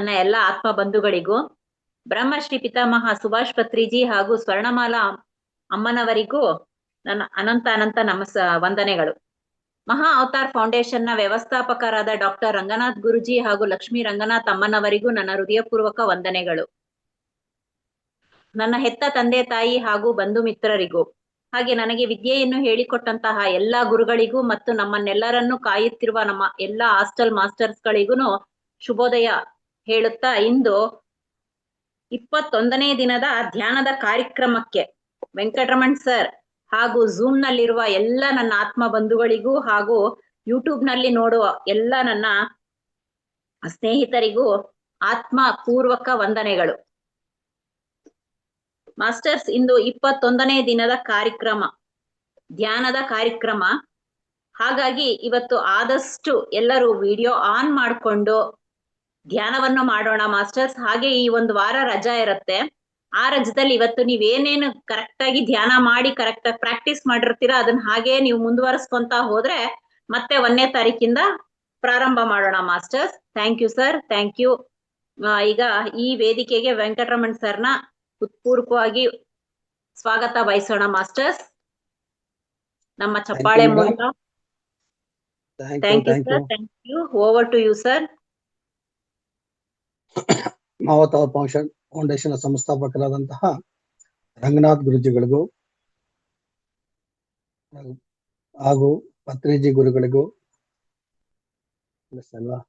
ನನ್ನ ಎಲ್ಲ ಆತ್ಮ ಬಂಧುಗಳಿಗೂ, ಬ್ರಹ್ಮಶ್ರೀ ಪಿತಾಮಹ ಸುಭಾಷ್ ಪತ್ರಿಜಿ ಹಾಗೂ ಸ್ವರ್ಣಮಾಲಾ ಅಮ್ಮನವರಿಗೂ ನನ್ನ ಅನಂತ ವಂದನೆಗಳು. ಮಹಾ ಅವತಾರ್ ಫೌಂಡೇಶನ್ ನ ವ್ಯವಸ್ಥಾಪಕರಾದ ಡಾಕ್ಟರ್ ರಂಗನಾಥ್ ಗುರುಜಿ ಹಾಗೂ ಲಕ್ಷ್ಮೀ ರಂಗನಾಥ್ ಅಮ್ಮನವರಿಗೂ ನನ್ನ ಹೃದಯಪೂರ್ವಕ ವಂದನೆಗಳು. ನನ್ನ ಹೆತ್ತ ತಂದೆ ತಾಯಿ ಹಾಗೂ ಬಂಧು ಮಿತ್ರರಿಗೂ, ಹಾಗೆ ನನಗೆ ವಿದ್ಯೆಯನ್ನು ಹೇಳಿಕೊಟ್ಟಂತಹ ಎಲ್ಲಾ ಗುರುಗಳಿಗೂ ಮತ್ತು ನಮ್ಮನ್ನೆಲ್ಲರನ್ನು ಕಾಯುತ್ತಿರುವ ನಮ್ಮ ಎಲ್ಲಾ ಹಾಸ್ಟೆಲ್ ಮಾಸ್ಟರ್ಸ್ಗಳಿಗೂ ಶುಭೋದಯ ಹೇಳುತ್ತಾ, ಇಂದು 21ನೇ ದಿನದ ಧ್ಯಾನದ ಕಾರ್ಯಕ್ರಮಕ್ಕೆ ವೆಂಕಟರಮಣ್ ಸರ್ ಹಾಗೂ ಝೂಮ್ ನಲ್ಲಿರುವ ಎಲ್ಲ ನನ್ನ ಆತ್ಮ ಬಂಧುಗಳಿಗೂ ಹಾಗೂ ಯೂಟ್ಯೂಬ್ ನಲ್ಲಿ ನೋಡುವ ಎಲ್ಲ ನನ್ನ ಸ್ನೇಹಿತರಿಗೂ ಆತ್ಮ ಪೂರ್ವಕ ವಂದನೆಗಳು. ಮಾಸ್ಟರ್ಸ್, ಇಂದು 21ನೇ ದಿನದ ಕಾರ್ಯಕ್ರಮ, ಧ್ಯಾನದ ಕಾರ್ಯಕ್ರಮ. ಹಾಗಾಗಿ ಇವತ್ತು ಆದಷ್ಟು ಎಲ್ಲರೂ ವಿಡಿಯೋ ಆನ್ ಮಾಡಿಕೊಂಡು ಧ್ಯಾನವನ್ನು ಮಾಡೋಣ ಮಾಸ್ಟರ್ಸ್. ಹಾಗೆ ಈ ಒಂದು ವಾರ ರಜಾ ಇರುತ್ತೆ. ಆ ರಜದಲ್ಲಿ ಇವತ್ತು ನೀವೇನೇನು ಕರೆಕ್ಟ್ ಆಗಿ ಧ್ಯಾನ ಮಾಡಿ ಕರೆಕ್ಟ್ ಆಗಿ ಪ್ರಾಕ್ಟೀಸ್ ಮಾಡಿರ್ತೀರಾ ಅದನ್ನ ಹಾಗೆ ನೀವು ಮುಂದುವರಿಸ್ಕೊಂತ ಹೋದ್ರೆ ಮತ್ತೆ 1ನೇ ತಾರೀಕಿಂದ ಪ್ರಾರಂಭ ಮಾಡೋಣ masters. Thank you sir, thank you. ಈಗ ಈ ವೇದಿಕೆಗೆ ವೆಂಕಟರಮಣ್ ಸರ್ನ ಹೃತ್ಪೂರ್ವಕವಾಗಿ ಸ್ವಾಗತ ಬಯಸೋಣ ಮಾಸ್ಟರ್ಸ್, ನಮ್ಮ ಚಪ್ಪಾಳೆ ಮೂಲಕ. Thank you sir, thank you. Over to you sir. Avatar foundation ಸಂಸ್ಥಾಪಕರಾದಂತಹ ರಂಗನಾಥ್ ಗುರುಜಿಗಳಿಗೂ ಹಾಗೂ ಪತ್ರಿಜಿ ಗುರುಗಳಿಗೂ ಅಲ್ವಾ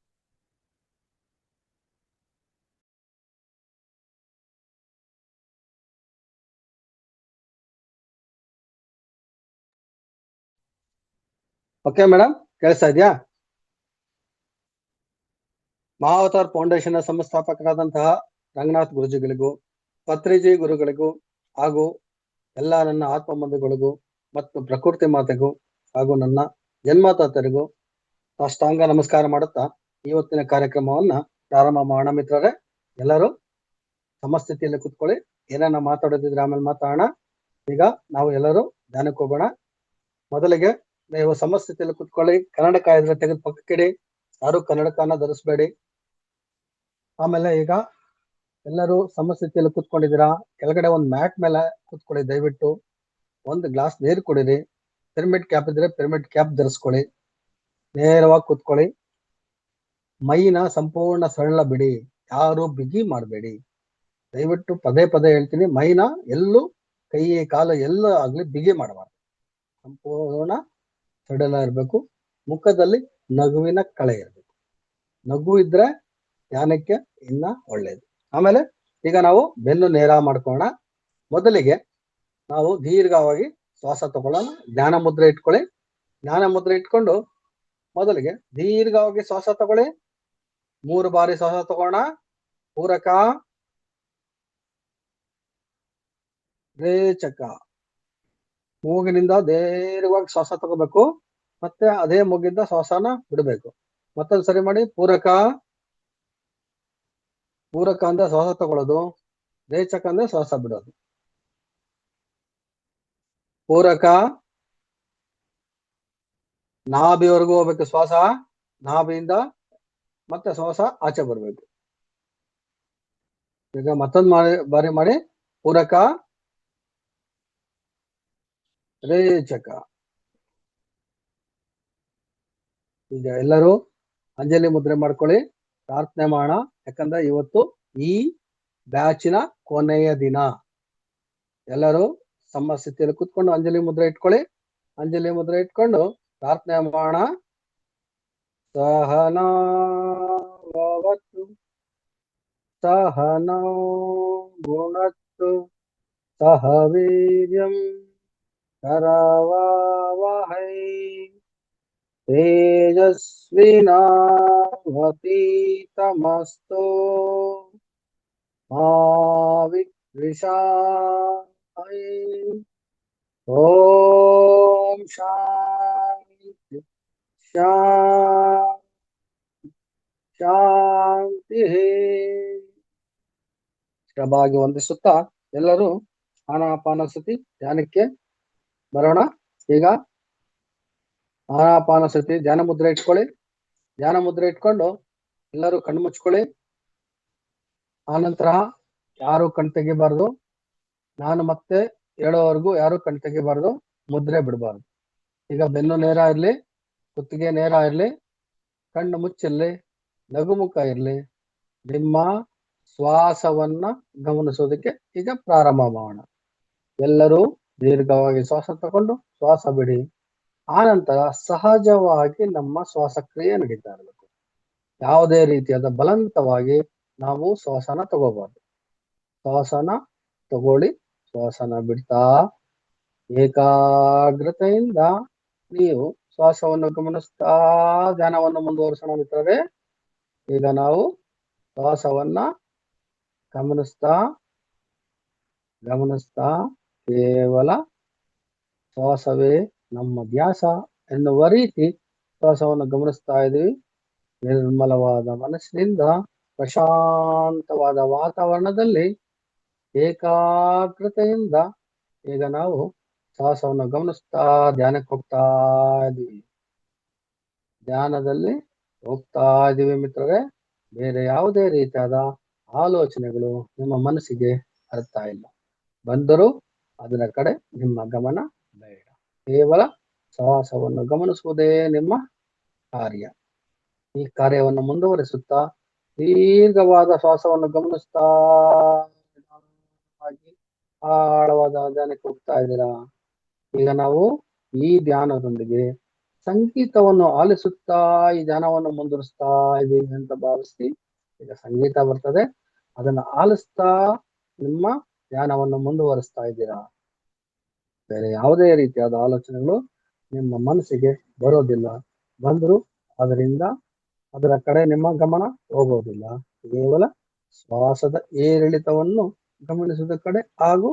ಓಕೆ ಮೇಡಮ್, ಕೇಳಿಸ್ತಾ ಇದೆಯಾ? ಮಹಾವತಾರ್ ಫೌಂಡೇಶನ್ ಸಂಸ್ಥಾಪಕರಾದಂತಹ ರಂಗನಾಥ್ ಗುರುಜಿಗಳಿಗೂ, ಪತ್ರಿಜಿ ಗುರುಗಳಿಗೂ ಹಾಗೂ ಎಲ್ಲ ನನ್ನ ಆತ್ಮ ಬಂಧುಗಳಿಗೂ ಮತ್ತು ಪ್ರಕೃತಿ ಮಾತೆಗೂ ಹಾಗೂ ನನ್ನ ಜನ್ಮತಾತರಿಗೂ ಸಾಷ್ಟಾಂಗ ನಮಸ್ಕಾರ ಮಾಡುತ್ತಾ ಇವತ್ತಿನ ಕಾರ್ಯಕ್ರಮವನ್ನ ಪ್ರಾರಂಭ ಮಾಡೋಣ. ಮಿತ್ರರೇ, ಎಲ್ಲರೂ ಸಮಸ್ಥಿತಿಯಲ್ಲಿ ಕುತ್ಕೊಳ್ಳಿ. ಏನೇನ ಮಾತಾಡೋದಿದ್ರೆ ಆಮೇಲೆ ಮಾತಾಡೋಣ. ಈಗ ನಾವು ಎಲ್ಲರೂ ಧ್ಯಾನಕ್ಕೆ ಹೋಗೋಣ. ಮೊದಲಿಗೆ ನೀವು ಸಮಸ್ಥಿತಿಯಲ್ಲಿ ಕುತ್ಕೊಳ್ಳಿ. ಕನ್ನಡಕ ಇದ್ರೆ ತೆಗೆದು ಪಕ್ಕಕ್ಕಿಡಿ. ಯಾರು ಕನ್ನಡಕನ ಧರಿಸ್ಬೇಡಿ. ಆಮೇಲೆ ಈಗ ಎಲ್ಲರೂ ಸಮಸ್ಥಿತಿಯಲ್ಲಿ ಕುತ್ಕೊಂಡಿದ್ದೀರಾ. ಕೆಳಗಡೆ ಒಂದು ಮ್ಯಾಟ್ ಮೇಲೆ ಕುತ್ಕೊಳ್ಳಿ. ದಯವಿಟ್ಟು ಒಂದು ಗ್ಲಾಸ್ ನೀರು ಕುಡಿರಿ. ಪಿರಮಿಡ್ ಕ್ಯಾಪ್ ಇದ್ರೆ ಪಿರಮಿಡ್ ಕ್ಯಾಪ್ ಧರಿಸ್ಕೊಳ್ಳಿ. ನೇರವಾಗಿ ಕುತ್ಕೊಳ್ಳಿ. ಮೈನ ಸಂಪೂರ್ಣ ಸರಳ ಬಿಡಿ. ಯಾರು ಬಿಗಿ ಮಾಡಬೇಡಿ. ದಯವಿಟ್ಟು ಪದೇ ಪದೇ ಹೇಳ್ತೀನಿ, ಮೈನ ಎಲ್ಲೂ ಕೈ ಕಾಲು ಎಲ್ಲ ಆಗ್ಲಿ ಬಿಗಿ ಮಾಡಬಾರ್ದು. ಸಂಪೂರ್ಣ ಸಡಲ ಇರಬೇಕು. ಮುಖದಲ್ಲಿ ನಗುವಿನ ಕಳೆ ಇರಬೇಕು. ನಗು ಇದ್ರೆ ಧ್ಯಾನಕ್ಕೆ ಇನ್ನ ಒಳ್ಳೇದು. ಆಮೇಲೆ ಈಗ ನಾವು ಬೆನ್ನು ನೇರ ಮಾಡ್ಕೊಳ್ಳೋಣ. ಮೊದಲಿಗೆ ನಾವು ದೀರ್ಘವಾಗಿ ಶ್ವಾಸ ತಗೊಳ್ಳೋಣ. ಜ್ಞಾನ ಮುದ್ರೆ ಇಟ್ಕೊಳ್ಳಿ. ಜ್ಞಾನ ಮುದ್ರೆ ಇಟ್ಕೊಂಡು ಮೊದಲಿಗೆ ದೀರ್ಘವಾಗಿ ಶ್ವಾಸ ತಗೊಳ್ಳಿ. 3 ಬಾರಿ ಶ್ವಾಸ ತಗೋಣ. ಪೂರಕ, ರೇಚಕ. ಮೂಗಿನಿಂದ ನೇರವಾಗಿ ಶ್ವಾಸ ತಗೋಬೇಕು. ಮತ್ತೆ ಅದೇ ಮೂಗಿಂದ ಶ್ವಾಸನ ಬಿಡಬೇಕು. ಮತ್ತೊಂದು ಸರಿ ಮಾಡಿ. ಪೂರಕ, ಪೂರಕ ಅಂದ್ರೆ ಶ್ವಾಸ ತಗೊಳ್ಳೋದು. ರೇಚಕ ಅಂದ್ರೆ ಶ್ವಾಸ ಬಿಡೋದು. ಪೂರಕ, ನಾಭಿವರೆಗೂ ಹೋಗ್ಬೇಕು ಶ್ವಾಸ. ನಾಭಿಯಿಂದ ಮತ್ತೆ ಶ್ವಾಸ ಆಚೆ ಬರ್ಬೇಕು. ಈಗ ಮತ್ತೊಂದು ಬಾರಿ ಮಾಡಿ. ಪೂರಕ, ರೇಚಕ. ಈಗ ಎಲ್ಲರೂ ಅಂಜಲಿ ಮುದ್ರೆ ಮಾಡ್ಕೊಳ್ಳಿ. ಪ್ರಾರ್ಥನೆ ಮಾಡೋಣ. ಯಾಕಂದ್ರೆ ಇವತ್ತು ಈ ಬ್ಯಾಚಿನ ಕೊನೆಯ ದಿನ. ಎಲ್ಲರೂ ಸಮಸ್ಥಿತಿಯಲ್ಲಿ ಕುತ್ಕೊಂಡು ಅಂಜಲಿ ಮುದ್ರೆ ಇಟ್ಕೊಳ್ಳಿ. ಅಂಜಲಿ ಮುದ್ರೆ ಇಟ್ಕೊಂಡು ಪ್ರಾರ್ಥನೆ ಮಾಡೋಣ. ಸಹನಾ ಭವತು ಸಹನೋ ಭುನಕ್ತು ಸಹ ವೀರ್ಯಂ ಕರವಾವಹೈ ತೇಜಸ್ವಿನಾವತೀತಮಸ್ತೋ ಮಾ ವಿದ್ವಿಷಾವಹೈ. ಓಂ ಶಾಂತಿ ಶಾಂತಿ. ಇಷ್ಟವಾಗಿ ವಂದಿಸುತ್ತಾ ಎಲ್ಲರೂ ಆನಾಪಾನಸತಿ ಧ್ಯಾನಕ್ಕೆ ಬರೋಣ. ಈಗ ಆನಾಪಾನಸತಿ ಧ್ಯಾನ ಮುದ್ರೆ ಇಟ್ಕೊಳ್ಳಿ. ಧ್ಯಾನ ಮುದ್ರೆ ಇಟ್ಕೊಂಡು ಎಲ್ಲರೂ ಕಣ್ಣು ಮುಚ್ಕೊಳ್ಳಿ. ಆನಂತರ ಯಾರು ಕಣ್ ತೆಗಿಬಾರ್ದು. ನಾನು ಮತ್ತೆ ಹೇಳೋವರೆಗೂ ಯಾರು ಕಣ್ ತೆಗಿಬಾರ್ದು, ಮುದ್ರೆ ಬಿಡಬಾರ್ದು. ಈಗ ಬೆನ್ನು ನೇರ ಇರ್ಲಿ, ಕುತ್ತಿಗೆ ನೇರ ಇರ್ಲಿ, ಕಣ್ಣು ಮುಚ್ಚಿರ್ಲಿ, ನಗುಮುಖ ಇರ್ಲಿ. ನಿಮ್ಮ ಶ್ವಾಸವನ್ನ ಗಮನಿಸೋದಕ್ಕೆ ಈಗ ಪ್ರಾರಂಭ ಮಾಡೋಣ. ಎಲ್ಲರೂ ದೀರ್ಘವಾಗಿ ಶ್ವಾಸ ತಗೊಂಡು ಶ್ವಾಸ ಬಿಡಿ. ಆನಂತರ ಸಹಜವಾಗಿ ನಮ್ಮ ಶ್ವಾಸಕ್ರಿಯೆ ನಡೀತಾ ಇರಬೇಕು. ಯಾವುದೇ ರೀತಿಯಾದ ಬಲವಂತವಾಗಿ ನಾವು ಶ್ವಾಸನ ತಗೋಬಾರ್ದು. ಶ್ವಾಸನ ತಗೊಳ್ಳಿ, ಶ್ವಾಸನ ಬಿಡ್ತಾ ಏಕಾಗ್ರತೆಯಿಂದ ನೀವು ಶ್ವಾಸವನ್ನು ಗಮನಿಸ್ತಾ ಧ್ಯಾನವನ್ನು ಮುಂದುವರಿಸೋಣ ಮಿತ್ರರೇ. ಈಗ ನಾವು ಶ್ವಾಸವನ್ನ ಗಮನಿಸ್ತಾ ಕೇವಲ ಶ್ವಾಸವೇ ನಮ್ಮ ಧ್ಯಾಸ ಎನ್ನುವ ರೀತಿ ಶ್ವಾಸವನ್ನು ಗಮನಿಸ್ತಾ ಇದ್ದೀವಿ. ನಿರ್ಮಲವಾದ ಮನಸ್ಸಿನಿಂದ ಪ್ರಶಾಂತವಾದ ವಾತಾವರಣದಲ್ಲಿ ಏಕಾಗ್ರತೆಯಿಂದ ಈಗ ನಾವು ಶ್ವಾಸವನ್ನು ಗಮನಿಸ್ತಾ ಧ್ಯಾನಕ್ಕೆ ಹೋಗ್ತಾ ಇದ್ದೀವಿ. ಧ್ಯಾನದಲ್ಲಿ ಹೋಗ್ತಾ ಇದ್ದೀವಿ ಮಿತ್ರರೇ. ಬೇರೆ ಯಾವುದೇ ರೀತಿಯಾದ ಆಲೋಚನೆಗಳು ನಿಮ್ಮ ಮನಸ್ಸಿಗೆ ಅರ್ಥ ಇಲ್ಲ. ಬಂದರೂ ಅದರ ಕಡೆ ನಿಮ್ಮ ಗಮನ ಬೇಡ. ಕೇವಲ ಶ್ವಾಸವನ್ನು ಗಮನಿಸುವುದೇ ನಿಮ್ಮ ಕಾರ್ಯ. ಈ ಕಾರ್ಯವನ್ನು ಮುಂದುವರಿಸುತ್ತಾ ದೀರ್ಘವಾದ ಶ್ವಾಸವನ್ನು ಗಮನಿಸ್ತಾ ಆಳವಾದ ಧ್ಯಾನಕ್ಕೆ ಹೋಗ್ತಾ ಇದ್ದೀರಾ. ಈಗ ನಾವು ಈ ಧ್ಯಾನದೊಂದಿಗೆ ಸಂಗೀತವನ್ನು ಆಲಿಸುತ್ತಾ ಈ ಧ್ಯಾನವನ್ನು ಮುಂದುವರಿಸ್ತಾ ಇದ್ದೀವಿ ಅಂತ ಭಾವಿಸಿ ಈಗ ಸಂಗೀತ ಬರ್ತದೆ, ಅದನ್ನ ಆಲಿಸ್ತಾ ನಿಮ್ಮ ಧ್ಯಾನವನ್ನು ಮುಂದುವರಿಸ್ತಾ ಇದ್ದೀರಾ. ಬೇರೆ ಯಾವುದೇ ರೀತಿಯಾದ ಆಲೋಚನೆಗಳು ನಿಮ್ಮ ಮನಸ್ಸಿಗೆ ಬರೋದಿಲ್ಲ. ಬಂದರೂ ಅದರ ಕಡೆ ನಿಮ್ಮ ಗಮನ ಹೋಗೋದಿಲ್ಲ. ಕೇವಲ ಶ್ವಾಸದ ಏರಿಳಿತವನ್ನು ಗಮನಿಸುವ ಕಡೆ ಹಾಗೂ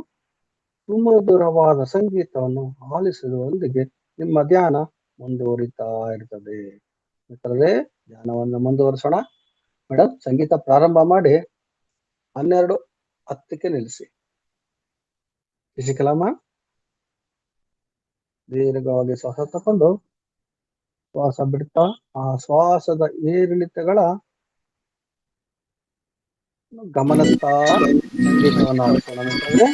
ಸುಮಧುರವಾದ ಸಂಗೀತವನ್ನು ಆಲಿಸುವುದರೊಂದಿಗೆ ನಿಮ್ಮ ಧ್ಯಾನ ಮುಂದುವರಿತಾ ಇರ್ತದೆ. ಮಿತ್ರರೇ, ಧ್ಯಾನವನ್ನು ಮುಂದುವರಿಸೋಣ. ಮೇಡಮ್, ಸಂಗೀತ ಪ್ರಾರಂಭ ಮಾಡಿ 12:10 ನಿಲ್ಲಿಸಿ. ಶಶಿಕಲಮ್ಮ, ದೀರ್ಘವಾಗಿ ಶ್ವಾಸ ತಕೊಂಡು ಶ್ವಾಸ ಬಿಡ್ತಾ ಆ ಶ್ವಾಸದ ಏರಿಳಿತಗಳ ಗಮನಿಸ್ತಾ ಸಂಗೀತವನ್ನು ಆಲಿಸೋಣ ಮಿತ್ರರೇ.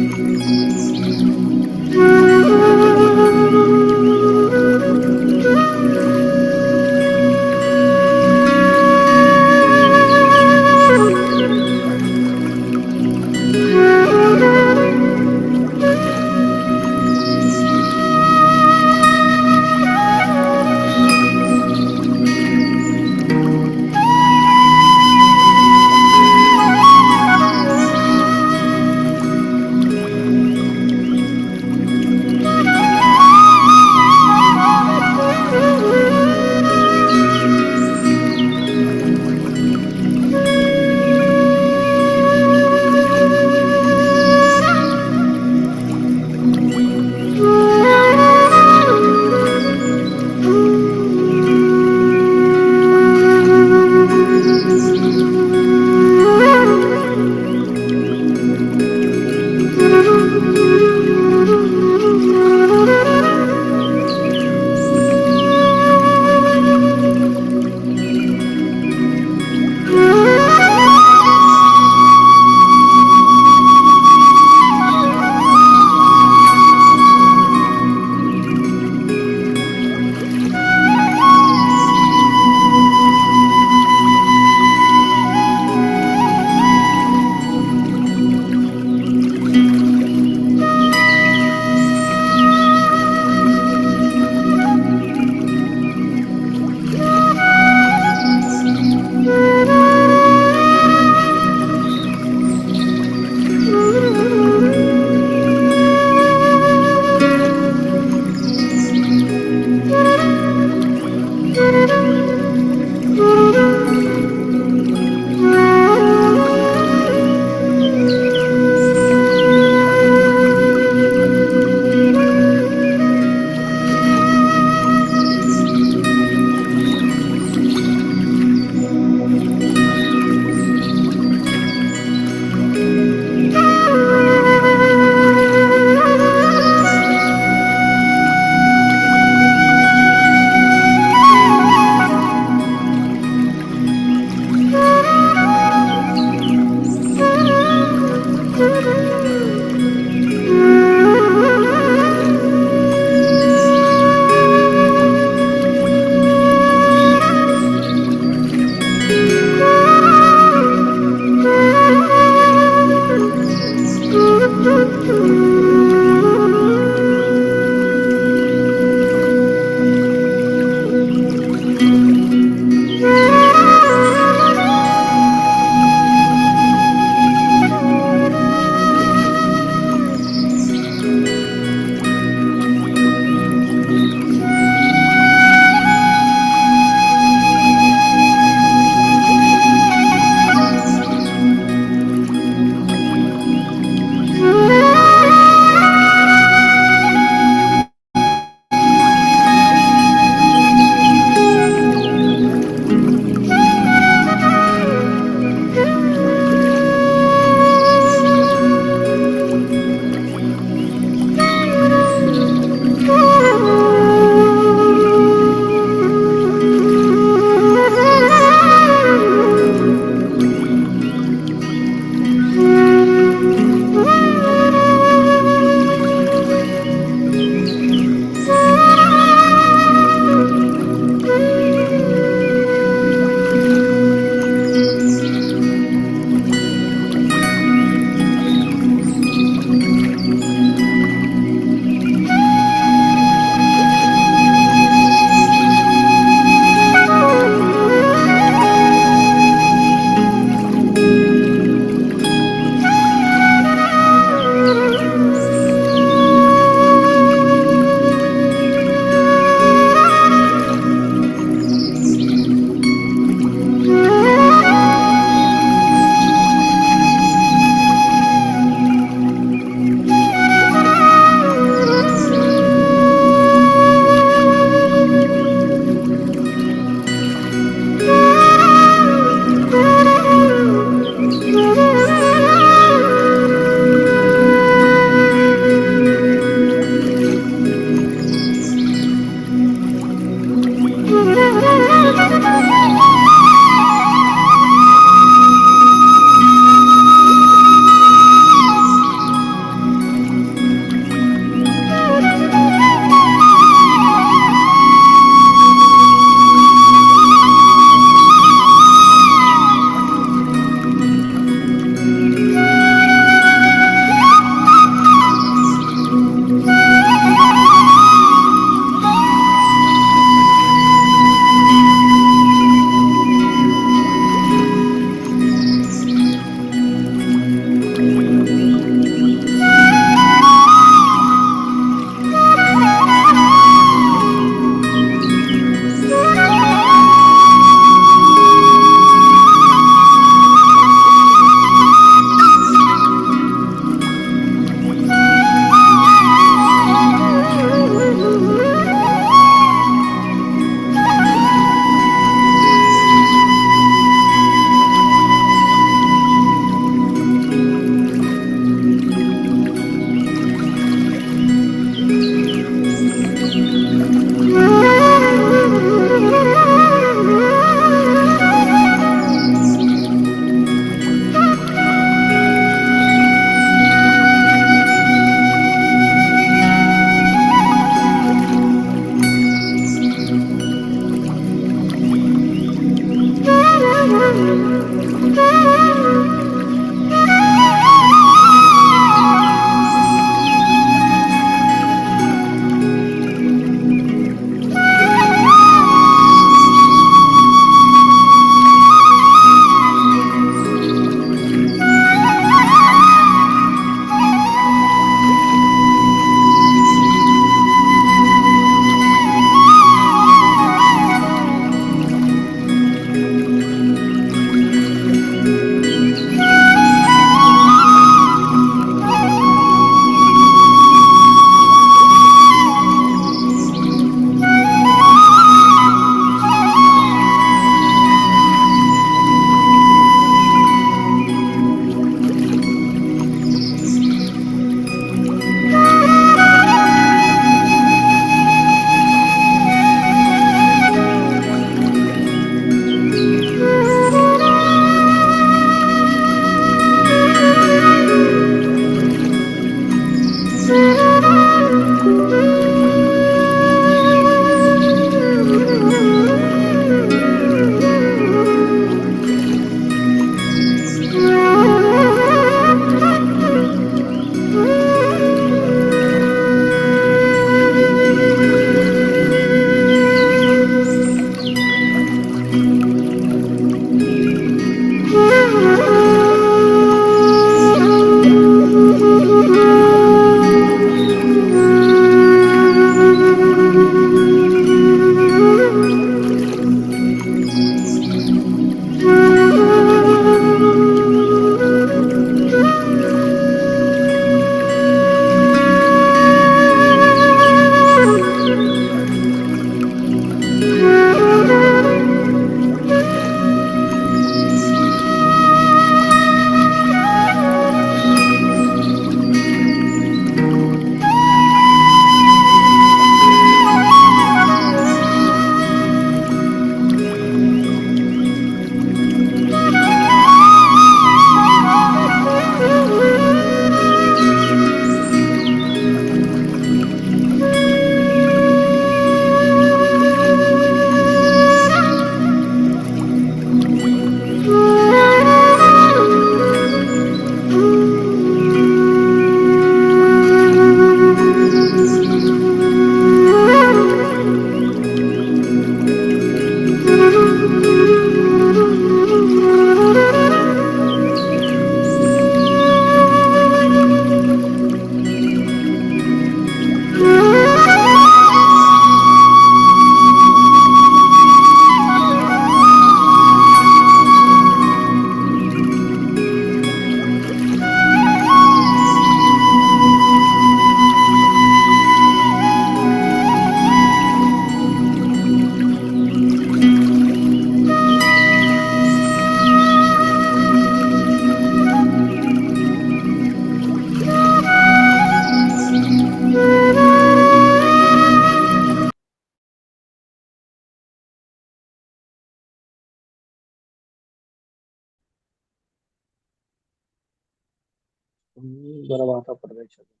ಸುಂದರವಾದ ಪ್ರದೇಶದಲ್ಲಿ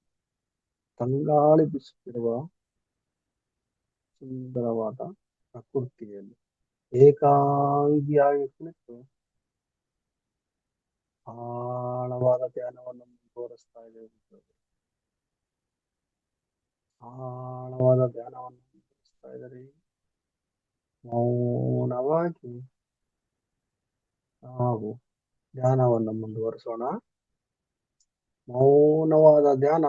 ತಂಗಾಳಿ ಬೀಸುತ್ತಿರುವ ಸುಂದರವಾದ ಪ್ರಕೃತಿಯಲ್ಲಿ ಏಕಾಂಗಿಯಾಗಿ ಕುಳಿತು ಆಳವಾದ ಧ್ಯಾನವನ್ನು ಮುಂದುವರಿಸ್ತಾ ಇದ್ದೇವೆ. ಆಳವಾದ ಧ್ಯಾನವನ್ನು ಮುಂದುವರಿಸ್ತಾ ಇದ್ದಾರೆ. ಮೌನವಾಗಿ ನಾವು ಧ್ಯಾನವನ್ನು ಮುಂದುವರಿಸೋಣ. ಮೌನವಾದ ಧ್ಯಾನ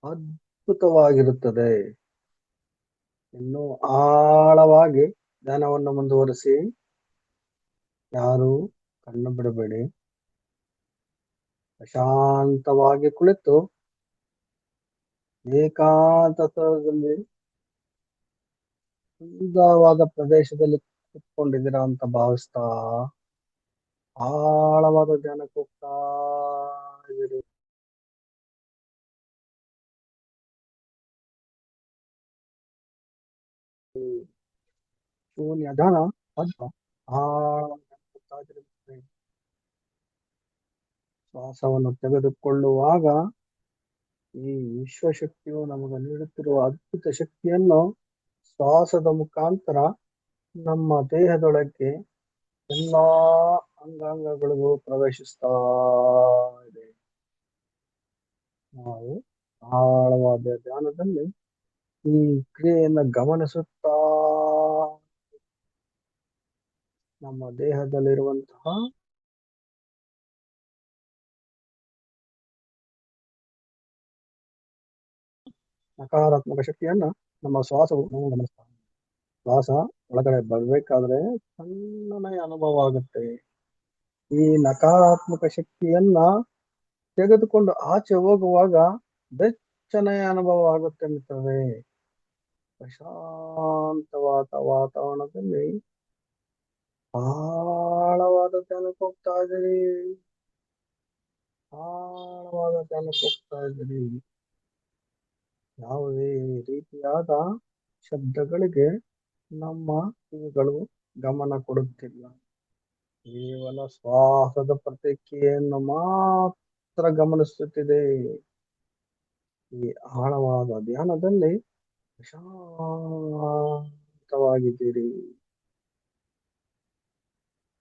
ಅದ್ಭುತವಾಗಿರುತ್ತದೆ. ಇನ್ನು ಆಳವಾಗಿ ಧ್ಯಾನವನ್ನು ಮುಂದುವರಿಸಿ. ಯಾರು ಕಣ್ಣು ಬಿಡಬೇಡಿ. ಪ್ರಶಾಂತವಾಗಿ ಕುಳಿತು ಏಕಾಂತದಲ್ಲಿ ಸುಂದರವಾದ ಪ್ರದೇಶದಲ್ಲಿ ಕುತ್ಕೊಂಡಿದ್ದೀರಾ ಅಂತ ಭಾವಿಸ್ತಾ ಆಳವಾದ ಧ್ಯಾನಕ್ಕೆ ಹೋಗ್ತಾ ಇದ್ದೀರಿ. ಶೂನ್ಯ ಧ್ಯಾನ ಅಥವಾ ಆಳವಾದ ಶ್ವಾಸವನ್ನು ತೆಗೆದುಕೊಳ್ಳುವಾಗ ಈ ವಿಶ್ವಶಕ್ತಿಯು ನಮಗೆ ನೀಡುತ್ತಿರುವ ಅದ್ಭುತ ಶಕ್ತಿಯನ್ನು ಶ್ವಾಸದ ಮುಖಾಂತರ ನಮ್ಮ ದೇಹದೊಳಗೆ ಎಲ್ಲಾ ಅಂಗಾಂಗಗಳಿಗೂ ಪ್ರವೇಶಿಸ್ತಾ ಇದೆ. ನಾವು ಆಳವಾದ ಧ್ಯಾನದಲ್ಲಿ ಈ ಕ್ರಿಯೆಯನ್ನ ಗಮನಿಸುತ್ತಾ ನಮ್ಮ ದೇಹದಲ್ಲಿರುವಂತಹ ನಕಾರಾತ್ಮಕ ಶಕ್ತಿಯನ್ನ ನಮ್ಮ ಶ್ವಾಸವು ನಾವು ಗಮನಿಸ್ತಾ ಶ್ವಾಸ ಒಳಗಡೆ ಬರ್ಬೇಕಾದ್ರೆ ಸಣ್ಣನೆಯ ಅನುಭವ ಆಗುತ್ತೆ. ಈ ನಕಾರಾತ್ಮಕ ಶಕ್ತಿಯನ್ನ ತೆಗೆದುಕೊಂಡು ಆಚೆ ಹೋಗುವಾಗ ಬೆಚ್ಚನೆಯ ಅನುಭವ ಆಗುತ್ತೆ ಮಿತ್ರರೇ. ಪ್ರಶಾಂತವಾದ ವಾತಾವರಣದಲ್ಲಿ ಆಳವಾದ ಧ್ಯಾನಕ್ಕೆ ಹೋಗ್ತಾ ಇದ್ದೀರಿ. ಆಳವಾದ ಧ್ಯಾನಕ್ಕೆ ಹೋಗ್ತಾ ಇದ್ದೀರಿ. ಯಾವುದೇ ರೀತಿಯಾದ ಶಬ್ದಗಳಿಗೆ ನಮ್ಮ ಕಿವಿಗಳು ಗಮನ ಕೊಡುತ್ತಿಲ್ಲ. ಕೇವಲ ಶ್ವಾಸದ ಪ್ರತಿಕ್ರಿಯೆಯನ್ನು ಮಾತ್ರ ಗಮನಿಸುತ್ತಿದೆ. ಈ ಆಳವಾದ ಧ್ಯಾನದಲ್ಲಿ ಶಾಂತವಾಗಿದ್ದೀರಿ.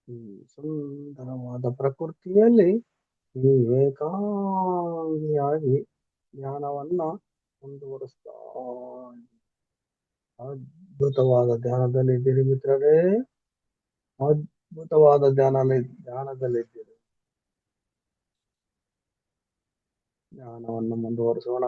ಈ ಸುಂದರವಾದ ಪ್ರಕೃತಿಯಲ್ಲಿ ಈ ಏಕಾಂಗಿಯಾಗಿ ಧ್ಯಾನವನ್ನ ಮುಂದುವರಿಸ್ತಾ ಇದ್ದೀರಿ. ಅದ್ಭುತವಾದ ಧ್ಯಾನದಲ್ಲಿದ್ದೀರಿ ಮಿತ್ರರೇ. ಅದ್ಭುತವಾದ ಧ್ಯಾನದಲ್ಲಿದ್ದೀರಿ. ಧ್ಯಾನವನ್ನು ಮುಂದುವರಿಸೋಣ.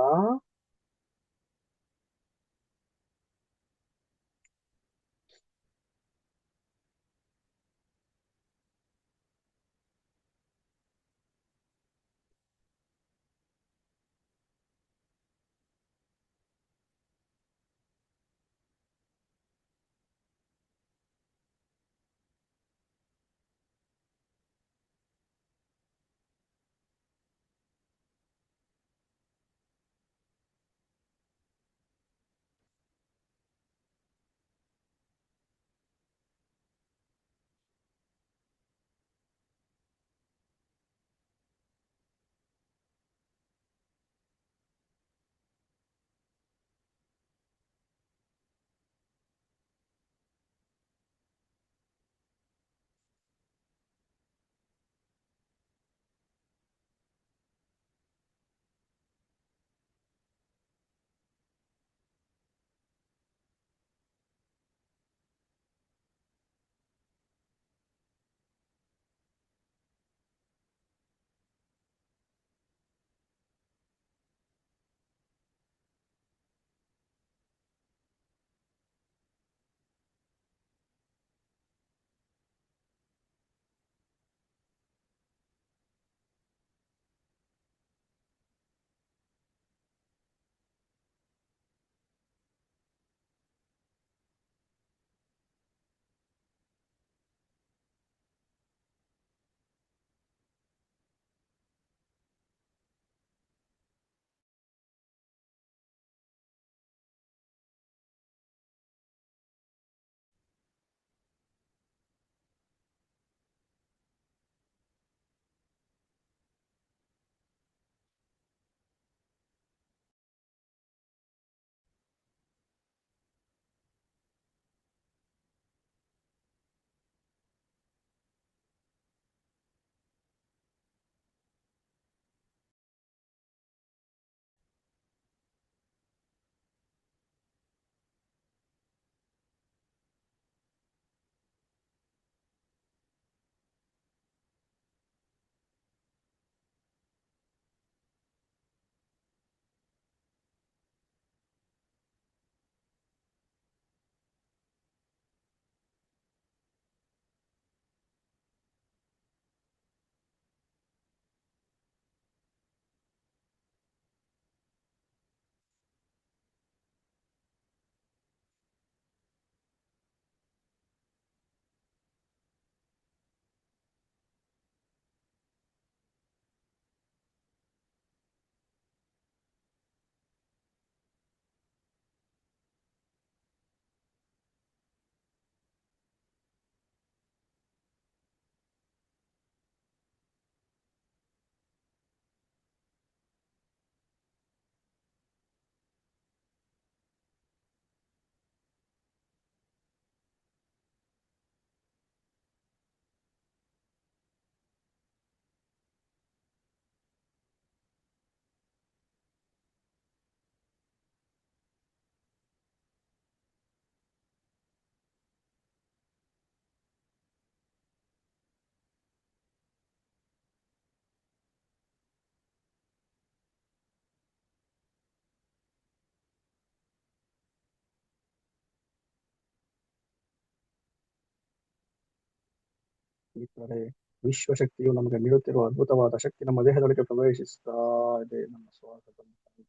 ಮಿತ್ರರೇ, ವಿಶ್ವಶಕ್ತಿಯು ನಮಗೆ ನೀಡುತ್ತಿರುವ ಅದ್ಭುತವಾದ ಶಕ್ತಿ ನಮ್ಮ ದೇಹದೊಳಗೆ ಪ್ರವೇಶಿಸ್ತಾ ಇದೆ. ನಮ್ಮ ಶ್ವಾಸದ ಮುಖಾಂತರ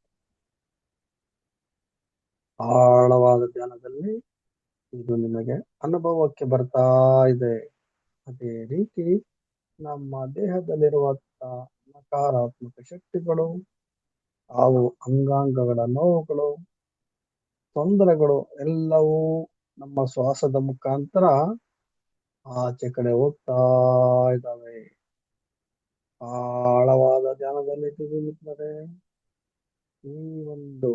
ಆಳವಾದ ಧ್ಯಾನದಲ್ಲಿ ಇದು ನಿಮಗೆ ಅನುಭವಕ್ಕೆ ಬರ್ತಾ ಇದೆ. ಅದೇ ರೀತಿ ನಮ್ಮ ದೇಹದಲ್ಲಿರುವಂತಹ ನಕಾರಾತ್ಮಕ ಶಕ್ತಿಗಳು, ಹಾಗೂ ಅಂಗಾಂಗಗಳ ನೋವುಗಳು, ತೊಂದರೆಗಳು ಎಲ್ಲವೂ ನಮ್ಮ ಶ್ವಾಸದ ಮುಖಾಂತರ ಆಚೆ ಕಡೆ ಹೋಗ್ತಾ ಇದ್ದಾವೆ. ಆಳವಾದ ಧ್ಯಾನದಲ್ಲಿ ಮಿತ್ರರೇ, ಈ ಒಂದು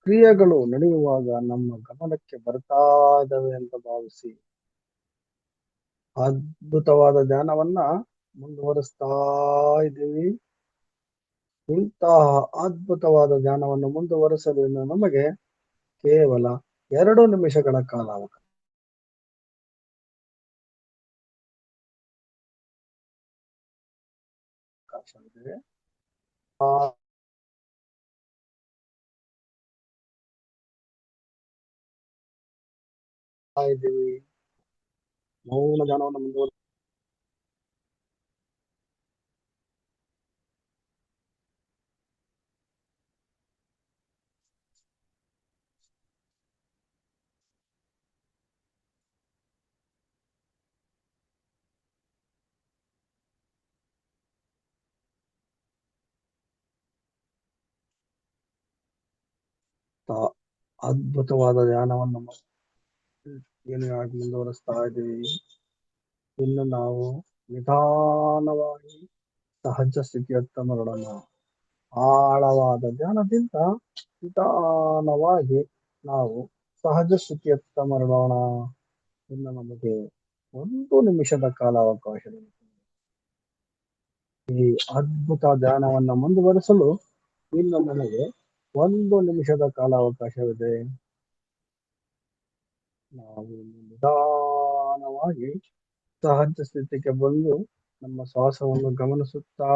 ಕ್ರಿಯೆಗಳು ನಡೆಯುವಾಗ ನಮ್ಮ ಗಮನಕ್ಕೆ ಬರ್ತಾ ಇದ್ದಾವೆ ಅಂತ ಭಾವಿಸಿ ಅದ್ಭುತವಾದ ಧ್ಯಾನವನ್ನ ಮುಂದುವರಿಸ್ತಾ ಇದ್ದೀವಿ. ಇಂತಹ ಅದ್ಭುತವಾದ ಧ್ಯಾನವನ್ನು ಮುಂದುವರಿಸಲು ನಮಗೆ ಕೇವಲ 2 ನಿಮಿಷಗಳ ಕಾಲಾವಕಾಶ ಇದೆ. ಇದ್ದೀವಿ. ಮೌನ ಧ್ಯಾನವನ್ನು ಮುಂದುವರಿಸ ಅದ್ಭುತವಾದ ಧ್ಯಾನವನ್ನು ಏನಾಗಿ ಮುಂದುವರಿಸ್ತಾ ಇದ್ದೀವಿ. ಇನ್ನು ನಾವು ನಿಧಾನವಾಗಿ ಸಹಜ ಸ್ಥಿತಿಯತ್ತ ಮರಳೋಣ. ಆಳವಾದ ಧ್ಯಾನದಿಂದ ನಿಧಾನವಾಗಿ ನಾವು ಸಹಜ ಸ್ಥಿತಿಯತ್ತ ಮರಳೋಣ. ಇನ್ನು ನಮಗೆ 1 ನಿಮಿಷದ ಕಾಲಾವಕಾಶ. ಈ ಅದ್ಭುತ ಧ್ಯಾನವನ್ನು ಮುಂದುವರಿಸಲು ಇನ್ನು ನನಗೆ 1 ನಿಮಿಷದ ಕಾಲಾವಕಾಶವಿದೆ. ನಾವು ನಿಧಾನವಾಗಿ ಸಹಜ ಸ್ಥಿತಿಗೆ ಬಂದು ನಮ್ಮ ಶ್ವಾಸವನ್ನು ಗಮನಿಸುತ್ತಾ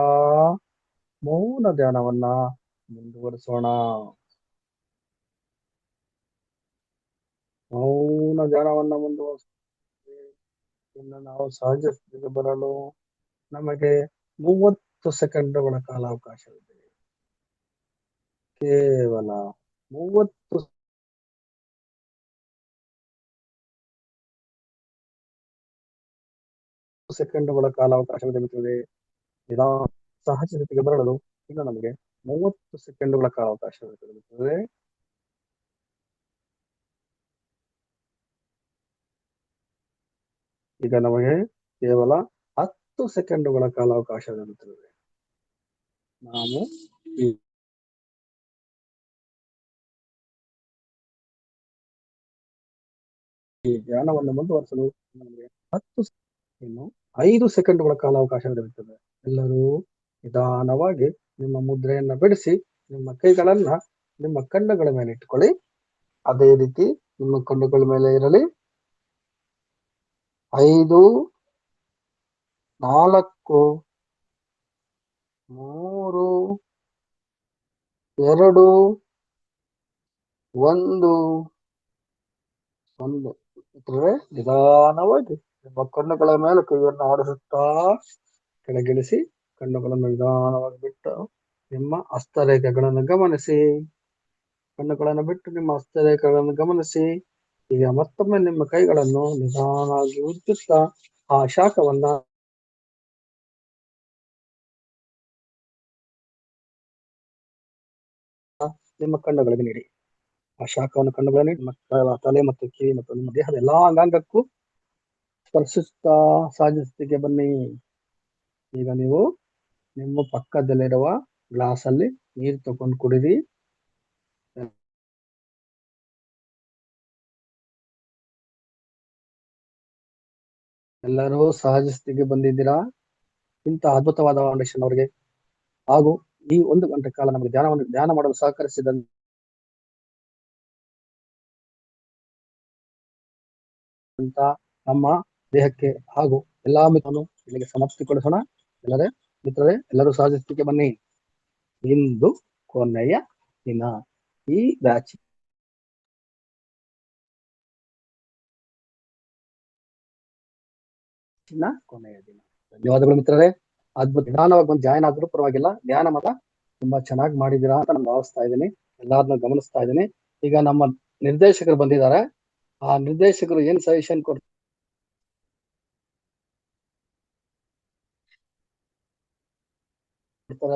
ಮೌನ ಧ್ಯಾನವನ್ನ ಮುಂದುವರಿಸೋಣ. ಮೌನ ಧ್ಯಾನವನ್ನ ಮುಂದುವರಿಸ ಇನ್ನು ನಾವು ಸಹಜ ಸ್ಥಿತಿಗೆ ಬರಲು ನಮಗೆ 30 ಸೆಕೆಂಡುಗಳ ಕಾಲಾವಕಾಶವಿದೆ. ಕೇವಲ 30 ಸೆಕೆಂಡುಗಳ ಕಾಲಾವಕಾಶವಿದೆ. ಸಹಜ ಸ್ಥಿತಿಗೆ ಬರಲು ಇನ್ನು ನಮಗೆ 30 ಸೆಕೆಂಡುಗಳ ಕಾಲಾವಕಾಶವಿರುತ್ತದೆ. ಈಗ ನಮಗೆ ಕೇವಲ 10 ಸೆಕೆಂಡುಗಳ ಕಾಲಾವಕಾಶವಿರುತ್ತದೆ. ನಾವು ಈ ಧ್ಯಾನವನ್ನು ಮುಂದುವರಿಸಲು ನಮಗೆ 5 ಸೆಕೆಂಡುಗಳ ಕಾಲಾವಕಾಶವಿರುತ್ತದೆ. ಎಲ್ಲರೂ ನಿಧಾನವಾಗಿ ನಿಮ್ಮ ಮುದ್ರೆಯನ್ನ ಬಿಡಿಸಿ ನಿಮ್ಮ ಕೈಗಳನ್ನ ನಿಮ್ಮ ಕಣ್ಣುಗಳ ಮೇಲೆ ಇಟ್ಟುಕೊಳ್ಳಿ. ಅದೇ ರೀತಿ ನಿಮ್ಮ ಕಣ್ಣುಗಳ ಮೇಲೆ ಇರಲಿ. 5, 4, 3, 2, 1. ನಿಧಾನವಾಗಿ ನಿಮ್ಮ ಕಣ್ಣುಗಳ ಮೇಲೆ ಕೈಯನ್ನು ಆಡಿಸುತ್ತಾ ಕೆಳಗಿಳಿಸಿ ಕಣ್ಣುಗಳನ್ನು ನಿಧಾನವಾಗಿ ಬಿಟ್ಟು ನಿಮ್ಮ ಹಸ್ತರೇಖೆಗಳನ್ನು ಗಮನಿಸಿ. ಕಣ್ಣುಗಳನ್ನು ಬಿಟ್ಟು ನಿಮ್ಮ ಹಸ್ತರೇಖೆಗಳನ್ನು ಗಮನಿಸಿ. ಈಗ ಮತ್ತೊಮ್ಮೆ ನಿಮ್ಮ ಕೈಗಳನ್ನು ನಿಧಾನವಾಗಿ ಉಜ್ಜುತ್ತಾ ಆ ಶಾಖವನ್ನ ನಿಮ್ಮ ಕಣ್ಣುಗಳಿಗೆ ನೀಡಿ. ಆ ಶಾಖವನ್ನು ಕಣ್ಣುಗಳಲ್ಲಿ ನಿಮ್ಮ ತಲೆ ಮತ್ತು ಕಿವಿ ಮತ್ತು ನಿಮ್ಮ ದೇಹದ ಎಲ್ಲಾ ಅಂಗಾಂಗಕ್ಕೂ ಸ್ಪರ್ಶಿಸುತ್ತಾ ಸಹಜ ಸ್ಥಿತಿಗೆ ಬನ್ನಿ. ಈಗ ನೀವು ನಿಮ್ಮ ಪಕ್ಕದಲ್ಲಿರುವ ಗ್ಲಾಸ್ ಅಲ್ಲಿ ನೀರು ತಗೊಂಡು ಕುಡಿರಿ. ಎಲ್ಲರೂ ಸಹಜ ಸ್ಥಿತಿಗೆ ಬಂದಿದ್ದೀರಾ? ಇಂಥ ಅದ್ಭುತವಾದ ಫೌಂಡೇಶನ್ ಅವರಿಗೆ ಹಾಗೂ ಈ 1 ಗಂಟೆ ಕಾಲ ನಮಗೆ ಧ್ಯಾನ ಮಾಡಲು ಸಹಕರಿಸಿದಂತ ನಮ್ಮ ದೇಹಕ್ಕೆ ಹಾಗೂ ಎಲ್ಲಾ ಮಿತ್ರನು ಇಲ್ಲಿಗೆ ಸಮಾಪ್ತಿಗೊಳಿಸೋಣ. ಮಿತ್ರರೇ, ಎಲ್ಲರೂ ಸಹಜ ಸ್ಥಿತಿಗೆ ಬನ್ನಿ. ಇಂದು ಕೊನೆಯ ದಿನ. ಈ ಬ್ಯಾಚ್ ಇನ್ನ ಕೊನೆಯ ದಿನ. ಧನ್ಯವಾದಗಳು ಮಿತ್ರರೇ. ಅದ್ಭುತ ನಿಧಾನವಾಗಿ ಬಂದು ಜಾಯ್ನ್ ಆದ್ರೂ ಪರವಾಗಿಲ್ಲ, ಧ್ಯಾನ ಮಾತ್ರ ತುಂಬಾ ಚೆನ್ನಾಗಿ ಮಾಡಿದೀರಾ ಅಂತ ನಾನು ಭಾವಿಸ್ತಾ ಇದ್ದೀನಿ, ಎಲ್ಲಾರನ್ನೂ ಗಮನಿಸ್ತಾ ಇದ್ದೀನಿ. ಈಗ ನಮ್ಮ ನಿರ್ದೇಶಕರು ಬಂದಿದ್ದಾರೆ, ಆ ನಿರ್ದೇಶಕರು ಏನ್ ಸಜೆಷನ್ ಕೊಡ್ತಾರೆ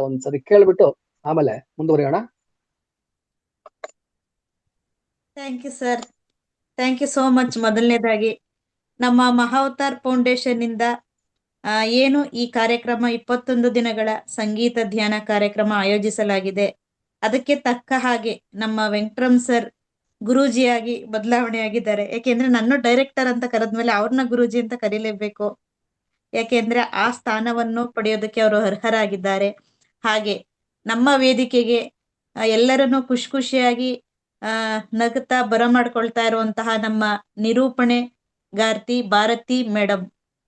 ಒಂದ್ಸರಿ ಕೇಳ್ಬಿಟ್ಟು ಆಮೇಲೆ ಮುಂದುವರಿಯೋಣ. Thank you sir, thank you so much. ಮೊದಲನೇದಾಗಿ ನಮ್ಮ ಮಹಾವತಾರ್ ಫೌಂಡೇಶನ್ ಇಂದ ಏನು ಈ ಕಾರ್ಯಕ್ರಮ 21 ದಿನಗಳ ಸಂಗೀತ ಧ್ಯಾನ ಕಾರ್ಯಕ್ರಮ ಆಯೋಜಿಸಲಾಗಿದೆ, ಅದಕ್ಕೆ ತಕ್ಕ ಹಾಗೆ ನಮ್ಮ ವೆಂಕಟ್ರಾಮ್ ಸರ್ ಗುರೂಜಿಯಾಗಿ ಬದಲಾವಣೆ ಆಗಿದ್ದಾರೆ. ಯಾಕೆಂದ್ರೆ ನನ್ನ ಡೈರೆಕ್ಟರ್ ಅಂತ ಕರೆದ್ಮೇಲೆ ಅವ್ರನ್ನ ಗುರೂಜಿ ಅಂತ ಕರೀಲೇಬೇಕು, ಯಾಕೆಂದ್ರೆ ಆ ಸ್ಥಾನವನ್ನು ಪಡೆಯೋದಕ್ಕೆ ಅವರು ಅರ್ಹರಾಗಿದ್ದಾರೆ. ಹಾಗೆ ನಮ್ಮ ವೇದಿಕೆಗೆ ಎಲ್ಲರನ್ನು ಖುಷಿ ಖುಷಿಯಾಗಿ ನಗುತ್ತಾ ಬರಮಾಡ್ಕೊಳ್ತಾ ಇರುವಂತಹ ನಮ್ಮ ನಿರೂಪಣೆಗಾರ್ತಿ ಭಾರತಿ ಮೇಡಮ್,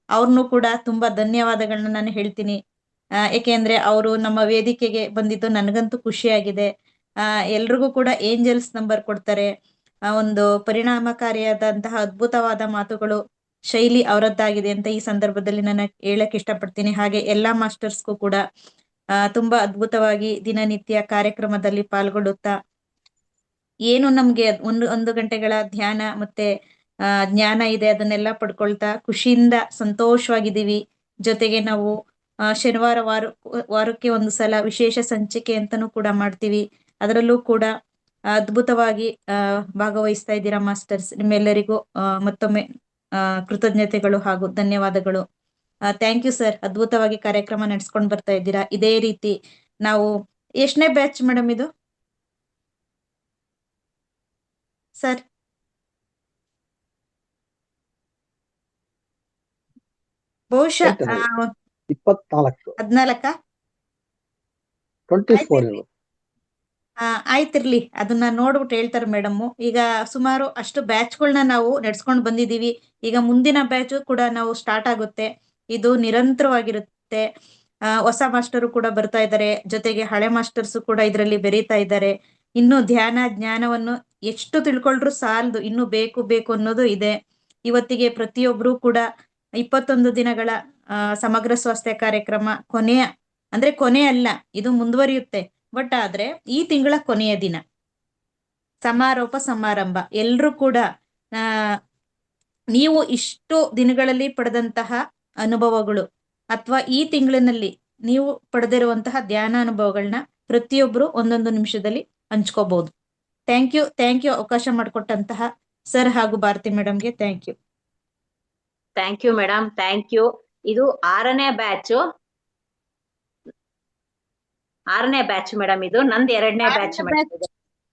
ಅವ್ರನ್ನು ಕೂಡ ತುಂಬಾ ಧನ್ಯವಾದಗಳನ್ನ ನಾನು ಹೇಳ್ತೀನಿ. ಏಕೆಂದ್ರೆ ಅವರು ನಮ್ಮ ವೇದಿಕೆಗೆ ಬಂದಿದ್ದು ನನಗಂತೂ ಖುಷಿಯಾಗಿದೆ. ಎಲ್ರಿಗೂ ಕೂಡ ಏಂಜಲ್ಸ್ ನಂಬರ್ ಕೊಡ್ತಾರೆ. ಒಂದು ಪರಿಣಾಮಕಾರಿಯಾದಂತಹ ಅದ್ಭುತವಾದ ಮಾತುಗಳು ಶೈಲಿ ಅವರದ್ದಾಗಿದೆ ಅಂತ ಈ ಸಂದರ್ಭದಲ್ಲಿ ನಾನು ಹೇಳಕ್ ಇಷ್ಟಪಡ್ತೀನಿ. ಹಾಗೆ ಎಲ್ಲಾ ಮಾಸ್ಟರ್ಸ್ಗೂ ಕೂಡ ತುಂಬಾ ಅದ್ಭುತವಾಗಿ ದಿನನಿತ್ಯ ಕಾರ್ಯಕ್ರಮದಲ್ಲಿ ಪಾಲ್ಗೊಳ್ಳುತ್ತಾ ಏನು ನಮ್ಗೆ ಒಂದು ಗಂಟೆಗಳ ಧ್ಯಾನ ಮತ್ತೆ ಜ್ಞಾನ ಇದೆ ಅದನ್ನೆಲ್ಲ ಪಡ್ಕೊಳ್ತಾ ಖುಷಿಯಿಂದ ಸಂತೋಷವಾಗಿದ್ದೀವಿ. ಜೊತೆಗೆ ನಾವು ಶನಿವಾರ ವಾರಕ್ಕೆ ಒಂದು ಸಲ ವಿಶೇಷ ಸಂಚಿಕೆ ಅಂತಾನೂ ಕೂಡ ಮಾಡ್ತೀವಿ. ಅದರಲ್ಲೂ ಕೂಡ ಅದ್ಭುತವಾಗಿ ಭಾಗವಹಿಸ್ತಾ ಇದ್ದೀರಾ ಮಾಸ್ಟರ್ಸ್. ನಿಮ್ಮೆಲ್ಲರಿಗೂ ಮತ್ತೊಮ್ಮೆ ಕೃತಜ್ಞತೆಗಳು ಹಾಗೂ ಧನ್ಯವಾದಗಳು. Thank you sir. ಅದ್ಭುತವಾಗಿ ಕಾರ್ಯಕ್ರಮ ನಡೆಸ್ಕೊಂಡು ಬರ್ತಾ ಇದ್ದೀರಾ. ಇದೇ ರೀತಿ ನಾವು ಎಷ್ಟನೇ ಬ್ಯಾಚ್ ಮೇಡಮ್ ಇದು ಸರ್? ಬಹುಶಃ 14 24 ಆಯ್ತಿರ್ಲಿ, ಅದನ್ನ ನೋಡ್ಬಿಟ್ಟು ಹೇಳ್ತಾರೆ ಮೇಡಮ್. ಈಗ ಸುಮಾರು ಅಷ್ಟು ಬ್ಯಾಚ್ಗಳನ್ನ ನಾವು ನಡ್ಸ್ಕೊಂಡು ಬಂದಿದೀವಿ. ಈಗ ಮುಂದಿನ ಬ್ಯಾಚ್ ಕೂಡ ನಾವು ಸ್ಟಾರ್ಟ್ ಆಗುತ್ತೆ. ಇದು ನಿರಂತರವಾಗಿರುತ್ತೆ. ಹೊಸ ಮಾಸ್ಟರು ಕೂಡ ಬರ್ತಾ ಇದ್ದಾರೆ, ಜೊತೆಗೆ ಹಳೆ ಮಾಸ್ಟರ್ಸ್ ಕೂಡ ಇದರಲ್ಲಿ ಬೆರೀತಾ ಇದ್ದಾರೆ. ಇನ್ನು ಧ್ಯಾನ ಜ್ಞಾನವನ್ನು ಎಷ್ಟು ತಿಳ್ಕೊಂಡ್ರು ಸಾಲದು, ಇನ್ನು ಬೇಕು ಬೇಕು ಅನ್ನೋದು ಇದೆ. ಇವತ್ತಿಗೆ ಪ್ರತಿಯೊಬ್ರು ಕೂಡ 21 ದಿನಗಳ ಸಮಗ್ರ ಸ್ವಾಸ್ಥ್ಯ ಕಾರ್ಯಕ್ರಮ ಕೊನೆ ಅಲ್ಲ, ಇದು ಮುಂದುವರಿಯುತ್ತೆ. ಬಟ್ ಆದ್ರೆ ಈ ತಿಂಗಳ ಕೊನೆಯ ದಿನ ಸಮಾರೋಪ ಸಮಾರಂಭ. ಎಲ್ರೂ ಕೂಡ ನೀವು ಇಷ್ಟು ದಿನಗಳಲ್ಲಿ ಪಡೆದಂತಹ ಅನುಭವಗಳು ಅಥವಾ ಈ ತಿಂಗಳಿನಲ್ಲಿ ನೀವು ಪಡೆದಿರುವಂತಹ ಧ್ಯಾನ ಅನುಭವಗಳನ್ನ ಪ್ರತಿಯೊಬ್ರು ಒಂದೊಂದು ನಿಮಿಷದಲ್ಲಿ ಹಂಚ್ಕೋಬಹುದು. ಥ್ಯಾಂಕ್ ಯು ಅವಕಾಶ ಮಾಡಿಕೊಟ್ಟಂತಹ ಸರ್ ಹಾಗೂ ಭಾರತಿ ಮೇಡಮ್ಗೆ thank you. Thank you madam, thank you. ಇದು 6ನೇ ಬ್ಯಾಚ್ ಮೇಡಮ್. ಇದು ನಂದು 2ನೇ ಬ್ಯಾಚ್.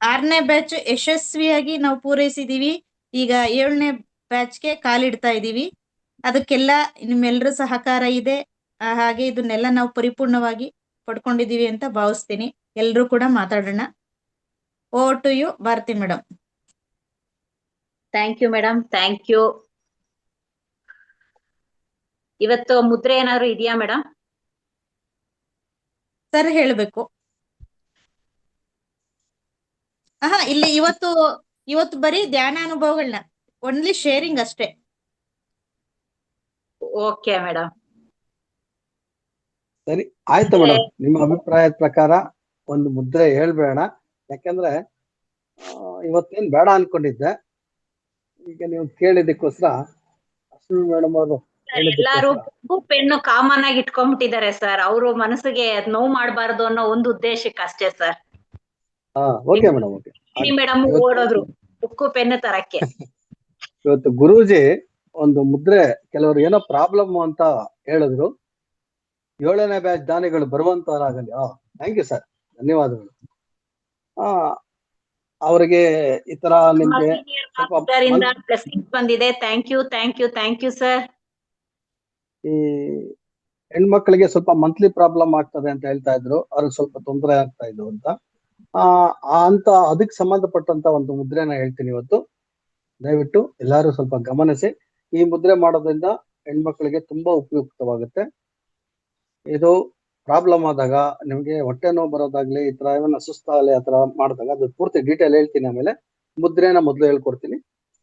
6ನೇ ಬ್ಯಾಚ್ ಯಶಸ್ವಿಯಾಗಿ ನಾವು ಪೂರೈಸಿದೀವಿ. ಈಗ 7ನೇ ಬ್ಯಾಚ್ಗೆ ಕಾಲಿಡ್ತಾ ಇದೀವಿ. ಅದಕ್ಕೆಲ್ಲ ನಿಮ್ಮೆಲ್ಲರ ಸಹಕಾರ ಇದೆ. ಹಾಗೆ ಇದನ್ನೆಲ್ಲ ನಾವು ಪರಿಪೂರ್ಣವಾಗಿ ಪಡ್ಕೊಂಡಿದೀವಿ ಅಂತ ಭಾವಿಸ್ತೀನಿ. ಎಲ್ರೂ ಕೂಡ ಮಾತಾಡೋಣ. Over to you Bharathi madam. Thank you madam, thank you. ಇವತ್ತು ಮುದ್ರೆ ಏನಾದ್ರು ಇದೆಯಾ ಮೇಡಮ್? ಸರ್ ಹೇಳ್ಬೇಕು. ಇಲ್ಲಿ ಇವತ್ತು ಬರೀ ಧ್ಯಾನ ಅನುಭವಗಳನ್ನ ಓನ್ಲಿ ಶೇರಿಂಗ್ ಅಷ್ಟೇ. ಓಕೆ ಮೇಡಮ್, ಸರಿ ಆಯ್ತು ಮೇಡಮ್. ನಿಮ್ಮ ಅಭಿಪ್ರಾಯದ ಪ್ರಕಾರ ಒಂದು ಮುದ್ರೆ ಹೇಳ್ಬೇಡ, ಯಾಕಂದ್ರೆ ಇವತ್ತೇನ್ ಬೇಡ ಅನ್ಕೊಂಡಿದ್ದೆ. ಈಗ ನೀವು ಕೇಳಿದಕ್ಕೋಸ್ಕರ ಅಶ್ವಿನಿ ಮೇಡಮ್ ಅವರು ಎಲ್ಲಾರು ಪೆನ್ನು ಕಾಮನ್ ಆಗಿ ಇಟ್ಕೊಂಡ್ಬಿಟ್ಟಿದ್ದಾರೆ ಸರ್. ಅವರು ಮನಸ್ಸಿಗೆ ನೋವು ಮಾಡಬಾರ್ದು ಅನ್ನೋ ಒಂದು ಉದ್ದೇಶಕ್ಕೆ ಅಷ್ಟೇ sir. Okay madam, okay madam ಓಡೋದ್ರು ಬುಕ್ಕು ಪೆನ್ನು ತರಕ್ಕೆ. ಇವತ್ತು ಗುರೂಜಿ ಒಂದು ಮುದ್ರೆ, ಕೆಲವರು ಏನೋ ಪ್ರಾಬ್ಲಮ್ ಅಂತ ಹೇಳಿದ್ರು. 7ನೇ ಬ್ಯಾಚ್ ದಾನಿಗಳು ಬರುವಂತವರಾಗಲಿ. ಥ್ಯಾಂಕ್ ಯು ಸರ್, ಧನ್ಯವಾದಗಳು. ಅವರಿಗೆ ಈ ತರ ನಿಮ್ಗೆ ಬಂದಿದೆ. Thank you, thank you, thank you sir. ಈ ಹೆಣ್ಮಕ್ಳಿಗೆ ಸ್ವಲ್ಪ ಮಂತ್ಲಿ ಪ್ರಾಬ್ಲಮ್ ಆಗ್ತದೆ ಅಂತ ಹೇಳ್ತಾ ಇದ್ರು, ಅವ್ರಿಗೆ ಸ್ವಲ್ಪ ತೊಂದರೆ ಆಗ್ತಾ ಇದ್ರು ಅಂತ ಅದಕ್ಕೆ ಸಂಬಂಧಪಟ್ಟಂತ ಒಂದು ಮುದ್ರೆನ ಹೇಳ್ತೀನಿ ಇವತ್ತು. ದಯವಿಟ್ಟು ಎಲ್ಲಾರು ಸ್ವಲ್ಪ ಗಮನಿಸಿ. ಈ ಮುದ್ರೆ ಮಾಡೋದ್ರಿಂದ ಹೆಣ್ಮಕ್ಳಿಗೆ ತುಂಬಾ ಉಪಯುಕ್ತವಾಗುತ್ತೆ. ಇದು ಪ್ರಾಬ್ಲಮ್ ಆದಾಗ, ನಿಮ್ಗೆ ಹೊಟ್ಟೆ ನೋವು ಬರೋದಾಗ್ಲಿ, ಈ ತರ ಏನಾರ ಸುಸ್ತಾಗಲಿ ಆ ತರ ಮಾಡಿದಾಗ ಅದು ಪೂರ್ತಿ ಡೀಟೇಲ್ ಹೇಳ್ತೀನಿ. ಆಮೇಲೆ ಮುದ್ರೆನ ಮೊದಲು ಹೇಳ್ಕೊಡ್ತೀನಿ.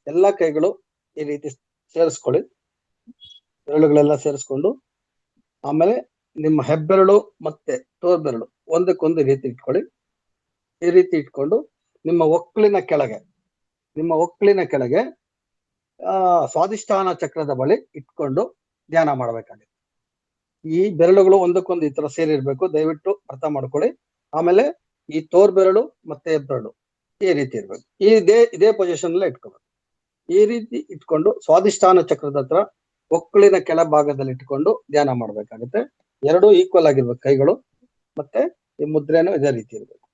ಎಲ್ಲಾ ಕೈಗಳು ಈ ರೀತಿ ಸೇರಿಸ್ಕೊಳ್ಳಿ. ಬೆರಳುಗಳೆಲ್ಲ ಸೇರಿಸ್ಕೊಂಡು ಆಮೇಲೆ ನಿಮ್ಮ ಹೆಬ್ಬೆರಳು ಮತ್ತೆ ತೋರ್ಬೆರಳು ಒಂದಕ್ಕೊಂದು ರೀತಿ ಇಟ್ಕೊಳ್ಳಿ. ಈ ರೀತಿ ಇಟ್ಕೊಂಡು ನಿಮ್ಮ ಒಕ್ಕಲಿನ ಕೆಳಗೆ ಸ್ವಾಧಿಷ್ಠಾನ ಚಕ್ರದ ಬಳಿ ಇಟ್ಕೊಂಡು ಧ್ಯಾನ ಮಾಡಬೇಕಾಗುತ್ತೆ. ಈ ಬೆರಳುಗಳು ಒಂದಕ್ಕೊಂದು ಈ ತರ ಸೇರಿರ್ಬೇಕು, ದಯವಿಟ್ಟು ಅರ್ಥ ಮಾಡ್ಕೊಳ್ಳಿ. ಆಮೇಲೆ ಈ ತೋರ್ಬೆರಳು ಮತ್ತೆ ಹೆಬ್ಬೆರಳು ಈ ರೀತಿ ಇರ್ಬೇಕು. ಇದೇ ಪೊಸಿಷನ್ ಅಲ್ಲೇ ಇಟ್ಕೋಬೇಕು. ಈ ರೀತಿ ಇಟ್ಕೊಂಡು ಸ್ವಾಧಿಷ್ಠಾನ ಚಕ್ರದ ಹತ್ರ ಒಕ್ಕಲಿನ ಕೆಳ ಭಾಗದಲ್ಲಿ ಇಟ್ಕೊಂಡು ಧ್ಯಾನ ಮಾಡ್ಬೇಕಾಗುತ್ತೆ. ಎರಡೂ ಈಕ್ವಲ್ ಆಗಿರ್ಬೇಕು ಕೈಗಳು, ಮತ್ತೆ ಈ ಮುದ್ರೆನೂ ಇದೇ ರೀತಿ ಇರ್ಬೇಕು.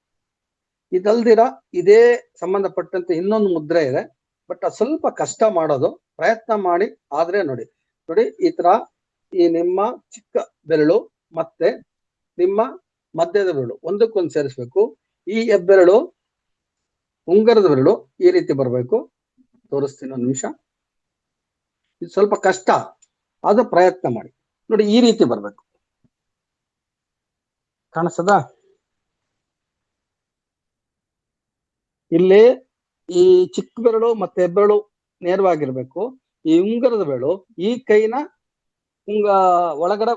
ಇದಲ್ದಿರ ಇದೇ ಸಂಬಂಧಪಟ್ಟಂತೆ ಇನ್ನೊಂದು ಮುದ್ರೆ ಇದೆ, ಬಟ್ ಅದು ಸ್ವಲ್ಪ ಕಷ್ಟ ಮಾಡೋದು, ಪ್ರಯತ್ನ ಮಾಡಿ. ಆದ್ರೆ ನೋಡಿ ಈ ತರ ಈ ನಿಮ್ಮ ಚಿಕ್ಕ ಬೆರಳು ಮತ್ತೆ ನಿಮ್ಮ ಮಧ್ಯದ ಬೆರಳು ಒಂದಕ್ಕೊಂದು ಸೇರಿಸ್ಬೇಕು. ಈ ಹೆಬ್ಬೆರಳು ಉಂಗರದ ಬೆರಳು ಈ ರೀತಿ ಬರ್ಬೇಕು. ತೋರಿಸ್ತೀನಿ ಒಂದು ನಿಮಿಷ. ಇದು ಸ್ವಲ್ಪ ಕಷ್ಟ, ಅದು ಪ್ರಯತ್ನ ಮಾಡಿ. ನೋಡಿ ಈ ರೀತಿ ಬರ್ಬೇಕು. ಕಾಣಿಸ್ತದ? ಇಲ್ಲಿ ಈ ಚಿಕ್ಕ ಬೆರಳು ಮತ್ತೆ ಹೆಬ್ಬೆರಳು ನೇರವಾಗಿರ್ಬೇಕು. ಈ ಉಂಗರದ ಬೆರಳು ಈ ಕೈನ ಒಳಗಡೆ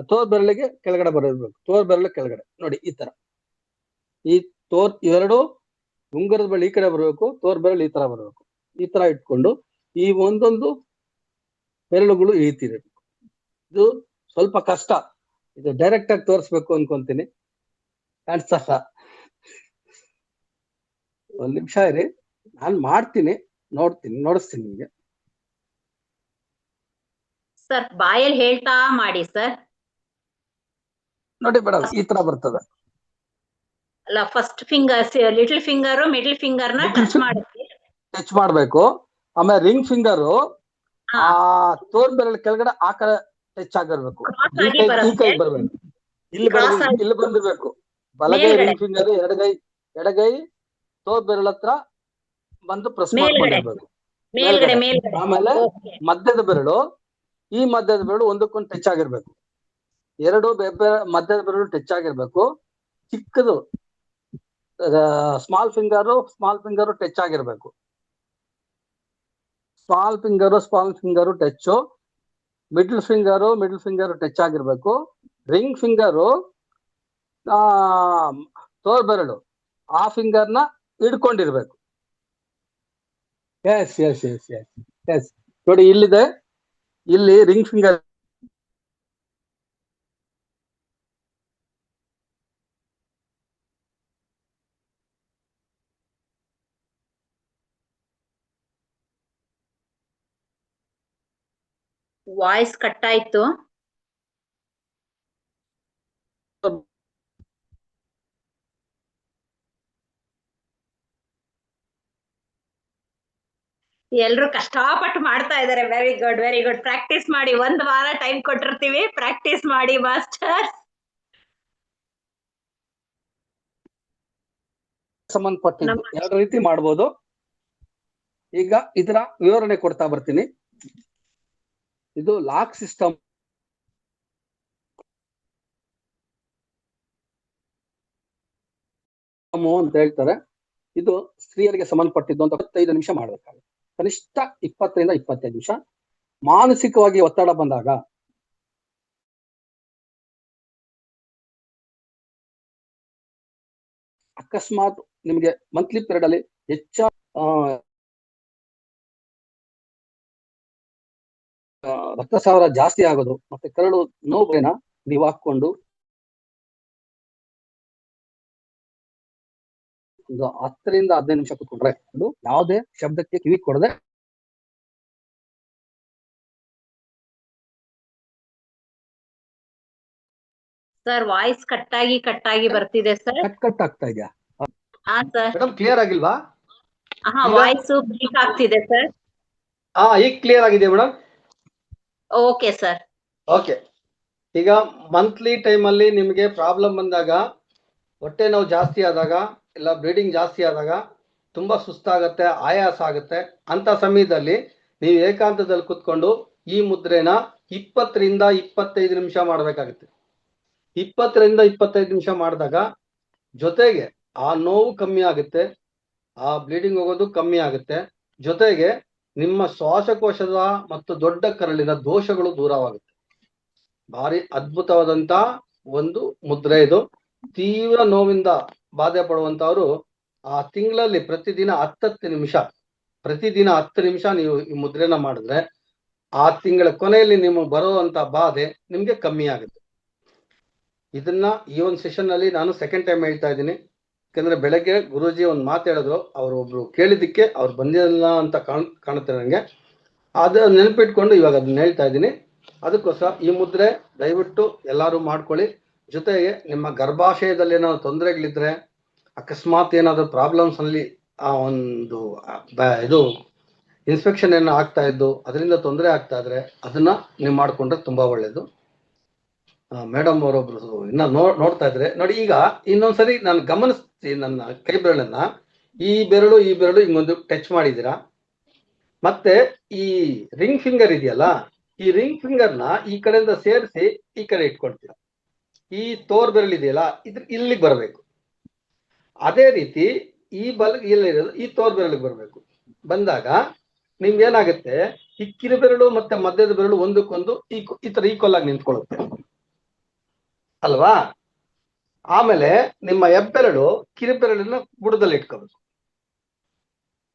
ತೋರ್ ಬೆರಳಿಗೆ ಕೆಳಗಡೆ ಬರಬೇಕು. ತೋರ್ ಬೆರಳು ಕೆಳಗಡೆ ನೋಡಿ ಈ ತರ. ಈ ಎರಡು ಉಂಗರದ ಬೆರಳು ಈ ಕಡೆ ಬರಬೇಕು, ತೋರ್ ಬೆರಳು ಈ ತರ ಬರಬೇಕು. ಈ ತರ ಇಟ್ಕೊಂಡು ಈ ಒಂದೊಂದು ಬೆರಳುಗಳು ಈ ರೀತಿ ಇರಬೇಕು. ಇದು ಸ್ವಲ್ಪ ಕಷ್ಟ, ಇದು ಡೈರೆಕ್ಟ್ ಆಗಿ ತೋರಿಸ್ಬೇಕು ಅನ್ಕೊಂತೀನಿ. ಕಾಣಿಸ್ತಾ? ಒಂದ್ ನಿಮಿಷ ಇರಿ, ನಾನ್ ಮಾಡ್ತೀನಿ, ನೋಡಿಸ್ತೀನಿ ನಿಮ್ಗೆ. ಸರ್ ಬಾಯಲ್ಲಿ ಹೇಳ್ತಾ ಮಾಡಿ ಸರ್. ನೋಡಿ ಮೇಡಮ್ ಈ ತರ ಬರ್ತದೆ. ಅಲ್ಲ, first finger, little finger, middle finger ನ ಟಚ್ ಮಾಡುತ್ತೆ, ಟಚ್ ಮಾಡ್ಬೇಕು. ಆಮೇಲೆ ರಿಂಗ್ ಫಿಂಗರ್ ಆ ತೋರ್ ಬೆರಳು ಕೆಳಗಡೆ ಆ ಕಡೆ ಟಚ್ ಆಗಿರ್ಬೇಕು. ಈ ಕೈ ಬರ್ಬೇಕು, ಇಲ್ಲಿ ಬಂದಿರ್ಬೇಕು. ಬಲಗೈ ರಿಂಗ್ ಫಿಂಗರ್, ಎಡಗೈ ತೋರ್ ಬೆರಳ ಹತ್ರ ಬಂದು ಪ್ರೆಸ್ ಮಾಡ್ಕೊಂಡಿರ್ಬೇಕು. ಆಮೇಲೆ ಮಧ್ಯದ ಬೆರಳು, ಈ ಮಧ್ಯದ ಬೆರಳು ಒಂದಕ್ಕೊಂದು ಟಚ್ ಆಗಿರ್ಬೇಕು. ಎರಡು ಮಧ್ಯದ ಬೆರಳು ಟಚ್ ಆಗಿರ್ಬೇಕು. ಚಿಕ್ಕದು ಸ್ಮಾಲ್ ಫಿಂಗರು ಟಚ್ ಆಗಿರ್ಬೇಕು. Small finger touch. Middle finger touch ಆಗಿರ್ಬೇಕು. ರಿಂಗ್ ಫಿಂಗರು ತೋರ್ ಬೆರಳು ಆ ಫಿಂಗರ್ನ ಹಿಡ್ಕೊಂಡಿರ್ಬೇಕು. ಎಸ್ ನೋಡಿ ಇಲ್ಲಿದೆ, ಇಲ್ಲಿ ರಿಂಗ್ ಫಿಂಗರ್ ವಾಯ್ಸ್ ಕಟ್ ಆಯ್ತು. ಎಲ್ರು ಕಷ್ಟಪಟ್ಟು ಮಾಡ್ತಾ ಇದಾರೆ. Very good, very good. Practice ಮಾಡಿ, 1 ವಾರ ಟೈಮ್ ಕೊಟ್ಟಿರ್ತೀವಿ, ಪ್ರಾಕ್ಟೀಸ್ ಮಾಡಿ ಮಾಸ್ಟರ್. ಸಂಬಂಧಪಟ್ಟಿದ್ದು ಎರಡು ರೀತಿ ಮಾಡ್ಬೋದು. ಈಗ ಇದರ ವಿವರಣೆ ಕೊಡ್ತಾ ಬರ್ತೀನಿ. ಇದು ಲಾಕ್ ಸಿಸ್ಟಮ್ ಅಂತ ಹೇಳ್ತಾರೆ. ಇದು ಸ್ತ್ರೀಯರಿಗೆ ಸಂಬಂಧಪಟ್ಟಿದ್ದು ಅಂತ 25 ನಿಮಿಷ ಮಾಡಬೇಕಾಗುತ್ತೆ. ಕನಿಷ್ಠ 20 ರಿಂದ 25 ನಿಮಿಷ. ಮಾನಸಿಕವಾಗಿ ಒತ್ತಡ ಬಂದಾಗ ಅಕಸ್ಮಾತ್ ನಿಮಗೆ ಮಂತ್ಲಿ ಪೀರಿಯಡ್ ಅಲ್ಲಿ ರಕ್ತಸ್ರಾವ ಜಾಸ್ತಿ ಆಗೋದು ಮತ್ತೆ ಕರಳು ನೋವುಗಳನ್ನ ನೀವು ಹಾಕೊಂಡು ಒಂದು 10 ರಿಂದ 15 ನಿಮಿಷ ಕೂತ್ಕೊಂಡ್ರೆ ಅದು ಯಾವುದೇ ಶಬ್ದಕ್ಕೆ ಕಿವಿ ಕೊಡದೆ ಸರ್ ವಾಯ್ಸ್ ಕಟ್ ಆಗಿ ಬರ್ತಿದೆ ಸರ್. ಕಟ್ ಆಗ್ತಾ ಇದೆಯಾ? ಹಾ ಸರ್. ಮೇಡಮ್ ಕ್ಲಿಯರ್ ಆಗಿಲ್ವಾ? ವಾಯ್ಸ್ ಬ್ರೇಕ್ ಆಗ್ತಿದೆ ಸರ್. ಈಗ ಕ್ಲಿಯರ್ ಆಗಿದೆ ಮೇಡಮ್. Okay sir. ಓಕೆ. ಈಗ ಮಂತ್ಲಿ ಟೈಮ್ ಅಲ್ಲಿ ನಿಮಗೆ ಪ್ರಾಬ್ಲಮ್ ಬಂದಾಗ, ಹೊಟ್ಟೆ ನೋವು ಜಾಸ್ತಿ ಆದಾಗ, ಇಲ್ಲ ಬ್ಲೀಡಿಂಗ್ ಜಾಸ್ತಿ ಆದಾಗ, ತುಂಬಾ ಸುಸ್ತಾಗತ್ತೆ, ಆಯಾಸ ಆಗುತ್ತೆ ಅಂತ ಸಮಯದಲ್ಲಿ ನೀವು ಏಕಾಂತದಲ್ಲಿ ಕುತ್ಕೊಂಡು ಈ ಮುದ್ರೆನ 20 ರಿಂದ 25 ನಿಮಿಷ ಮಾಡಬೇಕಾಗುತ್ತೆ. 20 ರಿಂದ 25 ನಿಮಿಷ ಮಾಡಿದಾಗ ಜೊತೆಗೆ ಆ ನೋವು ಕಮ್ಮಿ ಆಗುತ್ತೆ, ಆ ಬ್ಲೀಡಿಂಗ್ ಹೋಗೋದು ಕಮ್ಮಿ ಆಗುತ್ತೆ. ಜೊತೆಗೆ ನಿಮ್ಮ ಶ್ವಾಸಕೋಶದ ಮತ್ತು ದೊಡ್ಡ ಕರಳಿನ ದೋಷಗಳು ದೂರವಾಗುತ್ತೆ. ಭಾರಿ ಅದ್ಭುತವಾದಂತ ಒಂದು ಮುದ್ರೆ ಇದು. ತೀವ್ರ ನೋವಿಂದ ಬಾಧೆ ಪಡುವಂತವ್ರು ಆ ತಿಂಗಳಲ್ಲಿ ಪ್ರತಿದಿನ 10 ನಿಮಿಷ ನೀವು ಈ ಮುದ್ರೆನ ಮಾಡಿದ್ರೆ ಆ ತಿಂಗಳ ಕೊನೆಯಲ್ಲಿ ನಿಮಗೆ ಬರುವಂತ ಬಾಧೆ ನಿಮ್ಗೆ ಕಮ್ಮಿ ಆಗುತ್ತೆ. ಇದನ್ನ ಈ ಒಂದು ಸೆಷನ್ ನಲ್ಲಿ ನಾನು ಸೆಕೆಂಡ್ ಟೈಮ್ ಹೇಳ್ತಾ ಇದ್ದೀನಿ. ಯಾಕಂದ್ರೆ ಬೆಳಗ್ಗೆ ಗುರೂಜಿ ಒಂದು ಮಾತು ಹೇಳಿದ್ರು, ಅವ್ರು ಒಬ್ರು ಕೇಳಿದ್ದಕ್ಕೆ ಅವ್ರು ಬಂದಿಲ್ಲ ಅಂತ ಕಾಣುತ್ತೆ ನನಗೆ. ಅದು ನೆನಪಿಟ್ಕೊಂಡು ಇವಾಗ ಅದನ್ನ ಹೇಳ್ತಾ ಇದ್ದೀನಿ. ಅದಕ್ಕೋಸ್ಕರ ಈ ಮುದ್ರೆ ದಯವಿಟ್ಟು ಎಲ್ಲರೂ ಮಾಡ್ಕೊಳ್ಳಿ. ಜೊತೆಗೆ ನಿಮ್ಮ ಗರ್ಭಾಶಯದಲ್ಲಿ ಏನಾದ್ರು ತೊಂದರೆಗಳಿದ್ರೆ, ಅಕಸ್ಮಾತ್ ಏನಾದ್ರು ಪ್ರಾಬ್ಲಮ್ಸ್ ಅಲ್ಲಿ ಆ ಒಂದು ಇದು ಇನ್ಫೆಕ್ಷನ್ ಏನೋ ಆಗ್ತಾ ಇದ್ದು ಅದರಿಂದ ತೊಂದರೆ ಆಗ್ತಾ ಇದ್ರೆ ಅದನ್ನ ನೀವು ಮಾಡ್ಕೊಂಡ್ರೆ ತುಂಬಾ ಒಳ್ಳೇದು. ಮೇಡಮ್ ಅವರೊಬ್ರು ಇನ್ನ ನೋಡ್ತಾ ಇದ್ರೆ ನೋಡಿ. ಈಗ ಇನ್ನೊಂದ್ಸರಿ ನಾನು ಗಮನಿಸ್ತೀನಿ, ನನ್ನ ಕೈ ಬೆರಳನ್ನ ಈ ಬೆರಳು ಹಿಂಗೊಂದು ಟಚ್ ಮಾಡಿದ್ದೀರಾ. ಮತ್ತೆ ಈ ರಿಂಗ್ ಫಿಂಗರ್ ಇದೆಯಲ್ಲ, ಈ ರಿಂಗ್ ಫಿಂಗರ್ನ ಈ ಕಡೆಯಿಂದ ಸೇರಿಸಿ ಈ ಕಡೆ ಇಟ್ಕೊಳ್ತೀರಾ. ಈ ತೋರ್ ಬೆರಳು ಇದೆಯಲ್ಲ ಇಲ್ಲಿಗೆ ಬರಬೇಕು. ಅದೇ ರೀತಿ ಈ ಇಲ್ಲಿರೋದು ಈ ತೋರ್ ಬೆರಳಿಗೆ ಬರಬೇಕು. ಬಂದಾಗ ನಿಮ್ಗೆ ಏನಾಗುತ್ತೆ, ಈ ಕಿರುಬೆರಳು ಮತ್ತೆ ಮಧ್ಯದ ಬೆರಳು ಒಂದಕ್ಕೊಂದು ಈ ತರ ಈಕ್ವಲ್ ಆಗಿ ನಿಂತ್ಕೊಳ್ಳುತ್ತೆ ಅಲ್ವಾ. ಆಮೇಲೆ ನಿಮ್ಮ ಹೆಬ್ಬೆರಳು ಕಿರುಬೆರಳಿನ ಬುಡದಲ್ಲಿ ಇಟ್ಕೋಬೇಕು.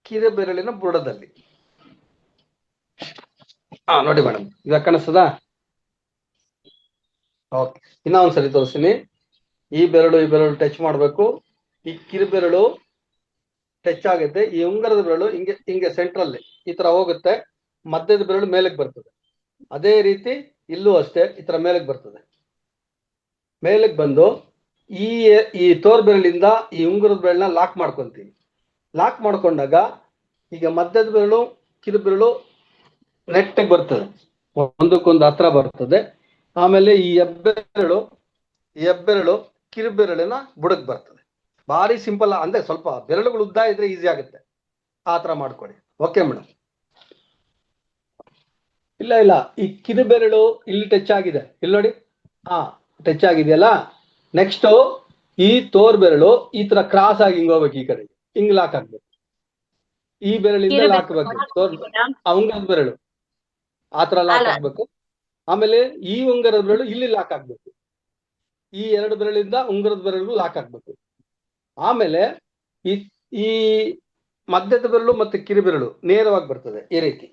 ಕಿರುಬೆರಳಿನ ಬುಡದಲ್ಲಿ ನೋಡಿ ಮೇಡಮ್, ಇವಾಗ ಕಾಣಿಸ್ತದಾ? ಓಕೆ, ಇನ್ನ ಒಂದ್ಸರಿ ತೋರಿಸ್ತೀನಿ. ಈ ಬೆರಳು ಟಚ್ ಮಾಡ್ಬೇಕು. ಈ ಕಿರುಬೆರಳು ಟಚ್ ಆಗುತ್ತೆ. ಈ ಉಂಗರದ ಬೆರಳು ಹಿಂಗೆ ಸೆಂಟ್ರಲ್ಲಿ ಈ ತರ ಹೋಗುತ್ತೆ. ಮಧ್ಯದ ಬೆರಳು ಮೇಲಕ್ಕೆ ಬರ್ತದೆ. ಅದೇ ರೀತಿ ಇಲ್ಲೂ ಅಷ್ಟೇ ಈ ತರ ಮೇಲಕ್ಕೆ ಬರ್ತದೆ. ಮೇಲಕ್ಕೆ ಬಂದು ಈ ತೋರ್ ಬೆರಳಿಂದ ಈ ಉಂಗುರದ ಬೆರಳನ್ನ ಲಾಕ್ ಮಾಡ್ಕೊಂತೀವಿ. ಲಾಕ್ ಮಾಡ್ಕೊಂಡಾಗ ಈಗ ಮಧ್ಯದ ಬೆರಳು ಕಿರುಬೆರಳು ನೆಟ್ಟಿಗೆ ಬರ್ತದೆ, ಒಂದಕ್ಕೊಂದು ಹತ್ರ ಬರ್ತದೆ. ಆಮೇಲೆ ಈ ಹೆಬ್ಬೆರಳು ಕಿರುಬೆರಳಿನ ಬುಡಕ್ ಬರ್ತದೆ. ಭಾರಿ ಸಿಂಪಲ್, ಅಂದ್ರೆ ಸ್ವಲ್ಪ ಬೆರಳುಗಳು ಉದ್ದ ಇದ್ರೆ ಈಸಿ ಆಗುತ್ತೆ. ಆ ತರ ಮಾಡ್ಕೊಳ್ಳಿ. Okay madam? ಇಲ್ಲ, ಈ ಕಿರುಬೆರಳು ಇಲ್ಲಿ ಟಚ್ ಆಗಿದೆ, ಇಲ್ಲಿ ನೋಡಿ. ಟಚ್ ಆಗಿದೆಯಲ್ಲ. ನೆಕ್ಸ್ಟ್ ಈ ತೋರ್ ಬೆರಳು ಈ ತರ ಕ್ರಾಸ್ ಆಗಿ ಹಿಂಗ್ ಹೋಗ್ಬೇಕು, ಈ ಕಡೆ ಹಿಂಗ್ ಲಾಕ್ ಆಗ್ಬೇಕು. ಈ ಬೆರಳಿಂದ ಲಾಕ್ ಆಗ್ಬೇಕು. ಉಂಗರದ ಬೆರಳು ಆ ತರ ಲಾಕ್ ಆಗ್ಬೇಕು. ಆಮೇಲೆ ಈ ಉಂಗರದ ಬೆರಳು ಇಲ್ಲಿ ಲಾಕ್ ಆಗ್ಬೇಕು. ಈ ಎರಡು ಬೆರಳಿಂದ ಉಂಗರದ ಬೆರಳು ಲಾಕ್ ಆಗ್ಬೇಕು. ಆಮೇಲೆ ಈ ಮಧ್ಯದ ಬೆರಳು ಮತ್ತೆ ಕಿರುಬೆರಳು ನೇರವಾಗಿ ಬರ್ತದೆ, ಈ ರೀತಿ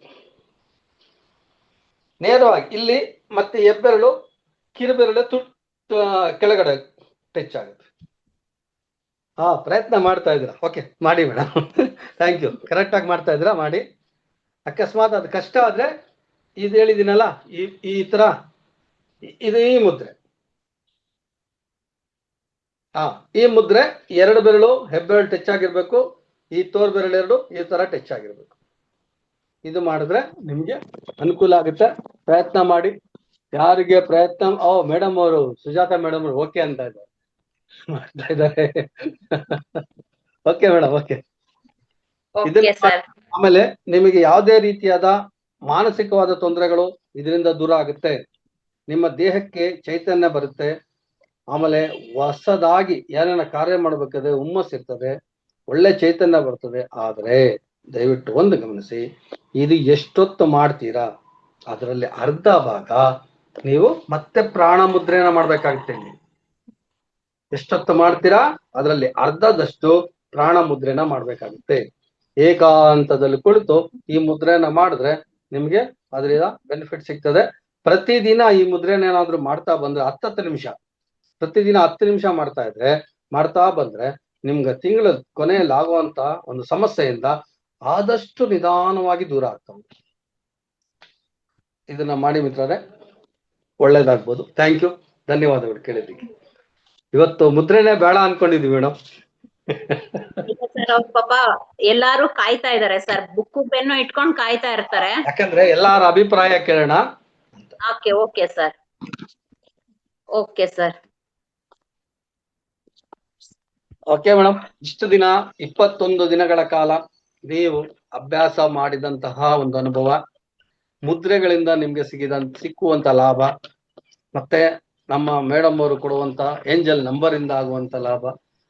ನೇರವಾಗಿ ಇಲ್ಲಿ. ಮತ್ತೆ ಹೆಬ್ಬೆರಳು ಕಿರುಬೆರಳು ಕೆಳಗಡೆ ಟಚ್ ಆಗುತ್ತೆ. ಪ್ರಯತ್ನ ಮಾಡ್ತಾ ಇದ್ದೀರಾ? ಓಕೆ, ಮಾಡಿ ಮೇಡಮ್. Thank you. ಕರೆಕ್ಟ್ ಆಗಿ ಮಾಡ್ತಾ ಇದ್ದೀರಾ, ಮಾಡಿ. ಅಕಸ್ಮಾತ್ ಅದು ಕಷ್ಟ ಆದ್ರೆ ಇದು ಹೇಳಿದ್ದೀನಲ್ಲ, ಈ ತರ ಇದು ಈ ಮುದ್ರೆ. ಈ ಮುದ್ರೆ ಎರಡು ಬೆರಳು ಹೆಬ್ಬೆರಳು ಟಚ್ ಆಗಿರ್ಬೇಕು. ಈ ತೋರ್ ಬೆರಳು ಎರಡು ಈ ತರ ಟಚ್ ಆಗಿರ್ಬೇಕು. ಇದು ಮಾಡಿದ್ರೆ ನಿಮ್ಗೆ ಅನುಕೂಲ ಆಗುತ್ತೆ. ಪ್ರಯತ್ನ ಮಾಡಿ. ಯಾರಿಗೆ ಪ್ರಯತ್ನ ಮೇಡಮ್ ಅವರು ಸುಜಾತ ಮೇಡಮ್ ಅವರು ಓಕೆ ಅಂತ ಇದ್ದಾರೆ, ಮಾಡ್ತಾ ಇದ್ದಾರೆ. Okay madam, okay. ಆಮೇಲೆ ನಿಮಗೆ ಯಾವುದೇ ರೀತಿಯಾದ ಮಾನಸಿಕವಾದ ತೊಂದರೆಗಳು ಇದರಿಂದ ದೂರ ಆಗುತ್ತೆ. ನಿಮ್ಮ ದೇಹಕ್ಕೆ ಚೈತನ್ಯ ಬರುತ್ತೆ. ಆಮೇಲೆ ಹೊಸದಾಗಿ ಏನೇನ ಕಾರ್ಯ ಮಾಡ್ಬೇಕಾದ್ರೆ ಹುಮ್ಮಸ್ ಇರ್ತದೆ, ಒಳ್ಳೆ ಚೈತನ್ಯ ಬರ್ತದೆ. ಆದ್ರೆ ದಯವಿಟ್ಟು ಒಂದು ಗಮನಿಸಿ, ಇದು ಎಷ್ಟೊತ್ತು ಮಾಡ್ತೀರಾ ಅದರಲ್ಲಿ ಅರ್ಧ ಭಾಗ ನೀವು ಮತ್ತೆ ಪ್ರಾಣ ಮುದ್ರೆನ ಮಾಡ್ಬೇಕಾಗುತ್ತೆ. ನೀವು ಎಷ್ಟೊತ್ತು ಮಾಡ್ತೀರಾ ಅದರಲ್ಲಿ ಅರ್ಧದಷ್ಟು ಪ್ರಾಣ ಮುದ್ರೆನ ಮಾಡ್ಬೇಕಾಗುತ್ತೆ. ಏಕಾಂತದಲ್ಲಿ ಕುಳಿತು ಈ ಮುದ್ರೆನ ಮಾಡಿದ್ರೆ ನಿಮ್ಗೆ ಅದರಿಂದ ಬೆನಿಫಿಟ್ ಸಿಗ್ತದೆ. ಪ್ರತಿದಿನ ಈ ಮುದ್ರೆನ ಏನಾದ್ರು ಮಾಡ್ತಾ ಬಂದ್ರೆ 10 ನಿಮಿಷ, ಪ್ರತಿದಿನ 10 ನಿಮಿಷ ಮಾಡ್ತಾ ಬಂದ್ರೆ ನಿಮ್ಗೆ ತಿಂಗಳ ಕೊನೆಯಲ್ಲಿ ಆಗುವಂತ ಒಂದು ಸಮಸ್ಯೆಯಿಂದ ಆದಷ್ಟು ನಿಧಾನವಾಗಿ ದೂರ ಆಗ್ತಾ ಉಂಟು. ಇದನ್ನ ಮಾಡಿ ಮಿತ್ರರೇ, ಒಳ್ಳೇದಾಗ್ಬೋದು. ಥ್ಯಾಂಕ್ ಯು, ಧನ್ಯವಾದಗಳು ಕೇಳಿದ್ದಕ್ಕೆ. ಇವತ್ತು ಮುದ್ರೆನೇ ಬೇಡ ಅನ್ಕೊಂಡಿದ್ವಿ ಮೇಡಮ್. ಪಾಪ ಎಲ್ಲಾರು ಕಾಯ್ತಾ ಇದಾರೆ ಸರ್, ಬುಕ್ಕು ಪೆನ್ನು ಇಟ್ಕೊಂಡು ಕಾಯ್ತಾ ಇರ್ತಾರೆ. ಯಾಕಂದ್ರೆ ಎಲ್ಲಾರ ಅಭಿಪ್ರಾಯ ಕೇಳೋಣ. Okay sir, okay sir. Okay madam, ಇಷ್ಟು ದಿನ 21 ದಿನಗಳ ಕಾಲ ನೀವು ಅಭ್ಯಾಸ ಮಾಡಿದಂತಹ ಒಂದು ಅನುಭವ, ಮುದ್ರೆಗಳಿಂದ ನಿಮ್ಗೆ ಸಿಕ್ಕುವಂತ ಲಾಭ, ಮತ್ತೆ ನಮ್ಮ ಮೇಡಮ್ ಅವರು ಕೊಡುವಂತ ಏಂಜಲ್ ನಂಬರ್ ಇಂದ ಆಗುವಂತ ಲಾಭ,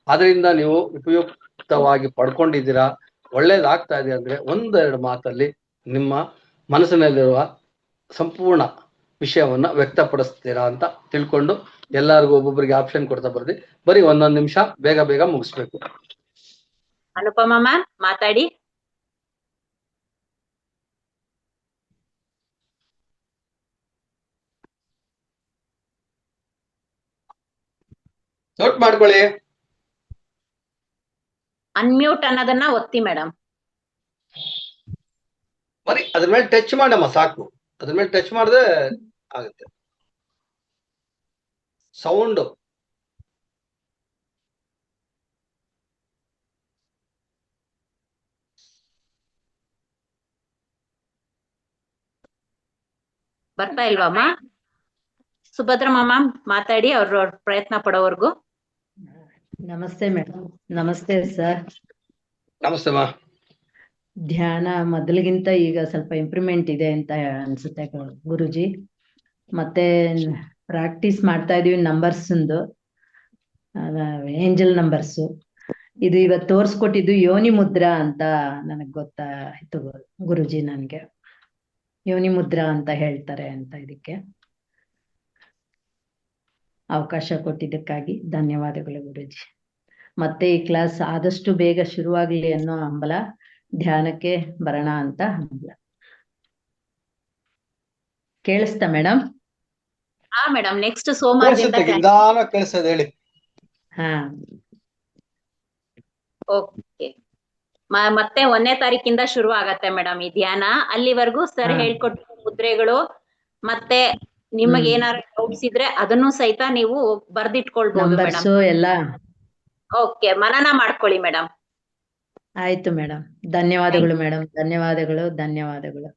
ಅದರಿಂದ ನೀವು ಉಪಯುಕ್ತವಾಗಿ ಪಡ್ಕೊಂಡಿದ್ದೀರಾ, ಒಳ್ಳೇದಾಗ್ತಾ ಇದೆ ಅಂದ್ರೆ ಒಂದೆರಡು ಮಾತಲ್ಲಿ ನಿಮ್ಮ ಮನಸ್ಸಿನಲ್ಲಿರುವ ಸಂಪೂರ್ಣ ವಿಷಯವನ್ನ ವ್ಯಕ್ತಪಡಿಸ್ತೀರಾ ಅಂತ ತಿಳ್ಕೊಂಡು ಎಲ್ಲರಿಗೂ ಒಬ್ಬೊಬ್ಬರಿಗೆ ಆಪ್ಷನ್ ಕೊಡ್ತಾ ಬರ್ದಿ. ಬರೀ ಒಂದೊಂದು ನಿಮಿಷ, ಬೇಗ ಬೇಗ ಮುಗಿಸ್ಬೇಕು. ಅನುಪಮ ಮ್ಯಾಮ್ ಮಾತಾಡಿ. ನೋಟ್ ಮಾಡ್ಕೊಳ್ಳಿ. ಅನ್ಮ್ಯೂಟ್ ಅನ್ನೋದನ್ನ ಒತ್ತಿ ಮೇಡಮ್. ಬರೀ ಅದ್ರ ಮೇಲೆ ಟಚ್ ಮಾಡಮ್ಮ ಸಾಕು. ಅದ್ರ ಮೇಲೆ ಟಚ್ ಮಾಡಿದ್ರೆ ಆಗುತ್ತೆ. ಸೌಂಡ್ ಬರ್ತಾ ಇಲ್ವಮ್ಮ? ಸುಭದ್ರಮ್ಮ ಮ್ಯಾಮ್ ಮಾತಾಡಿ, ಅವ್ರ ಪ್ರಯತ್ನ ಪಡೋವರ್ಗು. ನಮಸ್ತೆ ಮೇಡಮ್. ನಮಸ್ತೆ ಸರ್. ನಮಸ್ತೆ ಮಾ. ಧ್ಯಾನ ಮೊದಲಿಗಿಂತ ಈಗ ಸ್ವಲ್ಪ ಇಂಪ್ರೂವ್ಮೆಂಟ್ ಇದೆ ಅಂತ ಅನ್ಸುತ್ತೆ ಗುರುಜಿ. ಮತ್ತೆ ಪ್ರಾಕ್ಟೀಸ್ ಮಾಡ್ತಾ ಇದೀವಿ ನಂಬರ್ಸ್, ಏಂಜಲ್ ನಂಬರ್ಸು. ಇದು ಇವತ್ತು ತೋರ್ಸ್ಕೊಟ್ಟಿದ್ದು ಯೋನಿ ಮುದ್ರಾ ಅಂತ ನನಗ್ ಗೊತ್ತಾಯ್ತು ಗುರುಜಿ. ನನ್ಗೆ ಯೋನಿ ಮುದ್ರಾ ಅಂತ ಹೇಳ್ತಾರೆ ಅಂತ. ಇದಕ್ಕೆ ಅವಕಾಶ ಕೊಟ್ಟಿದ್ದಕ್ಕಾಗಿ ಧನ್ಯವಾದಗಳು ಗುರುಜಿ. ಮತ್ತೆ ಈ ಕ್ಲಾಸ್ ಆದಷ್ಟು ಬೇಗ ಶುರುವಾಗ್ಲಿ ಅನ್ನೋ ಹಂಬಲ, ಧ್ಯಾನಕ್ಕೆ ಬರೋಣ ಅಂತ ಹಂಬಲ. ಕೇಳಿಸ್ತಾ ಮೇಡಮ್? ಹಾ ಮೇಡಮ್, ನೆಕ್ಸ್ಟ್ ಸೋಮವಾರದಿಂದ ನಿಧಾನ ಕೇಳಿಸ್ತದೆ, ಹೇಳಿ. ಹಾ ಓಕೆ. ಮತ್ತೆ 1ನೇ ತಾರೀಕಿಂದ ಶುರು ಆಗತ್ತೆ ಮೇಡಮ್ ಈ ಧ್ಯಾನ. ಅಲ್ಲಿವರೆಗೂ ಸರ್ ಹೇಳ್ಕೊಟ್ಟ ಮುದ್ರೆಗಳು ಮತ್ತೆ ನಿಮಗೆ ಏನಾರ ಡೌಟ್ಸ್ ಇದ್ರೆ ಅದನ್ನು ಸಹಿತ ನೀವು ಬರ್ದಿಟ್ಕೊಳ್ಬಹುದು ಮೇಡಮ್. ನಂಬರ್ಸು ಎಲ್ಲ. ಓಕೆ, ಮನನ ಮಾಡ್ಕೊಳ್ಳಿ ಮೇಡಮ್. ಆಯ್ತು ಮೇಡಮ್. ಧನ್ಯವಾದಗಳು ಮೇಡಮ್. ಧನ್ಯವಾದಗಳು, ಧನ್ಯವಾದಗಳು.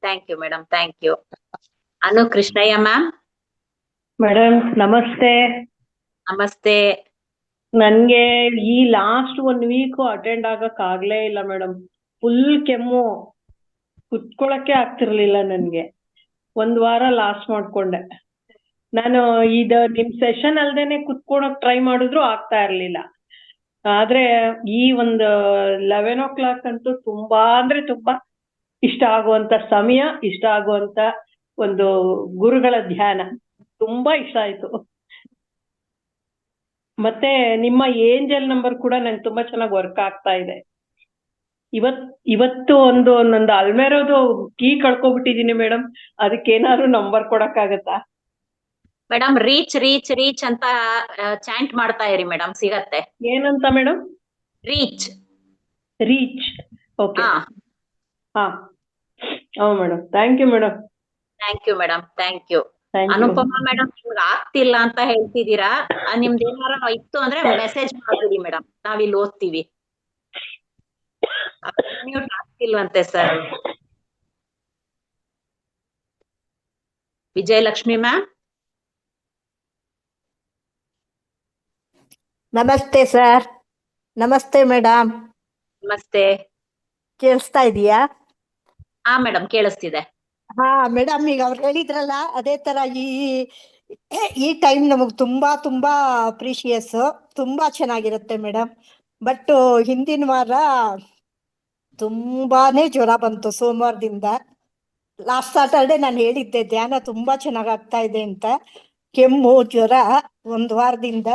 Thank you madam, thank you. Anu Krishnaiah ma'am. Madam ನಮಸ್ತೆ. ನಮಸ್ತೆ. ನನ್ಗೆ ಈ ಲಾಸ್ಟ್ 1 ವೀಕ್ ಅಟೆಂಡ್ ಆಗಕ್ ಆಗ್ಲೇ ಇಲ್ಲ ಮೇಡಮ್. ಫುಲ್ ಕೆಮ್ಮು, ಕುತ್ಕೊಳಕ್ಕೆ ಆಗ್ತಿರ್ಲಿಲ್ಲ ನನ್ಗೆ. 1 ವಾರ ಲಾಸ್ಟ್ ಮಾಡ್ಕೊಂಡೆ ನಾನು. ನಿಮ್ ಸೆಷನ್ ಅಲ್ದೇನೆ ಕುತ್ಕೊಳಕ್ ಟ್ರೈ ಮಾಡಿದ್ರು ಆಗ್ತಾ ಇರ್ಲಿಲ್ಲ. ಆದ್ರೆ ಈ 11 o'clock ಅಂತೂ ತುಂಬಾ ಅಂದ್ರೆ ತುಂಬಾ ಇಷ್ಟ ಆಗುವಂತ ಸಮಯ, ಇಷ್ಟ ಆಗುವಂತ ಒಂದು ಗುರುಗಳ ಧ್ಯಾನ ತುಂಬಾ ಇಷ್ಟ ಆಯ್ತು. ಮತ್ತೆ ನಿಮ್ಮ ಏಂಜಲ್ ನಂಬರ್ ಕೂಡ ನಂಗೆ ತುಂಬಾ ಚೆನ್ನಾಗಿ ವರ್ಕ್ ಆಗ್ತಾ ಇದೆ. ಇವತ್ತು ನಂದು ಅಲ್ಮೇರೋದು ಕೀ ಕಳ್ಕೊಬಿಟ್ಟಿದೀನಿ ಮೇಡಮ್. ಅದಕ್ಕೇನಾದ್ರು ನಂಬರ್ ಕೊಡಕ್ಕಾಗತ್ತಾ ಮೇಡಮ್? ರೀಚ್ ರೀಚ್ ರೀಚ್ ಅಂತ ಚಾಂಟ್ ಮಾಡ್ತಾ ಇರಿ ಮೇಡಮ್, ಸಿಗತ್ತೆ. ಏನಂತ ಮೇಡಮ್? Reach reach. ಓಕೆ. ಹಾ madam. Thank you madam. Thank you madam, thank you. Thank you. Anupama madam, ನಿಮ್ಗೆ ಆಗ್ತಿಲ್ಲ ಅಂತ ಹೇಳ್ತಿದ್ದೀರಾ. ನಿಮ್ದು ಏನಾರ ಇತ್ತು ಅಂದ್ರೆ ಮೆಸೇಜ್ ಮಾಡ್ಬಿಡಿ ಮೇಡಮ್, ನಾವಿಲ್ಲಿ ಓದ್ತೀವಿ. ಅನ್ಮ್ಯೂಟ್ ಆಗ್ತಿಲ್ವಂತೆ ಸರ್. ವಿಜಯಲಕ್ಷ್ಮಿ ಮ್ಯಾಮ್. ನಮಸ್ತೆ ಸರ್. ನಮಸ್ತೆ ಮೇಡಮ್. ನಮಸ್ತೆ. ಕೇಳಿಸ್ತಾ ಇದೀಯಾ? ಹಾ ಮೇಡಮ್, ಕೇಳಿಸ್ತಿದೆ. ಹಾ ಮೇಡಮ್, ಈಗ ಅವ್ರು ಹೇಳಿದ್ರಲ್ಲ ಅದೇ ತರ ಈ ಟೈಮ್ ನಮಗ್ ತುಂಬಾ ತುಂಬಾ ಪ್ರೀಶಿಯಸ್, ತುಂಬಾ ಚೆನ್ನಾಗಿರುತ್ತೆ ಮೇಡಮ್. ಬಟ್ ಹಿಂದಿನ ವಾರ ತುಂಬಾನೇ ಜ್ವರ ಬಂತು ಸೋಮವಾರದಿಂದ. ಲಾಸ್ಟ್ ಸಾಟರ್ಡೆ ನಾನು ಹೇಳಿದ್ದೆ ಧ್ಯಾನ ತುಂಬಾ ಚೆನ್ನಾಗ್ ಆಗ್ತಾ ಇದೆ ಅಂತ. ಕೆಮ್ಮು ಜ್ವರ 1 ವಾರದಿಂದ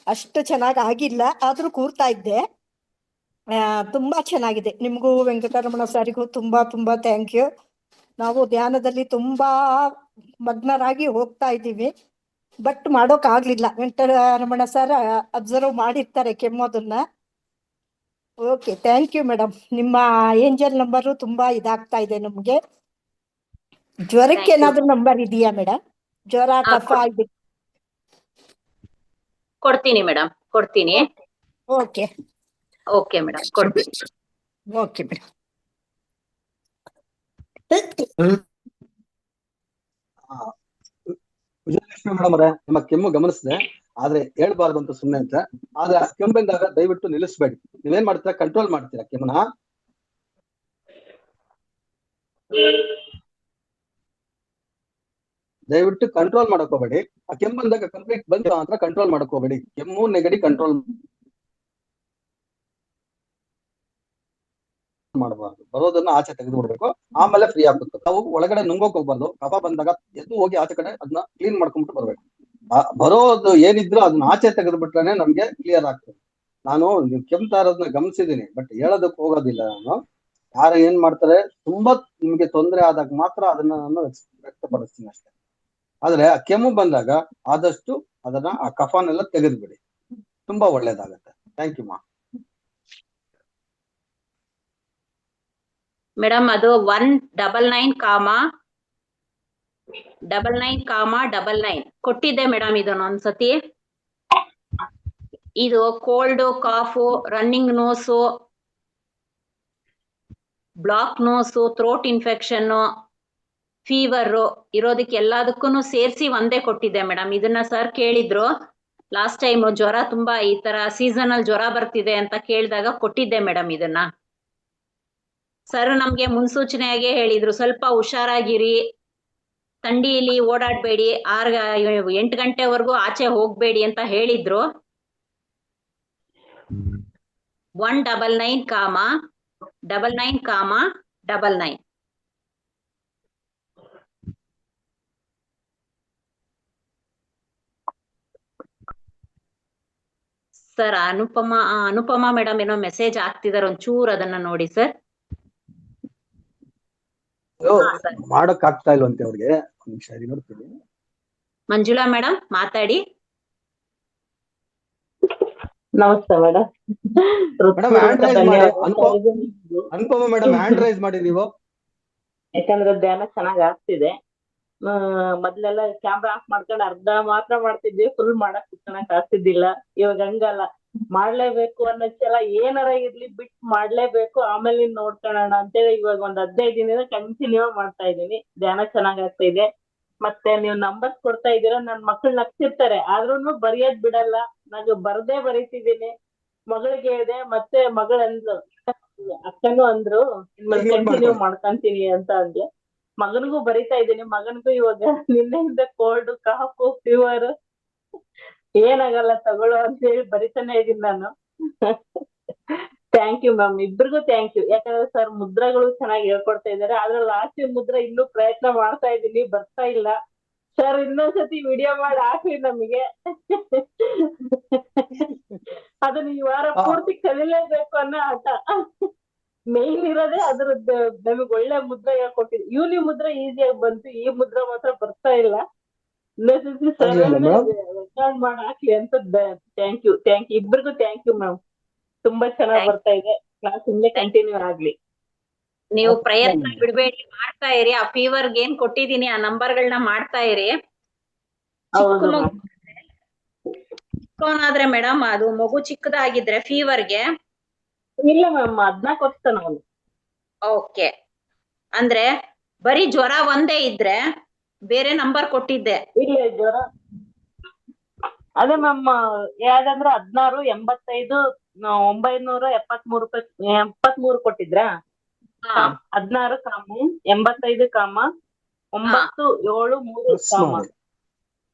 ಅಷ್ಟು ಚೆನ್ನಾಗ್ ಆಗಿಲ್ಲ, ಆದ್ರೂ ಕೂರ್ತಾ ಇದ್ದೆ. ತುಂಬಾ ಚೆನ್ನಾಗಿದೆ. ನಿಮ್ಗೂ ವೆಂಕಟರಮಣ ಸಾರಿಗೂ ತುಂಬಾ ತುಂಬಾ ಥ್ಯಾಂಕ್ ಯು. ನಾವು ಧ್ಯಾನದಲ್ಲಿ ತುಂಬಾ ಮಗ್ನರಾಗಿ ಹೋಗ್ತಾ ಇದ್ದೀವಿ, ಬಟ್ ಮಾಡೋಕ್ ಆಗ್ಲಿಲ್ಲ. ವೆಂಕಟರಮಣ ಸರ್ ಅಬ್ಸರ್ವ್ ಮಾಡಿರ್ತಾರೆ ಕೆಮ್ಮೋದನ್ನ. Okay, thank you madam. ನಿಮ್ಮ ಏಂಜಲ್ ನಂಬರು ತುಂಬಾ ಇದಾಗ್ತಾ ಇದೆ ನಮ್ಗೆ. ಜ್ವರಕ್ಕೆ ಏನಾದ್ರೂ ನಂಬರ್ ಇದೆಯಾ ಮೇಡಮ್? ಜ್ವರ ಕಫ ಇದೆ. ಕೊಡ್ತೀನಿ ಮೇಡಮ್, ಕೊಡ್ತೀನಿ. ಓಕೆ ಓಕೆ ಮೇಡಮ್, ಕೊಡ್ತೀನಿ. Okay madam. ವಿಜಯಲಕ್ಷ್ಮಿ ಮೇಡಮ್ ಅವರೇ, ನಿಮ್ಮ ಕೆಮ್ಮು ಗಮನಿಸಿದೆ, ಆದ್ರೆ ಹೇಳ್ಬಾರ್ದು ಅಂತ ಸುಮ್ಮನೆ ಅಂತ. ಆದ್ರೆ ಕೆಮ್ಮು ಬಂದಾಗ ದಯವಿಟ್ಟು ನಿಲ್ಲಿಸ್ಬೇಡಿ. ನೀವೇನ್ ಮಾಡ್ತೀರಾ, ಕಂಟ್ರೋಲ್ ಮಾಡ್ತೀರಾ ಕೆಮ್ಮನ. ದಯವಿಟ್ಟು ಕಂಟ್ರೋಲ್ ಮಾಡಕ್ ಹೋಗ್ಬೇಡಿ. ಆ ಕೆಮ್ಮು ಬಂದಾಗ ಕಂಪ್ಲೀಟ್ ಬಂದ ಮಾತ್ರ ಕಂಟ್ರೋಲ್ ಮಾಡಕ್ ಹೋಗ್ಬೇಡಿ. ಕೆಮ್ಮು ನೆಗಡಿ ಕಂಟ್ರೋಲ್ ಮಾಡಬಾರ್ದು, ಬರೋದನ್ನ ಆಚೆ ತೆಗೆದು ಬಿಡ್ಬೇಕು, ಆಮೇಲೆ ಫ್ರೀ ಆಗ್ಬೇಕು. ನಾವು ಒಳಗಡೆ ನುಂಗೋಕ್ ಹೋಗ್ಬಾರ್ದು. ಕಫ ಬಂದಾಗ ಎದ್ದು ಹೋಗಿ ಆಚೆ ಕಡೆ ಅದನ್ನ ಕ್ಲೀನ್ ಮಾಡ್ಕೊಂಡ್ಬಿಟ್ಟು ಬರ್ಬೇಕು. ಬರೋದು ಏನಿದ್ರು ಅದನ್ನ ಆಚೆ ತೆಗೆದು ಬಿಟ್ರೇನೆ ನಮ್ಗೆ ಕ್ಲಿಯರ್ ಆಗ್ತದೆ. ನಾನು ನೀವು ಕೆಮ್ತಾ ಇರೋದನ್ನ ಗಮನಿಸಿದೀನಿ, ಬಟ್ ಹೇಳೋದಕ್ಕೆ ಹೋಗೋದಿಲ್ಲ ನಾನು. ಯಾರು ಏನ್ ಮಾಡ್ತಾರೆ, ತುಂಬಾ ನಿಮ್ಗೆ ತೊಂದರೆ ಆದಾಗ ಮಾತ್ರ ಅದನ್ನ ನಾನು ವ್ಯಕ್ತಪಡಿಸ್ತೀನಿ ಅಷ್ಟೇ. ಆದ್ರೆ ಆ ಕೆಮ್ಮು ಬಂದಾಗ ಆದಷ್ಟು ಅದನ್ನ ಆ ಕಫನೆಲ್ಲ ತೆಗೆದ್ಬಿಡಿ, ತುಂಬಾ ಒಳ್ಳೇದಾಗತ್ತೆ. ಥ್ಯಾಂಕ್ ಯು ಮಾ. ಮೇಡಮ್ ಅದು 199,99,99 ಕೊಟ್ಟಿದ್ದೆ ಮೇಡಮ್. ಇದನ್ನೊಂದ್ಸತಿ ಇದು cold, cough, running nose, block nose, throat infection, fever ಇರೋದಕ್ಕೆ ಎಲ್ಲದಕ್ಕೂ ಸೇರಿಸಿ ಒಂದೇ ಕೊಟ್ಟಿದ್ದೆ ಮೇಡಮ್. ಇದನ್ನ ಸರ್ ಕೇಳಿದ್ರು ಲಾಸ್ಟ್ ಟೈಮ್, ಜ್ವರ ತುಂಬಾ ಈ ತರ ಸೀಸನಲ್ ಜ್ವರ ಬರ್ತಿದೆ ಅಂತ ಕೇಳಿದಾಗ ಕೊಟ್ಟಿದ್ದೆ ಮೇಡಮ್ ಇದನ್ನ. ಸರ್ ನಮ್ಗೆ ಮುನ್ಸೂಚನೆಯಾಗೆ ಹೇಳಿದ್ರು, ಸ್ವಲ್ಪ ಹುಷಾರಾಗಿರಿ, ಥಂಡಿಯಲ್ಲಿ ಓಡಾಡ್ಬೇಡಿ, 8 ಗಂಟೆವರೆಗೂ ಆಚೆ ಹೋಗ್ಬೇಡಿ ಅಂತ ಹೇಳಿದ್ರು. 199,99,99. ಸರ್ ಅನುಪಮ ಮೇಡಮ್ ಏನೋ ಮೆಸೇಜ್ ಹಾಕ್ತಿದಾರೆ, ಒಂಚೂರು ಅದನ್ನ ನೋಡಿ ಸರ್. ಮಾಡಕ್ ಆಗ್ತಾ ಇಲ್ವಂತೆ ಅವ್ರಿಗೆ, ಒಂದ್ ನಿಮಿಷ ನೋಡ್ತೀನಿ. ಮಂಜುಳಾ ಮೇಡಮ್ ಮಾತಾಡಿ. ನಮಸ್ತೆ ಮೇಡಮ್. ಮೇಡಮ್ ಹ್ಯಾಂಡ್ ರೈಸ್ ಮಾಡಿ. ಅನುಪಮ ಮೇಡಮ್ ಹ್ಯಾಂಡ್ ರೈಸ್ ಮಾಡಿ ನೀವು. ಯಾಕಂದ್ರೆ ಧ್ಯಾನ ಚೆನ್ನಾಗ್ ಆಗ್ತಿದೆ. ಮೊದ್ಲೆಲ್ಲ ಕ್ಯಾಮ್ರಾ ಆಫ್ ಮಾಡ್ಕೊಂಡು ಅರ್ಧ ಮಾತ್ರ ಮಾಡ್ತಿದ್ವಿ, ಫುಲ್ ಮಾಡಕ್ ಕುತ್ಕೊಳಕ್ ಆಗ್ತಿದ್ದಿಲ್ಲ. ಇವಾಗ ಹಂಗಲ್ಲ, ಮಾಡ್ಲೇಬೇಕು ಅನ್ನೋದೆಲ್ಲ ಏನಾರ ಇರ್ಲಿ ಬಿಟ್ ಮಾಡ್ಲೇಬೇಕು, ಆಮೇಲೆ ನೋಡ್ಕೊಳ್ಳೋಣ ಅಂತೇಳಿ ಇವಾಗ ಒಂದ್ 15 ದಿನದಿಂದ ಕಂಟಿನ್ಯೂ ಮಾಡ್ತಾ ಇದೀನಿ. ಧ್ಯಾನ ಚೆನ್ನಾಗ್ ಆಗ್ತಾ ಇದೆ. ಮತ್ತೆ ನೀವು ನಂಬರ್ಸ್ ಕೊಡ್ತಾ ಇದ್ದೀರಾ, ನನ್ ಮಕ್ಳು ನಗ್ತಿರ್ತಾರೆ ಆದ್ರೂನು ಬರೆಯೋದ್ ಬಿಡಲ್ಲ. ನಾನು ಬರ್ದೇ ಬರೀತಿದ್ದೀನಿ. ಮಗಳಿಗೆ ಹೇಳಿದೆ, ಮತ್ತೆ ಮಗಳು ಅಂದ್ಲು, ಅಕ್ಕನೂ ಅಂದ್ರು ಕಂಟಿನ್ಯೂ ಮಾಡ್ಕೊಂತೀನಿ ಅಂತ ಅಂದ್ಲು. ಮಗನಿಗೂ ಬರಿತಾ ಇದ್ದೀನಿ. ಮಗನಿಗೂ ಇವಾಗ ನಿನ್ನೆಯಿಂದ ಕೋಲ್ಡ್, ಕಾಫು, ಫೀವರ್, ಏನಾಗಲ್ಲ ತಗೊಳ್ಳೋ ಅಂತ ಹೇಳಿ ಬರಿತಾನೆ ಇದೀನಿ ನಾನು. ಥ್ಯಾಂಕ್ ಯು ಮ್ಯಾಮ್, ಇಬ್ರಿಗೂ ಥ್ಯಾಂಕ್ ಯು. ಯಾಕಂದ್ರೆ ಸರ್ ಮುದ್ರಗಳು ಚೆನ್ನಾಗಿ ಹೇಳ್ಕೊಡ್ತಾ ಇದಾರೆ, ಆದ್ರೆ ಲಾಸ್ಟ್ ಮುದ್ರ ಇನ್ನೂ ಪ್ರಯತ್ನ ಮಾಡ್ತಾ ಇದ್ದೀನಿ, ಬರ್ತಾ ಇಲ್ಲ. ಸರ್ ಇನ್ನೊಂದ್ಸತಿ ವಿಡಿಯೋ ಮಾಡಿ ಹಾಕಿ ನಮಗೆ. ಅದನ್ನ ಈ ವಾರ ಪೂರ್ತಿ ಕಲಿಲೇಬೇಕು ಅನ್ನೋ ಆಟ. ಮೇನ್ ಇರೋದೇ ಅದ್ರದ್ದು. ನಮಗ್ ಒಳ್ಳೆ ಮುದ್ರ ಹೇಳ್ಕೊಟ್ಟಿದ್ವಿ. ಯೂನಿ ಮುದ್ರ ಈಸಿಯಾಗಿ ಬಂತು, ಈ ಮುದ್ರ ಮಾತ್ರ ಬರ್ತಾ ಇಲ್ಲ. ಇನ್ನೊಂದ್ಸತಿ ಸರ್ ರೆಕಾರ್ಡ್ ಮಾಡಿ ಹಾಕ್ಲಿ ಅಂತ. ಥ್ಯಾಂಕ್ ಯು ಇಬ್ರಿಗೂ ಥ್ಯಾಂಕ್ ಯು ಮ್ಯಾಮ್. ತುಂಬಾ ಚೆನ್ನಾಗಿ ಬರ್ತಾ ಇದೆ ಕ್ಲಾಸ್, ಹಿಂಗೆ ಕಂಟಿನ್ಯೂ ಆಗ್ಲಿ. ನೀವು ಪ್ರಯತ್ನ ಬಿಡ್ಬೇಡಿ, ಮಾಡ್ತಾ ಇರಿ. ಆ ಫೀವರ್ಗೆ ಏನ್ ಕೊಟ್ಟಿದೀನಿ ಆ ನಂಬರ್ಗಳನ್ನ ಮಾಡ್ತಾ ಇರಿ. ಚಿಕ್ಕವನಾದ್ರೆ ಮೇಡಮ್, ಅದು ಮಗು ಚಿಕ್ಕದಾಗಿದ್ರೆ ಫೀವರ್ಗೆ ಇಲ್ಲ ಮ್ಯಾಮ್, 14 ವರ್ಷ ಅವನು. ಓಕೆ, ಅಂದ್ರೆ ಬರೀ ಜ್ವರ ಒಂದೇ ಇದ್ರೆ ಬೇರೆ ನಂಬರ್ ಕೊಟ್ಟಿದ್ದೆ. ಇಲ್ಲ ಜ್ವರ ಅದೇ ಮ್ಯಾಮ್, ಯಾವ್ದಂದ್ರೆ 16 85 973 ಕೊಟ್ಟಿದ್ರಾ? 16 ಕಾಮು 85 ಕಾಮ 973 ಕಾಮ.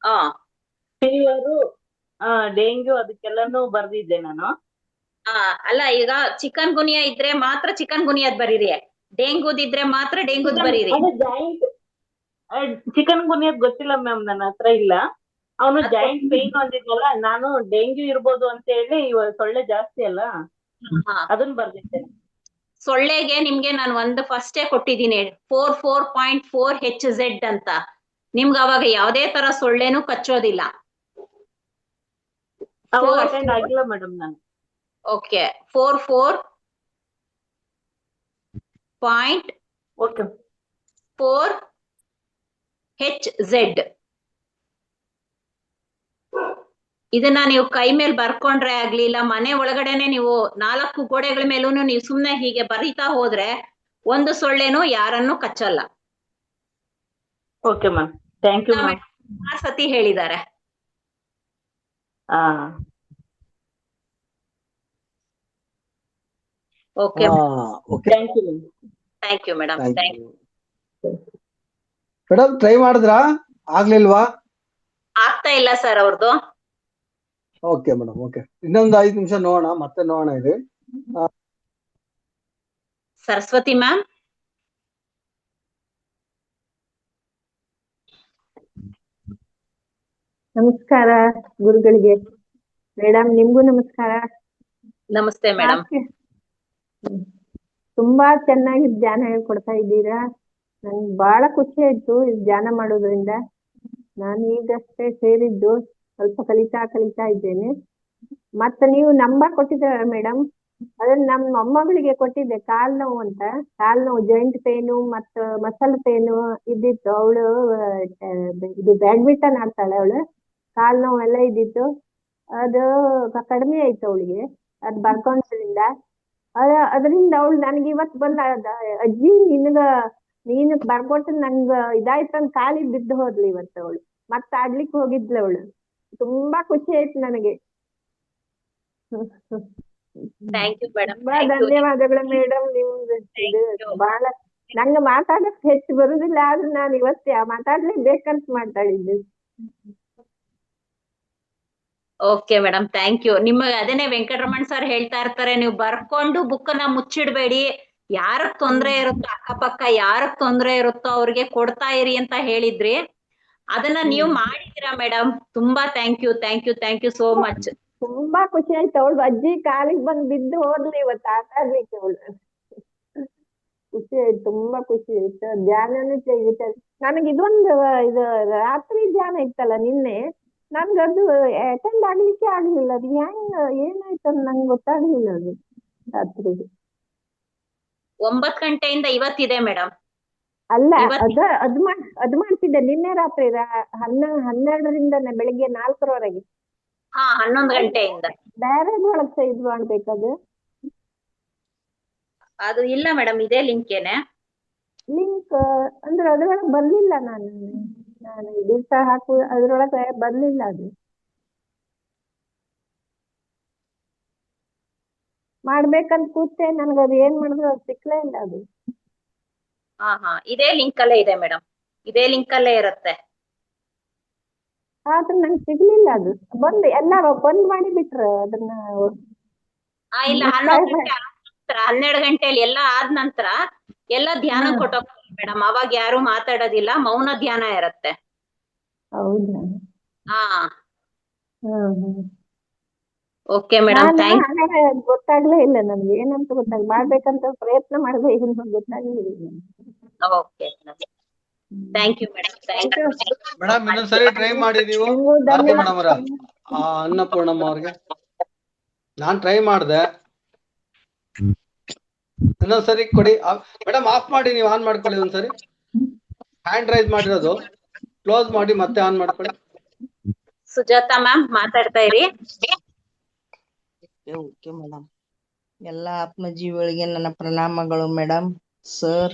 ಫೀವರು, ಡೆಂಗ್ಯೂ ಅದಕ್ಕೆಲ್ಲಾನು ಬರ್ದಿದ್ದೆ ನಾನು. ಅಲ್ಲ, ಈಗ ಚಿಕನ್ ಗುನಿಯಾ ಇದ್ರೆ ಮಾತ್ರ ಚಿಕನ್ ಗುನಿಯಾದ್ ಬರೀರಿ, ಡೆಂಗೂದಿದ್ರೆ ಮಾತ್ರ ಡೆಂಗೂದ್ ಬರೀರಿ. ಚಿಕನ್ ಗುನಿಯಾದ್ ಗೊತ್ತಿಲ್ಲ ಮ್ಯಾಮ್, ನನ್ನ ಹತ್ರ ಇಲ್ಲ. ಅವನು ಜಾಯಿಂಟ್ ಪೇನ್ ಅಂದಿದ್ನಲ್ಲ, ನಾನು ಡೆಂಗ್ಯೂ ಇರ್ಬೋದು ಅಂತ ಹೇಳಿ, ಇವಾಗ ಸೊಳ್ಳೆ ಜಾಸ್ತಿ ಅಲ್ಲ ಅದನ್ನ ಬರ್ದಿದ್ದೇನೆ. ಸೊಳ್ಳೆಗೆ ನಿಮ್ಗೆ ನಾನು ಒಂದು ಫಸ್ಟೇ ಕೊಟ್ಟಿದ್ದೀನಿ 44.4 HZ ಅಂತ. ನಿಮ್ಗೆ ಅವಾಗ ಯಾವ್ದೇ ತರ ಸೊಳ್ಳೆನೂ ಕಚ್ಚೋದಿಲ್ಲ. ಅಟೆಂಡ್ ಆಗಿಲ್ಲ ಮೇಡಮ್ ನಾನು. Okay, 44.4 HZ. ಇದನ್ನ ನೀವು ಕೈ ಮೇಲೆ ಬರ್ಕೊಂಡ್ರೆ ಆಗ್ಲಿ, ಇಲ್ಲ ಮನೆ ಒಳಗಡೆನೆ ನೀವು 4 ಗೋಡೆಗಳ ಮೇಲೂ ನೀವು ಸುಮ್ನೆ ಹೀಗೆ ಬರೀತಾ ಹೋದ್ರೆ ಒಂದು ಸೊಳ್ಳೆನೂ ಯಾರನ್ನು ಕಚ್ಚಲ್ಲ. Okay ma'am, thank you ma'am. 6 ಸತಿ ಹೇಳಿದ್ದಾರೆ. Okay, thank you madam. Madam try ಮಾಡಿದ್ರಾ? ಆಗ್ಲಿಲ್ವಾ? ಆಗ್ತಾ ಇಲ್ಲ ಸರ್ ಅವ್ರದ್ದು. ಓಕೆ ಮೇಡಮ್, ಓಕೆ, ಇನ್ನೊಂದು 5 ನಿಮಿಷ ನೋಡೋಣ, ಮತ್ತೆ ನೋಡೋಣ. ಇದೆ ಸರಸ್ವತಿ ಮ್ಯಾಮ್. ನಮಸ್ಕಾರ ಗುರುಗಳಿಗೆ. ಮೇಡಮ್ ನಿಮ್ಗೂ ನಮಸ್ಕಾರ. ನಮಸ್ತೆ ಮೇಡಮ್. ತುಂಬಾ ಚೆನ್ನಾಗಿ ಧ್ಯಾನ ಹೇಳ್ಕೊಡ್ತಾ ಇದ್ದೀರಾ. ನನ್ಗೆ ಬಹಳ ಖುಷಿ ಆಯ್ತು ಈ ಧ್ಯಾನ ಮಾಡೋದ್ರಿಂದ. ನಾನು ಈಗಷ್ಟೇ ಸೇರಿದ್ದು, ಸ್ವಲ್ಪ ಕಲಿತಾ ಇದ್ದೇನೆ. ಮತ್ತೆ ನೀವು ನಂಬರ್ ಕೊಟ್ಟಿದ್ದೀರ ಮೇಡಮ್, ಅದನ್ನ ನಮ್ಮ ಮೊಮ್ಮಗಳಿಗೆ ಕೊಟ್ಟಿದ್ದೆ. ಕಾಲ್ ನೋವು ಅಂತ, ಕಾಲ್ ನೋವು, ಜಾಯಿಂಟ್ ಪೇನು ಮತ್ತು ಮಸಲ್ ಪೇನು ಇದ್ದಿತ್ತು. ಅವಳು ಇದು ಬ್ಯಾಡ್ಮಿಂಟನ್ ಆಡ್ತಾಳೆ ಅವಳು. ಕಾಲ್ ನೋವೆಲ್ಲ ಇದ್ದಿತ್ತು, ಅದು ಕಡಿಮೆ ಆಯ್ತು ಅವಳಿಗೆ. ಅದ್ ಬರ್ಕೊಂಡ್ರಿಂದ ಅದರಿಂದ ಅವಳು ನನಗೆ ಇವತ್ತು ಬಂದ, ಅಜ್ಜಿ ನೀನು ಬರ್ಕೊಟ್ಟು ನಂಗ ಇದಾಯ್ತು ಅಂತ ಕಾಲಿಗೆ ಬಿದ್ದು ಹೋದ್ಲು ಇವತ್ತು ಅವಳು. ಮತ್ತೆ ಆಡ್ಲಿಕ್ಕೆ ಹೋಗಿದ್ಲು ಅವಳು. ತುಂಬಾ ಖುಷಿ ಆಯ್ತು ನನಗೆ. Thank you madam. ತುಂಬಾ ಧನ್ಯವಾದಗಳು ಮೇಡಮ್. ನಿಮ್ದು ಇದು ಬಹಳ ನಂಗೆ ಮಾತಾಡಕ್ ಹೆಚ್ಚು ಬರುದಿಲ್ಲ, ಆದ್ರೆ ನಾನು ಇವತ್ತು ಮಾತಾಡ್ಲೇಬೇಕಂತ ಮಾತಾಡಿದ್ದೆ. Okay madam, thank you. ನಿಮಗೆ ಅದೇನೆ ವೆಂಕಟರಮಣ್ ಸರ್ ಹೇಳ್ತಾ ಇರ್ತಾರೆ, ನೀವು ಬರ್ಕೊಂಡು ಬುಕ್ ನ ಮುಚ್ಚಿಡ್ಬೇಡಿ. ಯಾರಕ್ ತೊಂದ್ರೆ ಇರುತ್ತೋ ಅಕ್ಕಪಕ್ಕ ಯಾರಕ್ ತೊಂದ್ರೆ ಇರುತ್ತೋ ಅವ್ರಿಗೆ ಕೊಡ್ತಾ ಇರಿ ಅಂತ ಹೇಳಿದ್ರಿ. ಅದನ್ನ ನೀವು ಮಾಡಿದೀರಾ ಮೇಡಮ್. ತುಂಬಾ ಥ್ಯಾಂಕ್ ಯು ಸೋ ಮಚ್. ತುಂಬಾ ಖುಷಿ ಆಯ್ತು. ಅವಳು ಅಜ್ಜಿ ಕಾಲಿಗೆ ಬಂದು ಬಿದ್ದು ಹೋದ್ಲು ಇವತ್ತು ಆಟ ಆಡ್ಲಿಕ್ಕೆ. ಅವಳು ಖುಷಿ ಆಯ್ತು, ತುಂಬಾ ಖುಷಿ ಆಯ್ತು. ಧ್ಯಾನನೂ ನನಗೆ ಇದು ರಾತ್ರಿ ಧ್ಯಾನ ಇತ್ತಲ್ಲ ನಿನ್ನೆ, ನನ್ಗದು ಅಟೆಂಡ್ ಆಗ್ಲಿಕ್ಕೆ ಆಗ್ಲಿಲ್ಲ. ಅದು ಏನಾಯ್ತು ಅಂತ ನಂಗೆ ಗೊತ್ತಾಗ್ಲಿಲ್ಲ. ಅದು ರಾತ್ರಿಗೆ 9 ಗಂಟೆಯಿಂದ ಇವತ್ತಿದೆ ಮೇಡಮ್. ಅಲ್ಲ, ಅದು ಮಾಡ್ತಿದ್ದೆ ನಿನ್ನೆ ರಾತ್ರಿ 12ರಿಂದ ಬೆಳಿಗ್ಗೆ 4ರವರೆಗೆ. 11 ಗಂಟೆಯಿಂದ. ಬೇರೆ ಒಳಗ್ ಇದು ಮಾಡ್ಬೇಕದು. ಅದು ಇಲ್ಲ ಮೇಡಮ್, ಇದೇ ಲಿಂಕೇನೆ. ಲಿಂಕ್ ಅಂದ್ರೆ ಅದ್ರೊಳಗೆ ಬರ್ಲಿಲ್ಲ. ನಾನು ದಿವಸ ಅದ್ರೊಳಗೆ ಬರ್ಲಿಲ್ಲ. ಅದು ಮಾಡ್ಬೇಕಂತ ಕೂತೆ, ನನ್ಗದು ಏನ್ ಮಾಡಿದ್ರು ಅದು ಸಿಕ್ಲೇ ಇಲ್ಲ. ಅದು ಇದೇ ಲಿಂಕ್ ಅಲ್ಲೇ ಇದೆ ಮೇಡಮ್, ಇದೇ ಲಿಂಕ್ ಅಲ್ಲೇ ಇರುತ್ತೆ. ಆದ್ರೆ ನಂಗೆ ಸಿಗ್ಲಿಲ್ಲ. ಅದು ಎಲ್ಲ ಬಂದ್ ಮಾಡಿ ಬಿಟ್ರು ಅದನ್ನ. ಇಲ್ಲ, 12 ಗಂಟೆಯಲ್ಲಿ ಎಲ್ಲ ಆದ ನಂತರ ಎಲ್ಲ ಧ್ಯಾನ ಕೊಟ್ಟೋಗ್ತಾರೆ ಮೇಡಮ್. ಅವಾಗ ಯಾರು ಮಾತಾಡೋದಿಲ್ಲ, ಮೌನ ಧ್ಯಾನ ಇರುತ್ತೆ. ಹೌದಾ? Okay madam, thank you. ಗೊತ್ತಾಗ್ಲೇ ಇಲ್ಲ ನನ್ಗೆ, ಏನಂತ ಮಾಡ್ಬೇಕಂತ ಪ್ರಯತ್ನ ಮಾಡಿದೆ, ಏನು ಗೊತ್ತಾಗ್ಲಿಲ್ಲ. Okay thank you madam. Madam ಇನ್ನೊಂದ್ಸರಿ ಟ್ರೈ ಮಾಡಿ ನೀವು. ಮೇಡಮ್ ಅವರ ಅನ್ನಪೂರ್ಣಮ್ಮ ಅವ್ರಿಗೆ ನಾನ್ ಟ್ರೈ ಮಾಡ್ದೆ, ಇನ್ನೊಂದ್ಸರಿ ಕೊಡಿ ಮೇಡಮ್. ಆಫ್ ಮಾಡಿ ನೀವು ಆನ್ ಮಾಡ್ಕೊಳ್ಳಿ. ಒಂದ್ಸರಿ ಹ್ಯಾಂಡ್ ರೈಸ್ ಮಾಡಿರೋದು ಕ್ಲೋಸ್ ಮಾಡಿ ಮತ್ತೆ ಆನ್ ಮಾಡ್ಕೊಳ್ಳಿ. ಸುಜಾತಾ ಮ್ಯಾಮ್ ಮಾತಾಡ್ತಾ ಇರಿ. Okay madam. ಎಲ್ಲ ಆತ್ಮಜೀವಿಗಳಿಗೆ ನನ್ನ ಪ್ರಣಾಮಗಳು ಮೇಡಮ್. ಸರ್,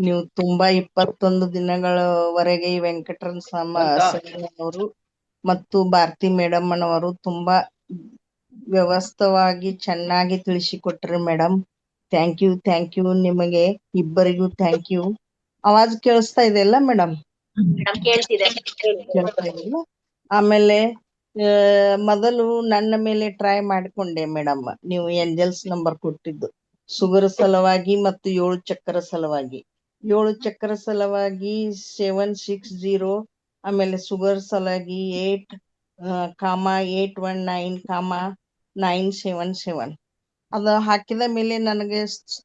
ನೀವು ತುಂಬಾ 21 ದಿನಗಳವರೆಗೆ ಈ ವೆಂಕಟರಮಣ ಅವರು ಮತ್ತು ಭಾರತಿ ಮೇಡಮ್ ನವರು ತುಂಬಾ ವ್ಯವಸ್ಥವಾಗಿ ಚೆನ್ನಾಗಿ ತಿಳಿಸಿಕೊಟ್ರಿ ಮೇಡಮ್. ಥ್ಯಾಂಕ್ ಯು ನಿಮಗೆ ಇಬ್ಬರಿಗೂ ಥ್ಯಾಂಕ್ ಯು. ಆವಾಜ್ ಕೇಳಿಸ್ತಾ ಇದೆ ಅಲ್ಲ ಮೇಡಮ್? ಕೇಳ್ತಿದೆ. ಕೇಳ್ತಾ ಇದೆಯಲ್ಲ? ಆಮೇಲೆ ಮೊದಲು ನನ್ನ ಮೇಲೆ ಟ್ರೈ ಮಾಡಿಕೊಂಡೆ ಮೇಡಮ್. ನೀವು ಏಂಜಲ್ಸ್ ನಂಬರ್ ಕೊಟ್ಟಿದ್ದು ಶುಗರ್ ಸಲುವಾಗಿ ಮತ್ತು 7 ಚಕ್ರ ಸಲುವಾಗಿ. 7 ಚಕ್ರ ಸಲುವಾಗಿ 760, ಆಮೇಲೆ ಶುಗರ್ ಸಲುವಾಗಿ 8,819,977. ಅದು ಹಾಕಿದ ಮೇಲೆ ನನಗೆ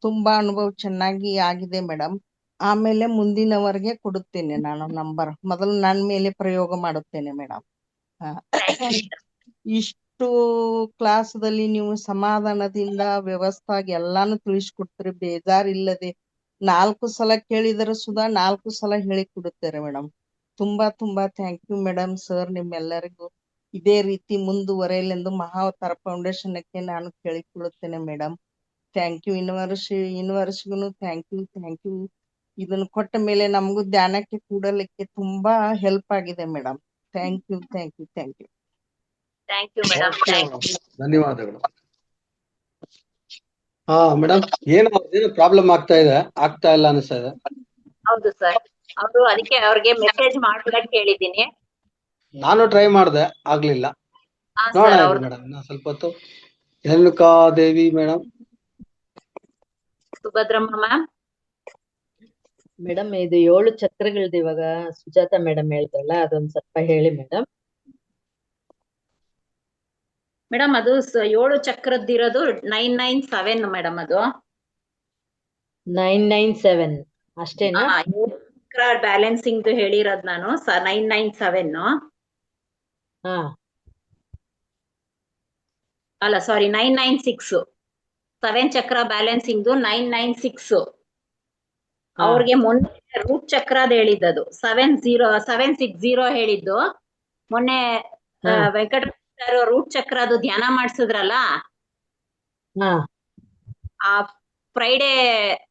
ತುಂಬಾ ಅನುಭವ ಚೆನ್ನಾಗಿ ಆಗಿದೆ ಮೇಡಮ್. ಆಮೇಲೆ ಮುಂದಿನವರೆಗೆ ಕೊಡುತ್ತೇನೆ ನಾನು ನಂಬರ್. ಮೊದಲು ನನ್ನ ಮೇಲೆ ಪ್ರಯೋಗ ಮಾಡುತ್ತೇನೆ ಮೇಡಮ್. ಇಷ್ಟು ಕ್ಲಾಸದಲ್ಲಿ ನೀವು ಸಮಾಧಾನದಿಂದ ವ್ಯವಸ್ಥಾಗಿ ಎಲ್ಲಾನು ತಿಳಿಸ್ಕೊಡ್ತೀರಿ, ಬೇಜಾರಿಲ್ಲದೆ. 4 ಸಲ ಕೇಳಿದರೆ ಸುಧಾ 4 ಸಲ ಹೇಳಿ ಕೊಡುತ್ತಾರೆ ಮೇಡಮ್. ತುಂಬಾ ಥ್ಯಾಂಕ್ ಯು ಮೇಡಮ್. ಸರ್, ನಿಮ್ಮೆಲ್ಲರಿಗೂ ಇದೇ ರೀತಿ ಮುಂದುವರೆಯಲೆಂದು ಮಹಾವತಾರ ಫೌಂಡೇಶನ್ಕ್ಕೆ ನಾನು ಕೇಳಿಕೊಳ್ಳುತ್ತೇನೆ ಮೇಡಮ್. Thank you. ಯೂನಿವರ್ಸಿಗೂ ಥ್ಯಾಂಕ್ ಯು. ಇದನ್ನು ಕೊಟ್ಟ ಮೇಲೆ ನಮಗೂ ಧ್ಯಾನಕ್ಕೆ ಕೂಡಲಿಕ್ಕೆ ತುಂಬಾ ಹೆಲ್ಪ್ ಆಗಿದೆ ಮೇಡಮ್. Thank you madam. ಧನ್ಯವಾದಗಳು. ಮೇಡಮ್, ಏನು ಪ್ರಾಬ್ಲಮ್ ಆಗ್ತಾ ಇಲ್ಲ ಅನಿಸ್ತಾ ಇದೆ. ಹೌದು ಸರ್, ಅವರು ಅದಕ್ಕೆ ಅವ್ರಿಗೆ ಮೆಸೇಜ್ ಮಾಡ್ಬಿಡಕ್ ಹೇಳಿದ್ದೀನಿ. ನಾನು ಟ್ರೈ ಮಾಡ್ದೆ, ಆಗ್ಲಿಲ್ಲ. ನೋಡೋಣ ಮೇಡಮ್, ಸ್ವಲ್ಪ ಹೊತ್ತು. ರೇಣುಕಾ ದೇವಿ ಮೇಡಮ್. ಸುಭದ್ರಮ್ಮ ಮ್ಯಾಮ್. ಮೇಡಮ್ ಇದು 7 ಚಕ್ರಗಳದ್ದು ಇವಾಗ ಸುಜಾತ ಮೇಡಮ್ ಹೇಳ್ತಲ್ಲ ಅದೊಂದ್ ಸ್ವಲ್ಪ ಹೇಳಿ ಮೇಡಮ್. ಮೇಡಮ್ ಅದು 7 ಚಕ್ರದ್ದಿರೋದು 997 ಮೇಡಮ್ ಅದು. 997 ಅಷ್ಟೇನಾ? ಚಕ್ರ ಬ್ಯಾಲೆನ್ಸಿಂಗ್ ಹೇಳಿರೋದ್ ನಾನು 997. ಹಾ ಅಲ್ಲ ಸಾರಿ 996. 7 ಚಕ್ರ ಬ್ಯಾಲೆನ್ಸಿಂಗ್ 996. ಅವ್ರಿಗೆ ಮೊನ್ನೆ ರೂಟ್ ಚಕ್ರದ ಹೇಳಿದ್ದದು 760 ಹೇಳಿದ್ದು. ಮೊನ್ನೆ ವೆಂಕಟೇಶ್ವರ ರೂಟ್ ಚಕ್ರದು ಧ್ಯಾನ ಮಾಡಿಸಿದ್ರಲ್ಲ, ಆ ಫ್ರೈಡೆ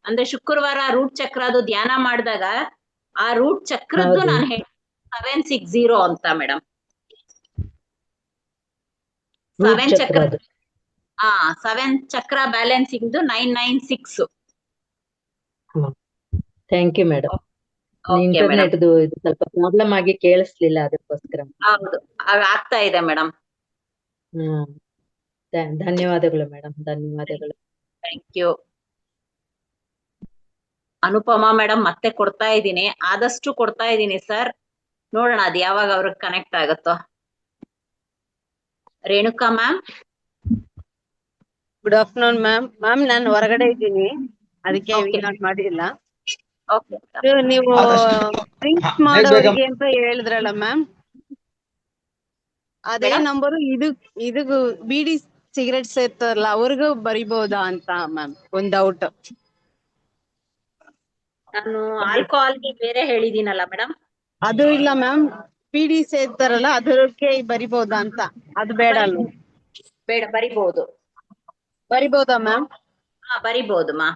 ಅಂದ್ರೆ ಶುಕ್ರವಾರ ರೂಟ್ ಚಕ್ರದು ಧ್ಯಾನ ಮಾಡಿದಾಗ ಆ ರೂಟ್ ಚಕ್ರದ್ದು ನಾನು ಹೇಳಿ 760 ಅಂತ ಮೇಡಮ್. 7 ಚಕ್ರ 7 ಚಕ್ರ balancing 996. Thank you madam. Internet ಇದು ಸ್ವಲ್ಪ ಪ್ರಾಬ್ಲಮ್ ಆಗಿ ಕೇಳಿಸ್ಲಿಲ್ಲ ಅದಕ್ಕೋಸ್ಕರ. ಹೌದು ಆಗ್ತಾ ಇದೆ ಮೇಡಮ್. ಧನ್ಯವಾದಗಳು ಮೇಡಮ್, ಧನ್ಯವಾದಗಳು. Thank you. ಅನುಪಮಾ ಮೇಡಮ್ ಮತ್ತೆ ಕೊಡ್ತಾ ಇದ್ದೀನಿ, ಆದಷ್ಟು ಕೊಡ್ತಾ ಇದ್ದೀನಿ ಸರ್. ನೋಡೋಣ ಅದು ಯಾವಾಗ ಅವ್ರಿಗೆ ಕನೆಕ್ಟ್ ಆಗುತ್ತೋ. Renuka ma'am. Good afternoon ma'am. Ma'am ನಾನು ಹೊರಗಡೆ ಇದ್ದೀನಿ, ಅದಕ್ಕೆ ಮಾಡಿಲ್ಲ. ನೀವು ಡ್ರಿಂಕ್ಸ್ ಮಾಡೋರಿಗೆ ಅಂತ ಹೇಳಿದ್ರಲ್ಲ ಮ್ಯಾಮ್, ಅದೇ ನಂಬರು ಇದು ಬೀಡಿ ಸಿಗರೆಟ್ಸ್ ಇರ್ತಾರಲ್ಲ ಅವ್ರಿಗೂ ಬರಿಬಹುದಾ ಅಂತ ಮ್ಯಾಮ್ ಒಂದ್ ಡೌಟ್. ನಾನು ಆಲ್ಕೋಹಾಲ್ಗೆ ಬೇರೆ ಹೇಳಿದೀನಲ್ಲ ಮೇಡಮ್. ಅದು ಇಲ್ಲ ಮ್ಯಾಮ್, ಬೀಡಿ ಸೇರ್ತಾರಲ್ಲ ಅದಕ್ಕೆ ಬರಿಬಹುದಾ ಅಂತ. ಅದು ಬೇಡ ಅಲ್ವಾ? ಬೇಡ, ಬರಿಬಹುದಾ ಮ್ಯಾಮ್? ಹಾ ಬರಿಬಹುದು ಮಾ.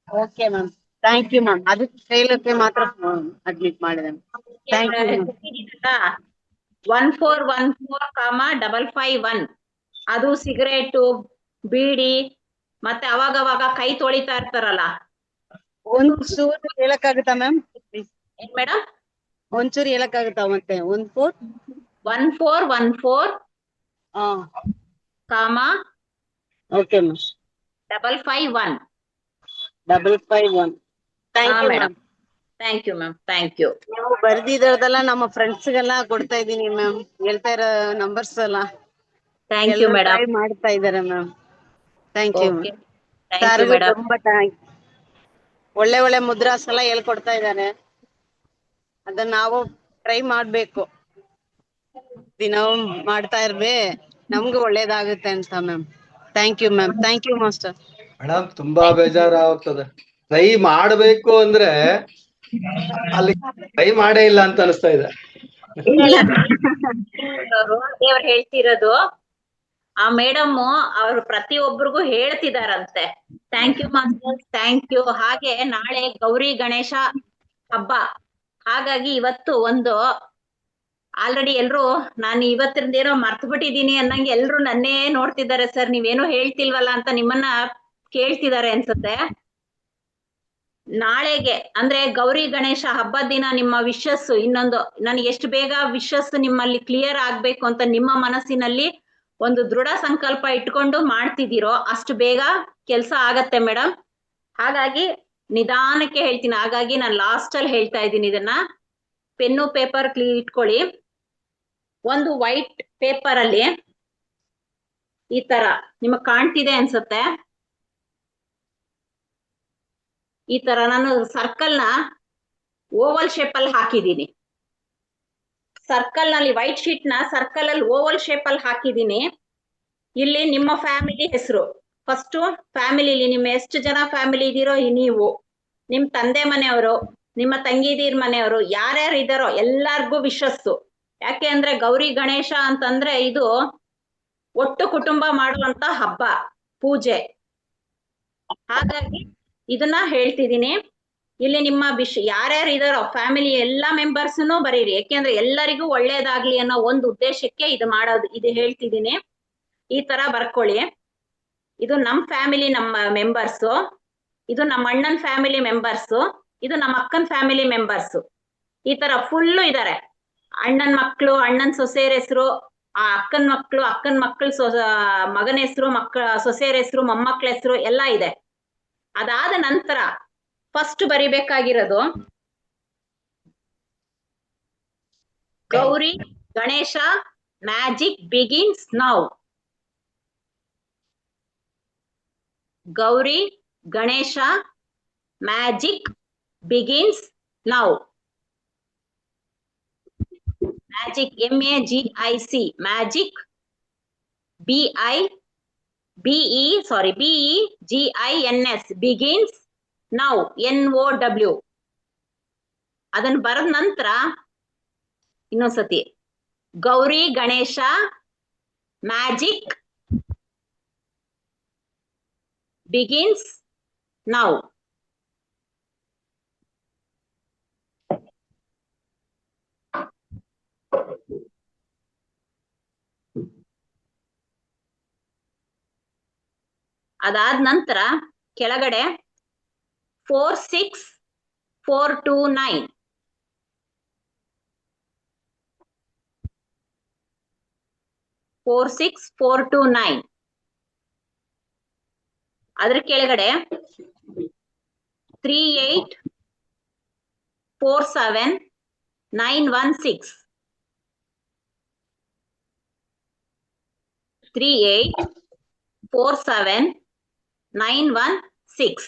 Okay ma'am, thank you ma'am. ಅದು ಕೇಳಕ್ಕೆ ಮಾತ್ರ ಅಡ್ಮಿಟ್ ಮಾಡಿದೆ. Thank you. 1414,551 ಅದು ಸಿಗರೇಟು, ಬೀಡಿ, ಮತ್ತೆ ಅವಾಗವಾಗ ಕೈ ತೊಳಿತಾ ಇರ್ತಾರಲ್ಲ. ಒಂಚೂರು ಹೇಳಕ್ಕಾಗುತ್ತಾ ಮ್ಯಾಮ್? ಏನ್ ಮೇಡಮ್? ಒಂಚೂರು ಹೇಳಕ್ಕಾಗುತ್ತಾ? ಮತ್ತೆ 1414 okay ma'am 551. 551. Thank you madam. Thank you ma'am, thank you. ನೀವು ಬರ್ದಿರೋದೆಲ್ಲ ನಮ್ಮ ಫ್ರೆಂಡ್ಸ್ ಗೆಲ್ಲ ಕೊಡ್ತಾ ಇದ್ದೀನಿ ಮ್ಯಾಮ್, ಹೇಳ್ತಾ ಇರೋ ನಂಬರ್ಸ್ ಎಲ್ಲ. Thank you madam. ಟ್ರೈ ಮಾಡ್ತಾ ಇದ್ದಾರೆ ಮ್ಯಾಮ್. Thank you. ತುಂಬಾ ಒಳ್ಳೆ ಒಳ್ಳೆ ಮುದ್ರಾಸ್ ಎಲ್ಲ ಹೇಳ್ಕೊಡ್ತಾ ಇದ್ದಾರೆ, ಅದನ್ನ ನಾವು ಟ್ರೈ ಮಾಡ್ಬೇಕು, ದಿನ ಮಾಡ್ತಾ ಇರ್ಬೇ, ನಮ್ಗೂ ಒಳ್ಳೇದಾಗುತ್ತೆ ಅಂತ ma'am. Thank you ma'am. Thank you master. Madam ತುಂಬಾ ಬೇಜಾರಾಗ್ತದೆ. ಟ್ರೈ ಮಾಡ್ಬೇಕು ಅಂದ್ರೆ ಅಲ್ಲಿ ಟ್ರೈ ಮಾಡೇ ಇಲ್ಲ ಅಂತ ಅನಿಸ್ತಾ ಇದೆ. ದೇವ್ರು ಹೇಳ್ತಿರೋದು, ಆ ಮೇಡಮ್ ಅವ್ರು ಪ್ರತಿಯೊಬ್ಬರಿಗೂ ಹೇಳ್ತಿದಾರಂತೆ. Thank you master, thank you. ಹಾಗೆ ನಾಳೆ ಗೌರಿ ಗಣೇಶ ಹಬ್ಬ, ಹಾಗಾಗಿ ಇವತ್ತು ಒಂದು ಆಲ್ರೆಡಿ ಎಲ್ರು ನಾನು ಇವತ್ತಿಂದೇನೋ ಮರ್ತು ಬಿಟ್ಟಿದೀನಿ ಅನ್ನಂಗೆ ಎಲ್ರು ನನ್ನೇ ನೋಡ್ತಿದ್ದಾರೆ. ಸರ್ ನೀವೇನೋ ಹೇಳ್ತಿಲ್ವಲ್ಲ ಅಂತ ನಿಮ್ಮನ್ನ ಕೇಳ್ತಿದ್ದಾರೆ ಅನ್ಸುತ್ತೆ. ನಾಳೆಗೆ ಅಂದ್ರೆ ಗೌರಿ ಗಣೇಶ ಹಬ್ಬದ ದಿನ ನಿಮ್ಮ ವಿಶಸ್ ಇನ್ನೊಂದು, ನನಗೆ ಎಷ್ಟು ಬೇಗ ವಿಶಸ್ ನಿಮ್ಮಲ್ಲಿ ಕ್ಲಿಯರ್ ಆಗ್ಬೇಕು ಅಂತ ನಿಮ್ಮ ಮನಸ್ಸಿನಲ್ಲಿ ಒಂದು ದೃಢ ಸಂಕಲ್ಪ ಇಟ್ಕೊಂಡು ಮಾಡ್ತಿದ್ದೀರೋ ಅಷ್ಟು ಬೇಗ ಕೆಲಸ ಆಗತ್ತೆ ಮೇಡಮ್. ಹಾಗಾಗಿ ನಿಧಾನಕ್ಕೆ ಹೇಳ್ತೀನಿ, ಹಾಗಾಗಿ ನಾನು ಲಾಸ್ಟ್ ಅಲ್ಲಿ ಹೇಳ್ತಾ ಇದ್ದೀನಿ. ಇದನ್ನ ಪೆನ್ನು ಪೇಪರ್ ಇಟ್ಕೊಳ್ಳಿ. ಒಂದು ವೈಟ್ ಪೇಪರ್ ಅಲ್ಲಿ ಈ ತರ ನಿಮಗ್ ಕಾಣ್ತಿದೆ ಅನ್ಸುತ್ತೆ, ಈ ತರ ನಾನು ಸರ್ಕಲ್ ನ ಓವಲ್ ಶೇಪ್ ಅಲ್ಲಿ ಹಾಕಿದ್ದೀನಿ. ಸರ್ಕಲ್ ನಲ್ಲಿ ವೈಟ್ ಶೀಟ್ ನ ಸರ್ಕಲ್ ಅಲ್ಲಿ ಓವಲ್ ಶೇಪ್ ಅಲ್ಲಿ ಹಾಕಿದ್ದೀನಿ. ಇಲ್ಲಿ ನಿಮ್ಮ ಫ್ಯಾಮಿಲಿ ಹೆಸರು, ಫಸ್ಟ್ ಫ್ಯಾಮಿಲಿಲಿ ನಿಮ್ಮ ಎಷ್ಟು ಜನ ಫ್ಯಾಮಿಲಿ ಇದೀರೋ ನೀವು, ನಿಮ್ ತಂದೆ ಮನೆಯವರು, ನಿಮ್ಮ ತಂಗಿದೀರ್ ಮನೆಯವರು, ಯಾರ್ಯಾರು ಇದಾರೋ ಎಲ್ಲಾರ್ಗೂ ವಿಶಸ್ಸು. ಯಾಕೆ ಅಂದ್ರೆ ಗೌರಿ ಗಣೇಶ ಅಂತಂದ್ರೆ ಇದು ಒಟ್ಟು ಕುಟುಂಬ ಮಾಡುವಂತ ಹಬ್ಬ, ಪೂಜೆ. ಹಾಗಾಗಿ ಇದನ್ನ ಹೇಳ್ತಿದ್ದೀನಿ. ಇಲ್ಲಿ ನಿಮ್ಮ ಯಾರ್ಯಾರು ಇದಾರೋ ಫ್ಯಾಮಿಲಿ ಎಲ್ಲಾ ಮೆಂಬರ್ಸ್ನು ಬರೀರಿ, ಯಾಕೆಂದ್ರೆ ಎಲ್ಲರಿಗೂ ಒಳ್ಳೇದಾಗ್ಲಿ ಅನ್ನೋ ಒಂದು ಉದ್ದೇಶಕ್ಕೆ ಇದು ಹೇಳ್ತಿದ್ದೀನಿ. ಈ ತರ ಬರ್ಕೊಳ್ಳಿ. ಇದು ನಮ್ ಫ್ಯಾಮಿಲಿ, ನಮ್ಮ ಮೆಂಬರ್ಸು, ಇದು ನಮ್ಮ ಅಣ್ಣನ್ ಫ್ಯಾಮಿಲಿ ಮೆಂಬರ್ಸು, ಇದು ನಮ್ಮ ಅಕ್ಕನ್ ಫ್ಯಾಮಿಲಿ ಮೆಂಬರ್ಸು. ಈ ತರ ಫುಲ್ಲು ಇದಾರೆ. ಅಣ್ಣನ್ ಮಕ್ಳು, ಅಣ್ಣನ್ ಸೊಸೆಯರ ಹೆಸರು, ಆ ಅಕ್ಕನ್ ಮಕ್ಳು, ಅಕ್ಕನ್ ಮಕ್ಳು ಮಗನ ಹೆಸರು, ಸೊಸೆಯರ ಹೆಸರು, ಮೊಮ್ಮಕ್ಳ ಹೆಸರು ಎಲ್ಲ ಇದೆ. ಅದಾದ ನಂತರ ಫಸ್ಟ್ ಬರಿಬೇಕಾಗಿರೋದು Gauri Ganesha magic begins now. Gauri Ganesha magic begins now. Magic MAGIC magic BEGINS begins now NOW. ಅದನ್ನ ಬರೆದ ನಂತರ ಇನ್ನೊಂದ್ಸತಿ Gauri Ganesha magic begins now. ಅದಾದ ನಂತರ ಕೆಳಗಡೆ 46429 46429 ಅದ್ರ ಕೆಳಗಡೆ 3847916 3847916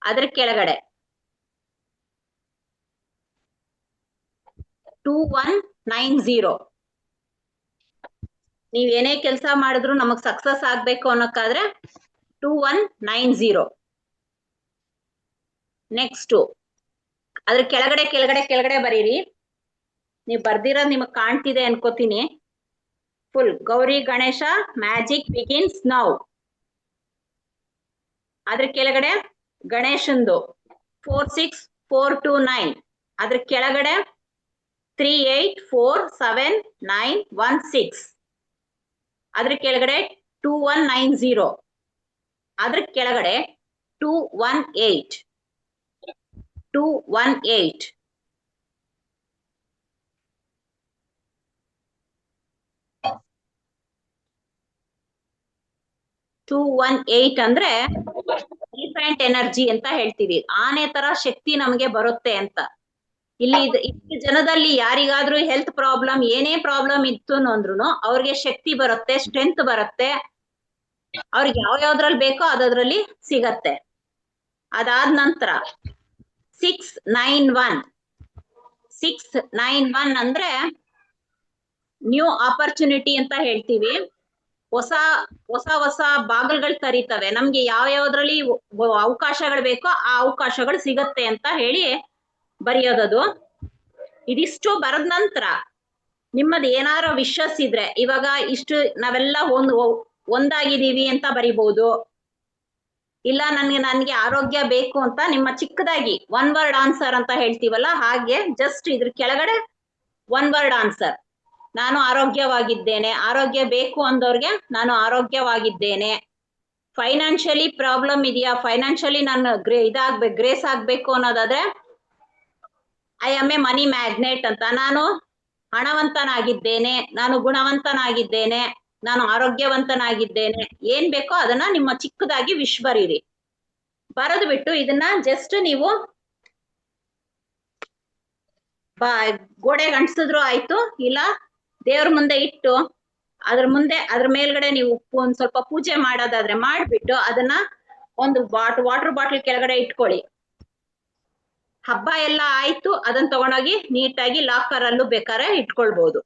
ಅದ್ರ ಕೆಳಗಡೆ 2190. ನೀವ್ ಏನೇ ಕೆಲಸ ಮಾಡಿದ್ರು ನಮಗ್ ಸಕ್ಸಸ್ ಆಗ್ಬೇಕು ಅನ್ನೋಕ್ಕಾದ್ರೆ 2190. ನೆಕ್ಸ್ಟ್ ಅದ್ರ ಕೆಳಗಡೆ ಬರೀರಿ. ನೀವ್ ಬರ್ದಿರೋದ್ ನಿಮಗ್ ಕಾಣ್ತಿದೆ ಅನ್ಕೋತೀನಿ. Full Gauri Ganesha magic begins now. ಅದ್ರ ಕೆಳಗಡೆ ಗಣೇಶಂದು 46429. ಅದ್ರ ಕೆಳಗಡೆ 3847916. ಅದ್ರ ಕೆಳಗಡೆ 2190. ಅದ್ರ ಕೆಳಗಡೆ 218. ಅಂದ್ರೆ ಎಲಿಫೆಂಟ್ ಎನರ್ಜಿ ಅಂತ ಹೇಳ್ತೀವಿ. ಆನೆ ತರ ಶಕ್ತಿ ನಮಗೆ ಬರುತ್ತೆ ಅಂತ. ಇಲ್ಲಿ ಇಷ್ಟು ಜನದಲ್ಲಿ ಯಾರಿಗಾದ್ರೂ ಹೆಲ್ತ್ ಪ್ರಾಬ್ಲಮ್ ಏನೇ ಪ್ರಾಬ್ಲಮ್ ಇತ್ತು ಅಂದ್ರೂ ಅವ್ರಿಗೆ ಶಕ್ತಿ ಬರುತ್ತೆ, ಸ್ಟ್ರೆಂತ್ ಬರುತ್ತೆ. ಅವ್ರಿಗೆ ಯಾವ್ದ್ರಲ್ಲಿ ಬೇಕೋ ಅದ್ರಲ್ಲಿ ಸಿಗತ್ತೆ. ಅದಾದ ನಂತರ 691 ಅಂದ್ರೆ ನ್ಯೂ ಆಪರ್ಚುನಿಟಿ ಅಂತ ಹೇಳ್ತೀವಿ. ಹೊಸ ಬಾಗಿಲ್ಗಳು ತರೀತವೆ. ನಮ್ಗೆ ಯಾವ್ದ್ರಲ್ಲಿ ಅವಕಾಶಗಳು ಬೇಕೋ ಆ ಅವಕಾಶಗಳು ಸಿಗತ್ತೆ ಅಂತ ಹೇಳಿ ಬರೆಯೋದದು. ಇದಿಷ್ಟು ಬರೆದ ನಂತರ ನಿಮ್ಮದು ಏನಾರ ವಿಶಸ್ ಇದ್ರೆ, ಇವಾಗ ಇಷ್ಟು ನಾವೆಲ್ಲ ಒಂದಾಗಿದ್ದೀವಿ ಅಂತ ಬರಿಬಹುದು. ಇಲ್ಲ ನನ್ಗೆ ಆರೋಗ್ಯ ಬೇಕು ಅಂತ ನಿಮ್ಮ ಚಿಕ್ಕದಾಗಿ 1 ವರ್ಡ್ ಆನ್ಸರ್ ಅಂತ ಹೇಳ್ತೀವಲ್ಲ, ಹಾಗೆ ಜಸ್ಟ್ ಇದ್ರ ಕೆಳಗಡೆ 1 ವರ್ಡ್ ಆನ್ಸರ್. ನಾನು ಆರೋಗ್ಯವಾಗಿದ್ದೇನೆ. ಆರೋಗ್ಯ ಬೇಕು ಅಂದವ್ರಿಗೆ ನಾನು ಆರೋಗ್ಯವಾಗಿದ್ದೇನೆ. ಫೈನಾನ್ಷಿಯಲಿ ಪ್ರಾಬ್ಲಮ್ ಇದೆಯಾ, ಫೈನಾನ್ಷಿಯಲಿ ನಾನು ಗ್ರೇಸ್ ಆಗ್ಬೇಕು ಅನ್ನೋದಾದ್ರೆ I am A money magnet ಅಂತ. ನಾನು ಹಣವಂತನಾಗಿದ್ದೇನೆ, ನಾನು ಗುಣವಂತನಾಗಿದ್ದೇನೆ, ನಾನು ಆರೋಗ್ಯವಂತನಾಗಿದ್ದೇನೆ. ಏನ್ ಬೇಕೋ ಅದನ್ನ ನಿಮ್ಮ ಚಿಕ್ಕದಾಗಿ ವಿಶ್ ಬರೀರಿ. ಬರೆದು ಬಿಟ್ಟು ಇದನ್ನ ಜಸ್ಟ್ ನೀವು ಗೋಡೆಗೆ ಅಂಟಿಸಿದ್ರು ಆಯ್ತು, ಇಲ್ಲ ದೇವ್ರ ಮುಂದೆ ಇಟ್ಟು ಅದ್ರ ಮೇಲ್ಗಡೆ ನೀವು ಒಂದ್ ಸ್ವಲ್ಪ ಪೂಜೆ ಮಾಡೋದಾದ್ರೆ ಮಾಡ್ಬಿಟ್ಟು ಅದನ್ನ ಒಂದು ವಾಟರ್ ಬಾಟಲ್ ಕೆಳಗಡೆ ಇಟ್ಕೊಳ್ಳಿ. ಹಬ್ಬ ಎಲ್ಲ ಆಯ್ತು, ಅದನ್ನ ತಗೊಂಡೋಗಿ ನೀಟಾಗಿ ಲಾಕರ್ ಅಲ್ಲೂ ಬೇಕಾದ್ರೆ ಇಟ್ಕೊಳ್ಬಹುದು.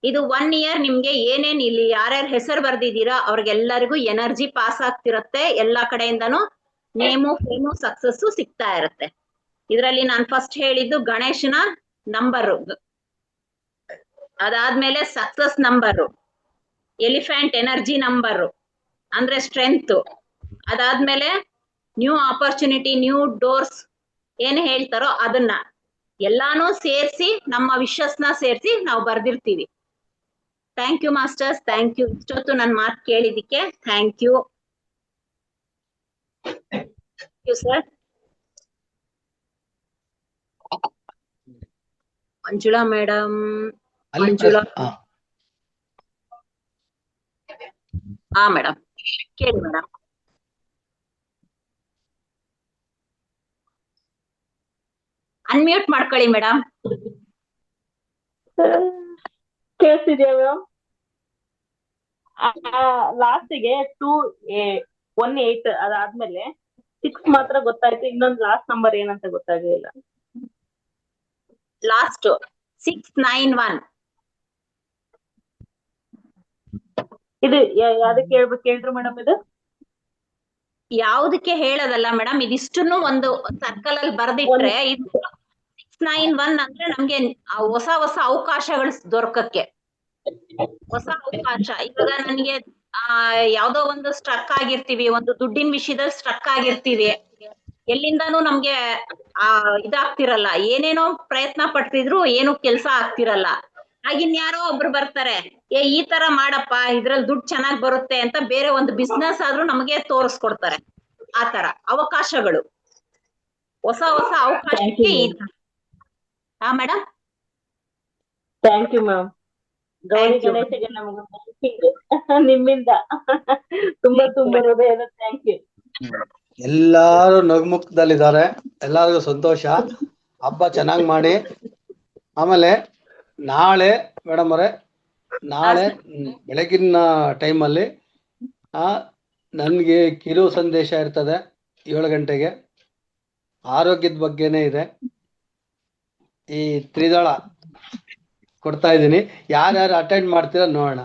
ಇದು 1 ಇಯರ್ ನಿಮ್ಗೆ ಏನೇನ್ ಇಲ್ಲಿ ಯಾರ್ಯಾರ ಹೆಸರು ಬರ್ದಿದ್ದೀರಾ ಅವ್ರಿಗೆಲ್ಲರಿಗೂ ಎನರ್ಜಿ ಪಾಸ್ ಆಗ್ತಿರತ್ತೆ. ಎಲ್ಲಾ ಕಡೆಯಿಂದನೂ ನೇಮು ಫೇಮು ಸಕ್ಸಸ್ಸು ಸಿಗ್ತಾ ಇರತ್ತೆ. ಇದರಲ್ಲಿ ನಾನು ಫಸ್ಟ್ ಹೇಳಿದ್ದು ಗಣೇಶನ ನಂಬರು, ಅದಾದ್ಮೇಲೆ success number, elephant energy number ಅಂದ್ರೆ ಸ್ಟ್ರೆಂತ್, ಅದಾದ್ಮೇಲೆ ನ್ಯೂ ಆಪರ್ಚುನಿಟಿ, ನ್ಯೂ ಡೋರ್ಸ್ ಏನ್ ಹೇಳ್ತಾರೋ ಅದನ್ನ ಎಲ್ಲಾನು ಸೇರಿಸಿ ನಮ್ಮ ವಿಶಸ್ನ ಸೇರಿಸಿ ನಾವು ಬರ್ದಿರ್ತೀವಿ. Thank you masters, thank you. ಇಷ್ಟೊತ್ತು ನನ್ನ ಮಾತು ಕೇಳಿದಿಕ್ಕೆ thank you. Sir Manjula madam, ಹಾ ಮೇಡಮ್ ಕೇಳಿ ಮೇಡಮ್. ಅನ್ಮ್ಯೂಟ್ ಮಾಡ್ಕೊಳ್ಳಿ ಮೇಡಮ್. ಕೇಳಿಸ್ತಿದ್ಯಾ ಮ್ಯಾಮ್? ಲಾಸ್ಟಿಗೆ 218 ಅದಾದ್ಮೇಲೆ 6 ಮಾತ್ರ ಗೊತ್ತಾಯ್ತು, ಇನ್ನೊಂದು ಲಾಸ್ಟ್ ನಂಬರ್ ಏನಂತ ಗೊತ್ತಾಗ್ಲಿಲ್ಲ. ಲಾಸ್ಟ್ 691. ಇದು ಯಾವ್ದಕ್ಕೆ ಹೇಳ್ರಿ ಮೇಡಮ್? ಇದು ಯಾವ್ದಕ್ಕೆ ಹೇಳೋದಲ್ಲ ಮೇಡಮ್, ಇದಿಷ್ಟನ್ನು ಒಂದು ಸರ್ಕಲ್ ಅಲ್ಲಿ ಬರ್ದಿಟ್ರೆ 691 ಅಂದ್ರೆ ನಮ್ಗೆ ಹೊಸ ಹೊಸ ಅವಕಾಶಗಳು ದೊರಕಕ್ಕೆ, ಹೊಸ ಅವಕಾಶ. ಇವಾಗ ನನಗೆ ಯಾವ್ದೋ ಒಂದು ಸ್ಟ್ರಕ್ ಆಗಿರ್ತೀವಿ, ಒಂದು ದುಡ್ಡಿನ ವಿಷಯದಲ್ಲಿ ಸ್ಟ್ರಕ್ ಆಗಿರ್ತೀವಿ, ಎಲ್ಲಿಂದಾನು ನಮ್ಗೆ ಇದಾಗ್ತಿರಲ್ಲ, ಏನೇನೋ ಪ್ರಯತ್ನ ಪಡ್ತಿದ್ರು ಏನು ಕೆಲ್ಸ ಆಗ್ತಿರಲ್ಲ. ಆಗಿನ್ಯಾರೋ ಒಬ್ರು ಬರ್ತಾರೆ, ಈ ತರ ಮಾಡಪ್ಪ, ಇದ್ರಲ್ಲಿ ದುಡ್ಡು ಚೆನ್ನಾಗ್ ಬರುತ್ತೆ ಅಂತ ಬೇರೆ ಒಂದು ಬಿಸ್ನೆಸ್ ಆದ್ರೂ ನಮಗೆ ತೋರಿಸ್ಕೊಡ್ತಾರೆ. ಆ ತರ ಅವಕಾಶಗಳು, ಹೊಸ ಹೊಸ ಅವಕಾಶಕ್ಕೆ ಈ ತರ. ಹಾ madam, thank you ma'am. Gauri ಗಣೇಶಗೆ ನಿಮ್ಮಿಂದ ತುಂಬಾ ತುಂಬಾ ಹೃದಯದ ಥ್ಯಾಂಕ್ ಯು. ಎಲ್ಲಾರು ನಗುಮುಖದಲ್ಲಿದ್ದಾರೆ, ಎಲ್ಲಾರ್ಗು ಸಂತೋಷ. ಹಬ್ಬ ಚೆನ್ನಾಗ್ ಮಾಡಿ. ಆಮೇಲೆ ನಾಳೆ ಮೇಡಮ್ ಅವರೇ, ನಾಳೆ ಬೆಳಗಿನ ಟೈಮಲ್ಲಿ ನನ್ಗೆ ಕಿರು ಸಂದೇಶ ಇರ್ತದೆ 7 ಗಂಟೆಗೆ. ಆರೋಗ್ಯದ ಬಗ್ಗೆನೇ ಇದೆ. ಈ ತ್ರಿದಳ ಕೊಡ್ತಾ ಇದ್ದೀನಿ, ಯಾರ್ಯಾರು ಅಟೆಂಡ್ ಮಾಡ್ತೀರಾ ನೋಡೋಣ.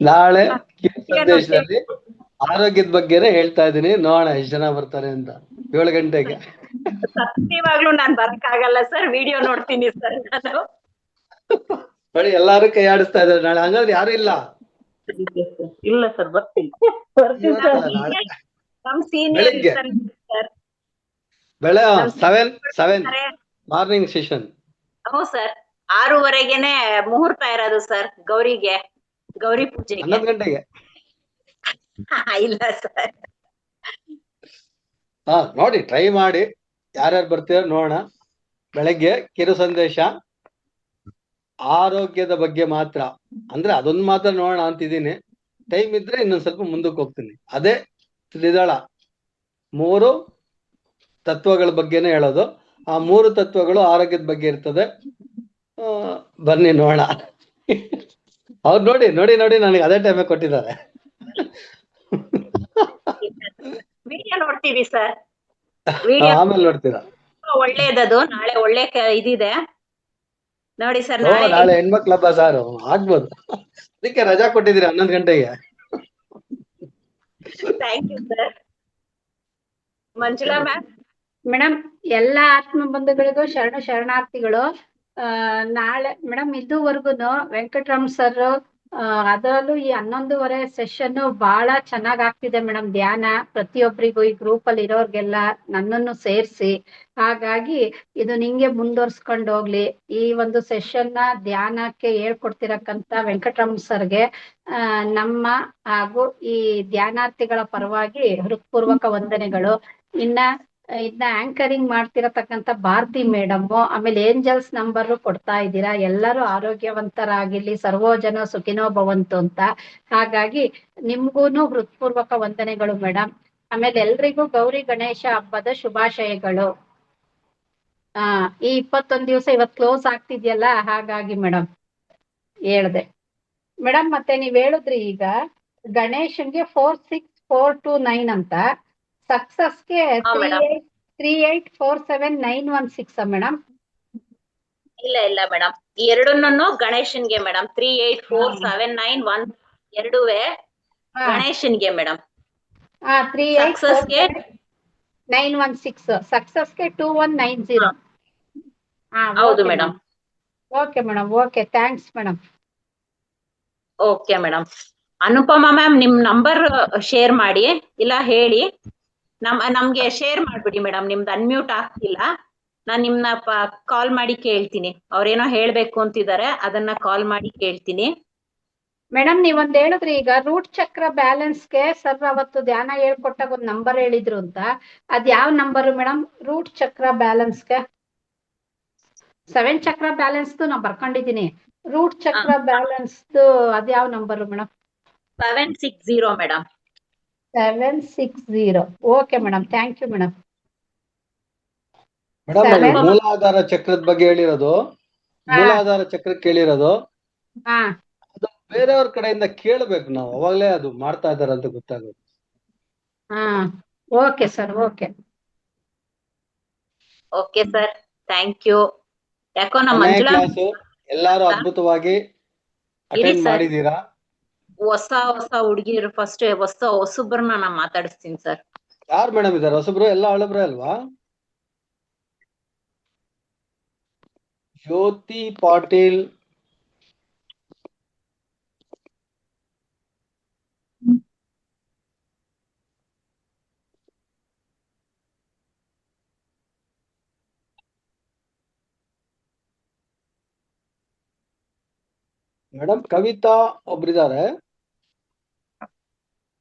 ನಾಳೆ ಕಿರು ಸಂದೇಶದಲ್ಲಿ ಆರೋಗ್ಯದ ಬಗ್ಗೆನೇ ಹೇಳ್ತಾ ಇದ್ದೀನಿ, ನೋಡೋಣ ಎಷ್ಟು ಜನ ಬರ್ತಾರೆ ಅಂತ. 7 ಗಂಟೆಗೆ. ಸತ್ಯವಾಗ್ಲೂ ನಾನ್ ಬರಕ್ಕಾಗಲ್ಲ ಸರ್, ವಿಡಿಯೋ ನೋಡ್ತೀನಿ ಸರ್ ನಾನು. ನೋಡಿ ಎಲ್ಲಾರು ಕೈ ಆಡಿಸ್ತಾ ಇದಾರೆ ನಾಳೆ. ಹಂಗಾದ್ರೆ ಯಾರು ಇಲ್ಲ? ಇಲ್ಲ ಸರ್, ಬರ್ತೀನಿ. ನಮ್ ಸೀನಿಯರ್ ಸರ್ ಬೆಳೆ 7 ಮಾರ್ನಿಂಗ್ ಸೆಷನ್. ಹ್ಞೂ ಸರ್, 6:30ಗೆನೆ ಮುಹೂರ್ತ ಇರೋದು ಸರ್ ಗೌರಿಗೆ, ಗೌರಿ ಪೂಜೆಗೆ. 11 ಗಂಟೆಗೆ ಇಲ್ಲ ಸರ್. ನೋಡಿ ಟ್ರೈ ಮಾಡಿ, ಯಾರ್ಯಾರು ಬರ್ತೀರ ನೋಡೋಣ. ಬೆಳಗ್ಗೆ ಕಿರು ಸಂದೇಶ ಆರೋಗ್ಯದ ಬಗ್ಗೆ ಮಾತ್ರ, ಅಂದ್ರೆ ಅದೊಂದು ಮಾತ್ರ ನೋಡೋಣ ಅಂತಿದ್ದೀನಿ. ಟೈಮ್ ಇದ್ರೆ ಇನ್ನೊಂದ್ ಸ್ವಲ್ಪ ಮುಂದಕ್ಕೆ ಹೋಗ್ತೀನಿ. ಅದೇ ತ್ರಿದಳ 3 ತತ್ವಗಳ ಬಗ್ಗೆನೇ ಹೇಳೋದು. ಆ 3 ತತ್ವಗಳು ಆರೋಗ್ಯದ ಬಗ್ಗೆ ಇರ್ತದೆ. ಬನ್ನಿ ನೋಡೋಣ. ಅವ್ರು ನೋಡಿ ನೋಡಿ ನೋಡಿ ನನಗೆ ಅದೇ ಟೈಮ್ ಕೊಟ್ಟಿದ್ದಾರೆ. ವಿಡಿಯೋ ನೋಡ್ತೀವಿ ಸರ್. ಆಮೇಲೆ ನೋಡ್ತೀರಾ? ಒಳ್ಳೇದದು. ನಾಳೆ ಒಳ್ಳೆ ಇದಿದೆ ನೋಡಿ ಸರ್. ನಾಳೆ ಹೆಣ್ಮಕ್ಳ ಹಬ್ಬ ಸಾರು ಆಗ್ಬೋದು, ಅದಕ್ಕೆ ರಜಾ ಕೊಟ್ಟಿದ್ದೀರಿ 11 ಗಂಟೆಗೆ. Thank you sir. Manjula ma'am. Madam, ಎಲ್ಲಾ ಆತ್ಮ ಬಂಧುಗಳಿಗೂ ಶರಣಾರ್ಥಿಗಳು. ನಾಳೆ ಮೇಡಮ್ ಇದುವರೆಗೂ ವೆಂಕಟರಾಮ್ ಸರ್ ಅದರಲ್ಲೂ ಈ 11:30 ಸೆಷನ್ ಬಹಳ ಚೆನ್ನಾಗ್ ಆಗ್ತಿದೆ ಮೇಡಮ್. ಧ್ಯಾನ ಪ್ರತಿಯೊಬ್ಬರಿಗೂ ಈ ಗ್ರೂಪ್ ಅಲ್ಲಿ ಇರೋರ್ಗೆಲ್ಲ ನನ್ನನ್ನು ಸೇರಿಸಿ, ಹಾಗಾಗಿ ಇದು ನಿಂಗೆ ಮುಂದುವರ್ಸ್ಕೊಂಡು ಹೋಗ್ಲಿ. ಈ ಒಂದು ಸೆಷನ್ ನ ಧ್ಯಾನಕ್ಕೆ ಹೇಳ್ಕೊಡ್ತಿರಕ್ಕಂತ ವೆಂಕಟರಾಮ್ ಸರ್ಗೆ ನಮ್ಮ ಹಾಗೂ ಈ ಧ್ಯಾನಾರ್ಥಿಗಳ ಪರವಾಗಿ ಹೃತ್ಪೂರ್ವಕ ವಂದನೆಗಳು. ಇದನ್ನ ಆಂಕರಿಂಗ್ ಮಾಡ್ತಿರತಕ್ಕಂತ ಭಾರತಿ ಮೇಡಮ್, ಆಮೇಲೆ ಏಂಜಲ್ಸ್ ನಂಬರ್ ಕೊಡ್ತಾ ಇದ್ದೀರಾ. ಎಲ್ಲರೂ ಆರೋಗ್ಯವಂತರಾಗಿರ್ಲಿ, ಸರ್ವೋಜನ ಸುಖಿನೋ ಭವಂತು ಅಂತ. ಹಾಗಾಗಿ ನಿಮ್ಗೂನು ಹೃತ್ಪೂರ್ವಕ ವಂದನೆಗಳು ಮೇಡಮ್. ಆಮೇಲೆ ಎಲ್ರಿಗೂ ಗೌರಿ ಗಣೇಶ ಹಬ್ಬದ ಶುಭಾಶಯಗಳು. ಈ 21 ದಿವಸ ಇವತ್ತು ಕ್ಲೋಸ್ ಆಗ್ತಿದ್ಯಲ್ಲ, ಹಾಗಾಗಿ ಮೇಡಮ್ ಹೇಳ್ದೆ ಮೇಡಮ್. ಮತ್ತೆ ನೀವ್ ಹೇಳಿದ್ರಿ ಈಗ ಗಣೇಶನ್ಗೆ 46429 ಅಂತ, ಸಕ್ಸಸ್ಗೆ 384791 ಮೇಡಮ್. ಇಲ್ಲ ಮೇಡಮ್, ಈ ಎರಡನ್ನೂ ಗಣೇಶನ್ಗೆ ಮೇಡಮ್. 384791 ಎರಡುವೆ ಗಣೇಶನ್ಗೆ ಮೇಡಮ್. 384791 ಸಕ್ಸಸ್ಗೆ 2190. ಹೌದು madam. Okay madam, okay, thanks madam. Okay madam. Anupama ma'am, ನಿಮ್ ನಂಬರ್ ಶೇರ್ ಮಾಡಿ, ಇಲ್ಲ ಹೇಳಿ ನಮ್ಗೆ ಶೇರ್ ಮಾಡ್ಬಿಡಿ ಮೇಡಮ್. ನಿಮ್ದು ಅನ್ಮ್ಯೂಟ್ ಆಗ್ತಿಲ್ಲ. ನಾನ್ ನಿಮ್ನ ಕಾಲ್ ಮಾಡಿ ಕೇಳ್ತೀನಿ. ಅವ್ರೇನೋ ಹೇಳ್ಬೇಕು ಅಂತಿದ್ದಾರೆ, ಅದನ್ನ ಕಾಲ್ ಮಾಡಿ ಕೇಳ್ತೀನಿ. ಮೇಡಮ್, ನೀವೊಂದ್ ಹೇಳಿದ್ರಿ ಈಗ ರೂಟ್ ಚಕ್ರ ಬ್ಯಾಲೆನ್ಸ್ಗೆ ಸರ್ ಅವತ್ತು ಧ್ಯಾನ ಹೇಳ್ಕೊಟ್ಟಾಗ ಒಂದ್ ನಂಬರ್ ಹೇಳಿದ್ರು ಅಂತ. ಅದ್ ಯಾವ ನಂಬರ್ ಮೇಡಮ್? ರೂಟ್ ಚಕ್ರ ಬ್ಯಾಲೆನ್ಸ್ಗೆ 7 ಚಕ್ರ ಬ್ಯಾಲೆನ್ಸ್ ನಾ ಬರ್ಕೊಂಡಿದೀನಿ. ರೂಟ್ ಚಕ್ರ ಬ್ಯಾಲೆನ್ಸ್ ಅದ್ ಯಾವ number madam? 760 madam. 760. Okay madam, thank you madam. Madam ಅದು Seven. ಮೂಲಾಧಾರ ಚಕ್ರದ ಬಗ್ಗೆ ಹೇಳಿರೋದು, ಮೂಲಾಧಾರ ಚಕ್ರಕ್ಕೆ ಹೇಳಿರೋದು, ಹಾ ಅದು ಬೇರೆಯವ್ರ ಕಡೆಯಿಂದ ಕೇಳ್ಬೇಕು ನಾವು, ಅವಾಗಲೇ ಅದು ಮಾಡ್ತಾ ಇದಾರೆ ಅಂತ ಗೊತ್ತಾಗೋದು. ಹಾ okay sir, okay. Okay sir, thank you. ಯಾಕೋ ನಮ್ಮ ಕೊನೆಯ ಮಂಜುಳಾ ಕ್ಲಾಸು ಎಲ್ಲಾರು ಅದ್ಭುತವಾಗಿ ಇರಿ ಅಟೆಂಡ್ ಸರ್, ಮಾಡಿದೀರಾ. ಹೊಸ ಹುಡುಗಿರು ಫಸ್ಟ್ ಹೊಸಬ್ರನ್ನ ನಾ ಮಾತಾಡಿಸ್ತೀನಿ ಸರ್. ಯಾರು ಮೇಡಮ್ ಇದಾರೆ ಹೊಸಬ್ರು? ಎಲ್ಲ ಹಳಬ್ರೆ ಅಲ್ವಾ? ಜ್ಯೋತಿ ಪಾಟೀಲ್, ಮೇಡಮ್ ಕವಿತಾ ಒಬ್ರಿದ್ದಾರೆ.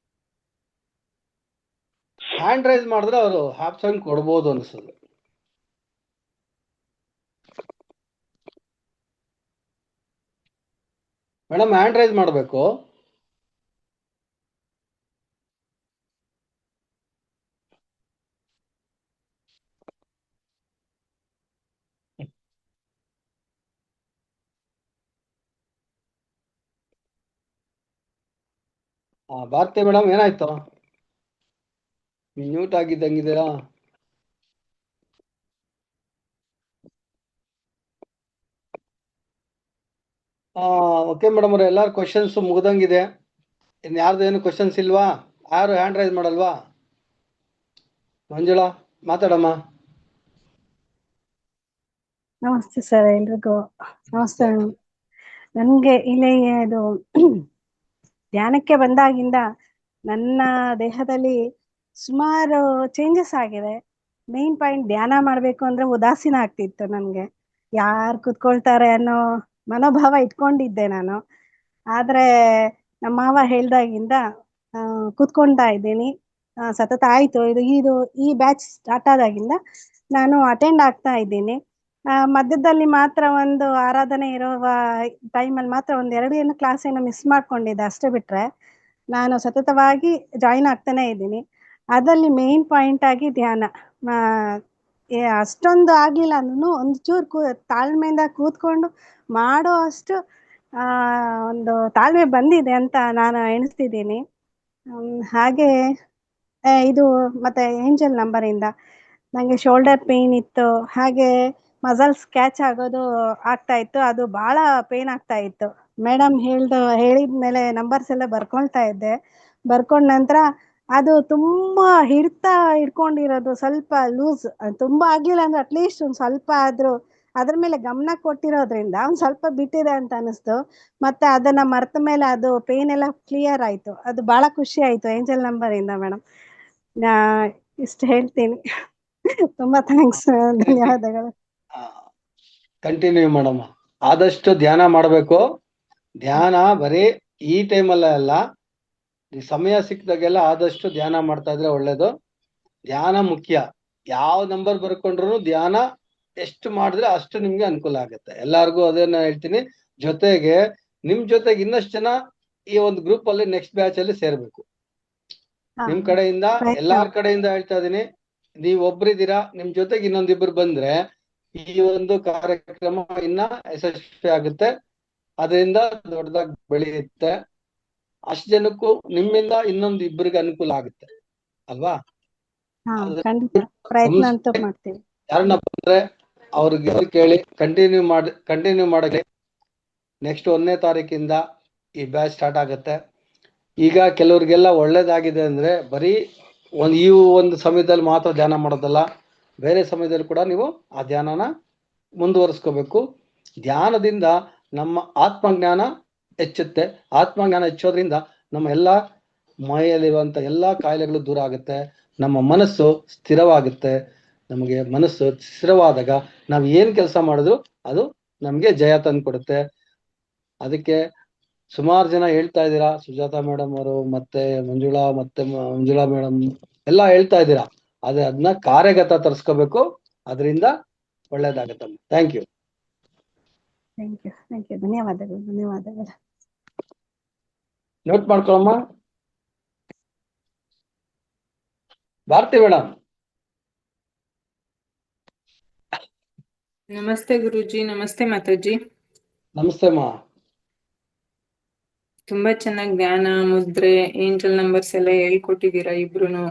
ಹ್ಯಾಂಡ್ ರೈಸ್ ಮಾಡಿದ್ರೆ ಅವರು ಆಪ್ಷನ್ ಕೊಡ್ಬೋದು ಅನ್ಸುತ್ತೆ. ಮೇಡಮ್ ಹ್ಯಾಂಡ್ ರೈಸ್ ಮಾಡಬೇಕು. ಭಾರತಿ ಮೇಡಮ್ ಏನಾಯ್ತು? ಮ್ಯೂಟ್ ಆಗಿದ್ದಂಗಿದ್ದೀರಾ? ಓಕೆ ಮೇಡಮ್ ಅವ್ರೆ, ಎಲ್ಲಾರು ಕ್ವಶನ್ಸ್ ಮುಗ್ದಂಗಿದೆ. ಇನ್ ಯಾರ್ದು ಏನು ಕ್ವಶನ್ಸ್ ಇಲ್ವಾ? ಯಾರು ಹ್ಯಾಂಡ್ ರೈಸ್ ಮಾಡಲ್ವಾ? ಮಂಜುಳಾ ಮಾತಾಡಮ್ಮ. ನಮಸ್ತೆ ಸರ್, ಎಲ್ರಿಗೂ ನಮಸ್ತೆ. ನನಗೆ ಇಲ್ಲಿ ಇದು ಧ್ಯಾನಕ್ಕೆ ಬಂದಾಗಿಂದ ನನ್ನ ದೇಹದಲ್ಲಿ ಸುಮಾರು ಚೇಂಜಸ್ ಆಗಿದೆ. ಮೇನ್ ಪಾಯಿಂಟ್, ಧ್ಯಾನ ಮಾಡಬೇಕು ಅಂದ್ರೆ ಉದಾಸೀನ ಆಗ್ತಿತ್ತು ನನಗೆ. ಯಾರು ಕುತ್ಕೊಳ್ತಾರೆ ಅನ್ನೋ ಮನೋಭಾವ ಇಟ್ಕೊಂಡಿದ್ದೆ ನಾನು. ಆದ್ರೆ ನಮ್ಮ ಮಾವ ಹೇಳ್ದಾಗಿಂದ ಕುತ್ಕೊಳ್ತಾ ಇದ್ದೀನಿ. ಸತತ ಆಯ್ತು ಈ ಬ್ಯಾಚ್ ಸ್ಟಾರ್ಟ್ ಆದಾಗಿಂದ ನಾನು ಅಟೆಂಡ್ ಆಗ್ತಾ ಇದ್ದೀನಿ. ಮಧ್ಯದಲ್ಲಿ ಮಾತ್ರ ಒಂದು ಆರಾಧನೆ ಇರುವ ಟೈಮಲ್ಲಿ ಮಾತ್ರ ಒಂದು 2 ಕ್ಲಾಸ್ ಏನೋ ಮಿಸ್ ಮಾಡ್ಕೊಂಡಿದ್ದೆ, ಅಷ್ಟೇ ಬಿಟ್ರೆ ನಾನು ಸತತವಾಗಿ ಜಾಯಿನ್ ಆಗ್ತಾನೆ ಇದ್ದೀನಿ. ಅದರಲ್ಲಿ ಮೇನ್ ಪಾಯಿಂಟ್ ಆಗಿ ಧ್ಯಾನ. ಅಷ್ಟೊಂದು ಆಗ್ಲಿಲ್ಲ ಅಂದ್ರೂ ಒಂಚೂರು ತಾಳ್ಮೆಯಿಂದ ಕೂತ್ಕೊಂಡು ಮಾಡೋ ಅಷ್ಟು ಒಂದು ತಾಳ್ಮೆ ಬಂದಿದೆ ಅಂತ ನಾನು ಎಣಿಸ್ತಿದ್ದೀನಿ. ಹಾಗೆ ಇದು ಮತ್ತೆ ಏಂಜಲ್ ನಂಬರಿಂದ ನನಗೆ ಶೋಲ್ಡರ್ ಪೇನ್ ಇತ್ತು, ಹಾಗೆ ಮಸಲ್ಸ್ ಕ್ಯಾಚ್ ಆಗೋದು ಆಗ್ತಾ ಇತ್ತು. ಅದು ಬಹಳ ಪೇನ್ ಆಗ್ತಾ ಇತ್ತು. ಮೇಡಮ್ ಹೇಳಿದ್ಮೇಲೆ ನಂಬರ್ಸ್ ಎಲ್ಲ ಬರ್ಕೊಳ್ತಾ ಇದ್ದೆ. ಬರ್ಕೊಂಡ ನಂತರ ಅದು ತುಂಬಾ ಹಿಡ್ಕೊಂಡಿರೋದು ಸ್ವಲ್ಪ ಲೂಸ್, ತುಂಬಾ ಆಗ್ಲಿಲ್ಲ ಅಂದ್ರೆ ಅಟ್ಲೀಸ್ಟ್ ಒಂದು ಸ್ವಲ್ಪ ಆದ್ರೂ ಅದ್ರ ಮೇಲೆ ಗಮನ ಕೊಟ್ಟಿರೋದ್ರಿಂದ ಒಂದ್ ಸ್ವಲ್ಪ ಬಿಟ್ಟಿದೆ ಅಂತ ಅನಿಸ್ತು. ಮತ್ತೆ ಅದನ್ನ ಮರ್ತ ಮೇಲೆ ಅದು ಪೇನ್ ಎಲ್ಲ ಕ್ಲಿಯರ್ ಆಯ್ತು. ಅದು ಬಹಳ ಖುಷಿ ಆಯ್ತು ಏಂಜಲ್ ನಂಬರ್ ಇಂದ ಮೇಡಮ್. ಇಷ್ಟು ಹೇಳ್ತೀನಿ. ತುಂಬಾ ಥ್ಯಾಂಕ್ಸ್, ಧನ್ಯವಾದಗಳು. ಕಂಟಿನ್ಯೂ ಮಾಡಮ್ಮ. ಆದಷ್ಟು ಧ್ಯಾನ ಮಾಡಬೇಕು. ಧ್ಯಾನ ಬರೀ ಈ ಟೈಮಲ್ಲ ಅಲ್ಲ, ಈ ಸಮಯ ಸಿಕ್ಕಿದಾಗೆಲ್ಲ ಆದಷ್ಟು ಧ್ಯಾನ ಮಾಡ್ತಾ ಇದ್ರೆ ಒಳ್ಳೇದು. ಧ್ಯಾನ ಮುಖ್ಯ. ಯಾವ ನಂಬರ್ ಬರ್ಕೊಂಡ್ರು ಧ್ಯಾನ ಎಷ್ಟು ಮಾಡಿದ್ರೆ ಅಷ್ಟು ನಿಮ್ಗೆ ಅನುಕೂಲ ಆಗುತ್ತೆ. ಎಲ್ಲಾರ್ಗು ಅದನ್ನ ಹೇಳ್ತೀನಿ. ಜೊತೆಗೆ ನಿಮ್ ಜೊತೆಗೆ ಇನ್ನಷ್ಟು ಜನ ಈ ಒಂದು ಗ್ರೂಪ್ ಅಲ್ಲಿ ನೆಕ್ಸ್ಟ್ ಬ್ಯಾಚ್ ಅಲ್ಲಿ ಸೇರ್ಬೇಕು. ನಿಮ್ ಕಡೆಯಿಂದ ಎಲ್ಲಾರ ಕಡೆಯಿಂದ ಹೇಳ್ತಾ ಇದೀನಿ. ನೀವ್ ಒಬ್ರಿದ್ದೀರಾ, ನಿಮ್ ಜೊತೆಗೆ ಇನ್ನೊಂದಿಬ್ರು ಬಂದ್ರೆ ಈ ಒಂದು ಕಾರ್ಯಕ್ರಮ ಇನ್ನ ಯಶಸ್ವಿ ಆಗುತ್ತೆ, ಅದರಿಂದ ದೊಡ್ಡದಾಗಿ ಬೆಳೆಯುತ್ತೆ. ಅಷ್ಟು ಜನಕ್ಕೂ ನಿಮ್ಮಿಂದ ಇನ್ನೊಂದು ಇಬ್ಬರಿಗೆ ಅನುಕೂಲ ಆಗುತ್ತೆ ಅಲ್ವಾ? ಪ್ರಯತ್ನ ಅಂತೂ ಮಾಡ್ತೀವಿ. ಯಾರನ್ನ ಬಂದ್ರೆ ಅವ್ರಿಗೆ ಕೇಳಿ ಕಂಟಿನ್ಯೂ ಮಾಡಲಿ. ನೆಕ್ಸ್ಟ್ 1ನೇ ತಾರೀಕಿಂದ ಈ ಬ್ಯಾಚ್ ಸ್ಟಾರ್ಟ್ ಆಗುತ್ತೆ. ಈಗ ಕೆಲವ್ರಿಗೆಲ್ಲ ಒಳ್ಳೇದಾಗಿದೆ ಅಂದ್ರೆ ಬರೀ ಈ ಒಂದು ಸಮಯದಲ್ಲಿ ಮಾತ್ರ ಧ್ಯಾನ ಮಾಡೋದಲ್ಲ, ಬೇರೆ ಸಮಯದಲ್ಲಿ ಕೂಡ ನೀವು ಆ ಧ್ಯಾನನ ಮುಂದುವರಿಸ್ಕೋಬೇಕು. ಧ್ಯಾನದಿಂದ ನಮ್ಮ ಆತ್ಮಜ್ಞಾನ ಹೆಚ್ಚುತ್ತೆ. ಆತ್ಮಜ್ಞಾನ ಹೆಚ್ಚೋದ್ರಿಂದ ನಮ್ಮ ಎಲ್ಲ ಮೈಯಲ್ಲಿರುವಂತ ಎಲ್ಲಾ ಕಾಯಿಲೆಗಳು ದೂರ ಆಗುತ್ತೆ. ನಮ್ಮ ಮನಸ್ಸು ಸ್ಥಿರವಾಗುತ್ತೆ. ನಮಗೆ ಮನಸ್ಸು ಸ್ಥಿರವಾದಾಗ ನಾವು ಏನ್ ಕೆಲಸ ಮಾಡಿದ್ರು ಅದು ನಮ್ಗೆ ಜಯ ತಂದು ಕೊಡುತ್ತೆ. ಅದಕ್ಕೆ ಸುಮಾರು ಜನ ಹೇಳ್ತಾ ಇದ್ದೀರಾ, ಸುಜಾತಾ ಮೇಡಮ್ ಅವರು ಮತ್ತೆ ಮಂಜುಳಾ ಮೇಡಮ್ ಎಲ್ಲ ಹೇಳ್ತಾ ಇದ್ದೀರಾ. ಅದನ್ನ ಕಾರ್ಯಗತ ತರಿಸ್ಕೋಬೇಕು. ಅದರಿಂದ ಒಳ್ಳೇದಾಗತ್ತಮ್ಮ. Thank you. ಧನ್ಯವಾದಗಳು. ನೋಟ್ ಮಾಡ್ಕೊಳಮ್ಮ. ಭಾರತಿ ಮೇಡಮ್. ನಮಸ್ತೆ ಗುರೂಜಿ, ನಮಸ್ತೆ ಮಾತಾಜಿ. ನಮಸ್ತೆ ಮಾ. ತುಂಬಾ ಚೆನ್ನಾಗಿ ಧ್ಯಾನ, ಮುದ್ರೆ, ಏಂಜಲ್ ನಂಬರ್ಸ್ ಎಲ್ಲ ಹೇಳ್ಕೊಟ್ಟಿದ್ದೀರಾ ಇಬ್ರುನು.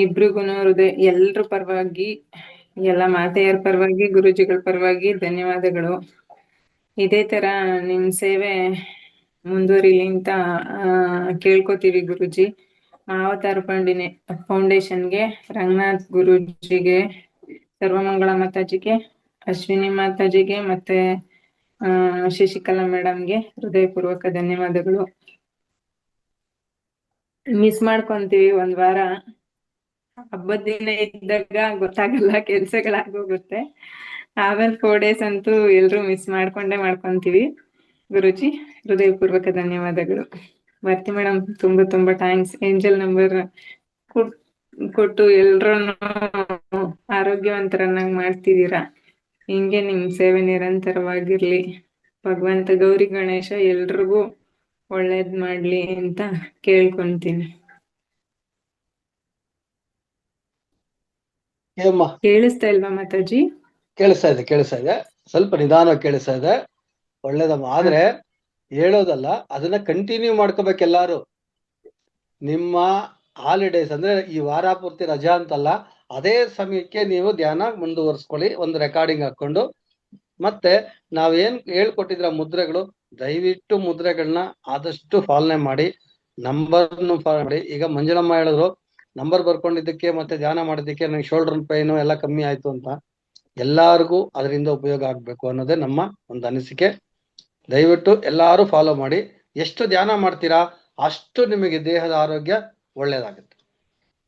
ಇಬ್ರಿಗೂನು ಹೃದಯ ಎಲ್ರ ಪರವಾಗಿ, ಎಲ್ಲ ಮಾತೆಯರ ಪರವಾಗಿ, ಗುರೂಜಿಗಳ ಪರವಾಗಿ ಧನ್ಯವಾದಗಳು. ಇದೇ ತರ ನಿಮ್ ಸೇವೆ ಮುಂದುವರಿಲಿ ಅಂತ ಕೇಳ್ಕೊತೀವಿ ಗುರೂಜಿ. ಅವತಾರ ಫೌಂಡೇಶನ್ಗೆ, ರಂಗನಾಥ್ ಗುರೂಜಿಗೆ, ಸರ್ವಮಂಗಳ ಮಾತಾಜಿಗೆ, ಅಶ್ವಿನಿ ಮಾತಾಜಿಗೆ ಮತ್ತೆ ಶಶಿಕಲಾ ಮೇಡಮ್ಗೆ ಹೃದಯಪೂರ್ವಕ ಧನ್ಯವಾದಗಳು. ಮಿಸ್ ಮಾಡ್ಕೊಂತೀವಿ ಒಂದ್ ವಾರ, ಹಬ್ಬದ ದಿನ ಇದ್ದಾಗ ಗೊತ್ತಾಗಲ್ಲ, ಕೆಲ್ಸಗಳಾಗೋಗುತ್ತೆ. ಆಮೇಲೆ 4 days ಅಂತೂ ಎಲ್ರು ಮಿಸ್ ಮಾಡ್ಕೊಂತೀವಿ. ಗುರೂಜಿ ಹೃದಯಪೂರ್ವಕ ಧನ್ಯವಾದಗಳು. ಭಾರತಿ ಮೇಡಮ್ ತುಂಬಾ ಥ್ಯಾಂಕ್ಸ್. ಏಂಜಲ್ ನಂಬರ್ ಕೊಟ್ಟು ಎಲ್ರನ್ನು ಆರೋಗ್ಯವಂತರನ್ನಾಗಿ ಮಾಡ್ತಿದ್ದೀರಾ. ಹಿಂಗೆ ನಿಮ್ ಸೇವೆ ನಿರಂತರವಾಗಿರ್ಲಿ. ಭಗವಂತ ಗೌರಿ ಗಣೇಶ ಎಲ್ರಿಗೂ ಒಳ್ಳೇದ್ ಮಾಡ್ಲಿ ಅಂತ ಕೇಳ್ಕೊಂತೀನಿ. ಕೇಳಿಸ್ತಾ ಇಲ್ವಾ ಮಾತಾಜಿ? ಕೇಳಿಸ್ತಾ ಇದೆ. ಸ್ವಲ್ಪ ನಿಧಾನವಾಗಿ ಕೇಳಿಸ್ತಾ ಇದೆ. ಒಳ್ಳೇದಮ್ಮ. ಆದ್ರೆ ಹೇಳೋದಲ್ಲ, ಅದನ್ನ ಕಂಟಿನ್ಯೂ ಮಾಡ್ಕೋಬೇಕು ಎಲ್ಲಾರು. ನಿಮ್ಮ ಹಾಲಿಡೇಸ್ ಅಂದ್ರೆ ಈ ವಾರ ಪೂರ್ತಿ ರಜಾ ಅಂತಲ್ಲ, ಅದೇ ಸಮಯಕ್ಕೆ ನೀವು ಧ್ಯಾನ ಮುಂದುವರ್ಸ್ಕೊಳ್ಳಿ, ಒಂದು ರೆಕಾರ್ಡಿಂಗ್ ಹಾಕೊಂಡು. ಮತ್ತೆ ನಾವೇನ್ ಹೇಳ್ಕೊಟ್ಟಿದ್ರ ಮುದ್ರೆಗಳು, ದಯವಿಟ್ಟು ಮುದ್ರೆಗಳನ್ನ ಆದಷ್ಟು ಪಾಲನೆ ಮಾಡಿ, ನಂಬರ್ನು ಫಾಲೋ ಮಾಡಿ. ಈಗ ಮಂಜುಳಮ್ಮ ಹೇಳಿದ್ರು, ನಂಬರ್ ಬರ್ಕೊಂಡಿದ್ದಕ್ಕೆ ಮತ್ತೆ ಧ್ಯಾನ ಮಾಡೋದಕ್ಕೆ ನನಗೆ ಶೋಲ್ಡರ್ ಪೈನು ಎಲ್ಲ ಕಮ್ಮಿ ಆಯ್ತು ಅಂತ. ಎಲ್ಲಾರ್ಗೂ ಅದರಿಂದ ಉಪಯೋಗ ಆಗ್ಬೇಕು ಅನ್ನೋದೇ ನಮ್ಮ ಒಂದು ಅನಿಸಿಕೆ. ದಯವಿಟ್ಟು ಎಲ್ಲಾರು ಫಾಲೋ ಮಾಡಿ. ಎಷ್ಟು ಧ್ಯಾನ ಮಾಡ್ತೀರಾ ಅಷ್ಟು ನಿಮಗೆ ದೇಹದ ಆರೋಗ್ಯ ಒಳ್ಳೇದಾಗುತ್ತೆ.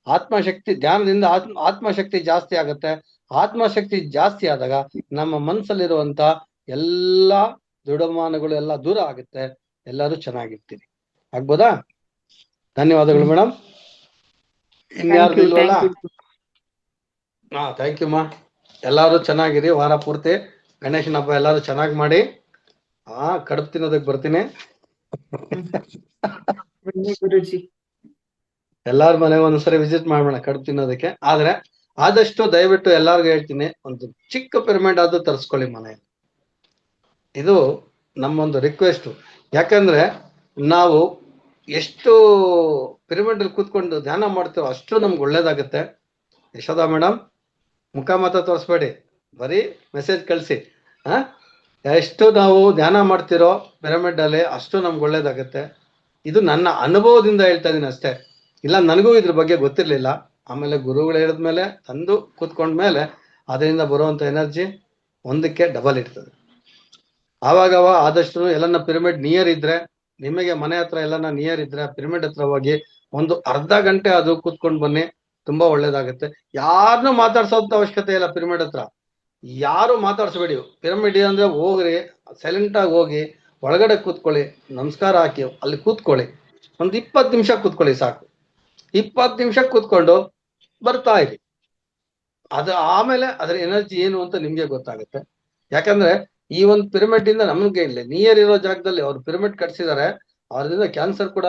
ಆತ್ಮಶಕ್ತಿ ಧ್ಯಾನದಿಂದ ಆತ್ಮಶಕ್ತಿ ಜಾಸ್ತಿ ಆಗುತ್ತೆ. ಆತ್ಮಶಕ್ತಿ ಜಾಸ್ತಿ ಆದಾಗ ನಮ್ಮ ಮನಸ್ಸಲ್ಲಿರುವಂತ ಎಲ್ಲಾ ದುಡಮಾನಗಳು ಎಲ್ಲ ದೂರ ಆಗುತ್ತೆ. ಎಲ್ಲರೂ ಚೆನ್ನಾಗಿರ್ತೀರಿ. ಆಗ್ಬೋದಾ? ಧನ್ಯವಾದಗಳು ಮೇಡಮ್. ಇನ್ಯಾರ್ದು ಇಲ್ವಲ್ಲ? ಥ್ಯಾಂಕ್ ಯು ಮಾ. ಎಲ್ಲಾರು ಚೆನ್ನಾಗಿರಿ. ವಾರ ಪೂರ್ತಿ ಗಣೇಶನ ಹಬ್ಬ ಎಲ್ಲಾರು ಚೆನ್ನಾಗಿ ಮಾಡಿ. ಕಡುಬು ತಿನ್ನೋದಕ್ಕೆ ಬರ್ತೀನಿ. ಗುರುಜಿ ಎಲ್ಲಾರ ಮನೆಗೆ ಒಂದ್ಸರಿ ವಿಸಿಟ್ ಮಾಡೋಣ ಕಡುಬು ತಿನ್ನೋದಕ್ಕೆ. ಆದ್ರೆ ಆದಷ್ಟು ದಯವಿಟ್ಟು ಎಲ್ಲಾರ್ಗು ಹೇಳ್ತೀನಿ, ಒಂದು ಚಿಕ್ಕ ಪಿರಮಿಡ್ ಆದ್ರೂ ತರಿಸ್ಕೊಳ್ಳಿ ಮನೆಯಲ್ಲಿ. ಇದು ನಮ್ಮೊಂದು ರಿಕ್ವೆಸ್ಟ್. ಯಾಕಂದ್ರೆ ನಾವು ಎಷ್ಟು ಪಿರಮಿಡ್ ಅಲ್ಲಿ ಕೂತ್ಕೊಂಡು ಧ್ಯಾನ ಮಾಡ್ತೀವೋ ಅಷ್ಟು ನಮ್ಗೆ ಒಳ್ಳೇದಾಗುತ್ತೆ. ಯಶೋದಾ ಮೇಡಮ್, ಮುಖ ಮಾತ್ರ ತೋರಿಸ್ಬೇಡಿ, ಬರೀ ಮೆಸೇಜ್ ಕಳಿಸಿ. ಎಷ್ಟು ನಾವು ಧ್ಯಾನ ಮಾಡ್ತಿರೋ ಪಿರಮಿಡ್ ಅಲ್ಲಿ ಅಷ್ಟು ನಮ್ಗೆ ಒಳ್ಳೇದಾಗುತ್ತೆ. ಇದು ನನ್ನ ಅನುಭವದಿಂದ ಹೇಳ್ತಾ ಇದೀನಿ ಅಷ್ಟೇ. ಇಲ್ಲ, ನನಗೂ ಇದ್ರ ಬಗ್ಗೆ ಗೊತ್ತಿರ್ಲಿಲ್ಲ. ಆಮೇಲೆ ಗುರುಗಳು ಹೇಳಿದ್ಮೇಲೆ ತಂದು ಕೂತ್ಕೊಂಡ್ಮೇಲೆ ಅದರಿಂದ ಬರುವಂತ ಎನರ್ಜಿ ಒಂದಕ್ಕೆ ಡಬಲ್ ಇರ್ತದೆ. ಆವಾಗವ ಆದಷ್ಟು ಎಲ್ಲನ ಪಿರಮಿಡ್ ನಿಯರ್ ಇದ್ರೆ, ನಿಮಗೆ ಮನೆ ಹತ್ರ ಎಲ್ಲನ ನಿಯರ್ ಇದ್ರೆ ಪಿರಮಿಡ್ ಹತ್ರ ಹೋಗಿ ಒಂದು ಅರ್ಧ ಗಂಟೆ ಅದು ಕೂತ್ಕೊಂಡು ಬನ್ನಿ, ತುಂಬಾ ಒಳ್ಳೇದಾಗುತ್ತೆ. ಯಾರನ್ನೂ ಮಾತಾಡ್ಸೋಂತ ಅವಶ್ಯಕತೆ ಇಲ್ಲ. ಪಿರಮಿಡ್ ಹತ್ರ ಯಾರು ಮಾತಾಡ್ಸಬೇಡಿ. ಪಿರಮಿಡ್ ಅಂದ್ರೆ ಹೋಗ್ರಿ, ಸೈಲೆಂಟ್ ಆಗಿ ಹೋಗಿ ಒಳಗಡೆ ಕೂತ್ಕೊಳ್ಳಿ, ನಮಸ್ಕಾರ ಹಾಕಿ ಅಲ್ಲಿ ಕೂತ್ಕೊಳ್ಳಿ, ಒಂದು 20 ನಿಮಿಷ ಕೂತ್ಕೊಳ್ಳಿ ಸಾಕು. 20 ನಿಮಿಷ ಕೂತ್ಕೊಂಡು ಬರ್ತಾ ಇರಿ. ಅದು ಆಮೇಲೆ ಅದರ ಎನರ್ಜಿ ಏನು ಅಂತ ನಿಮ್ಗೆ ಗೊತ್ತಾಗುತ್ತೆ. ಯಾಕಂದ್ರೆ ಈ ಒಂದು ಪಿರಮಿಡ್ ಇಂದ ನಮ್ಗೆ ಇಲ್ಲ, ನಿಯರ್ ಇರೋ ಜಾಗದಲ್ಲಿ ಅವ್ರು ಪಿರಮಿಡ್ ಕಟ್ಸಿದ್ದಾರೆ. ಅದರಿಂದ ಕ್ಯಾನ್ಸರ್ ಕೂಡ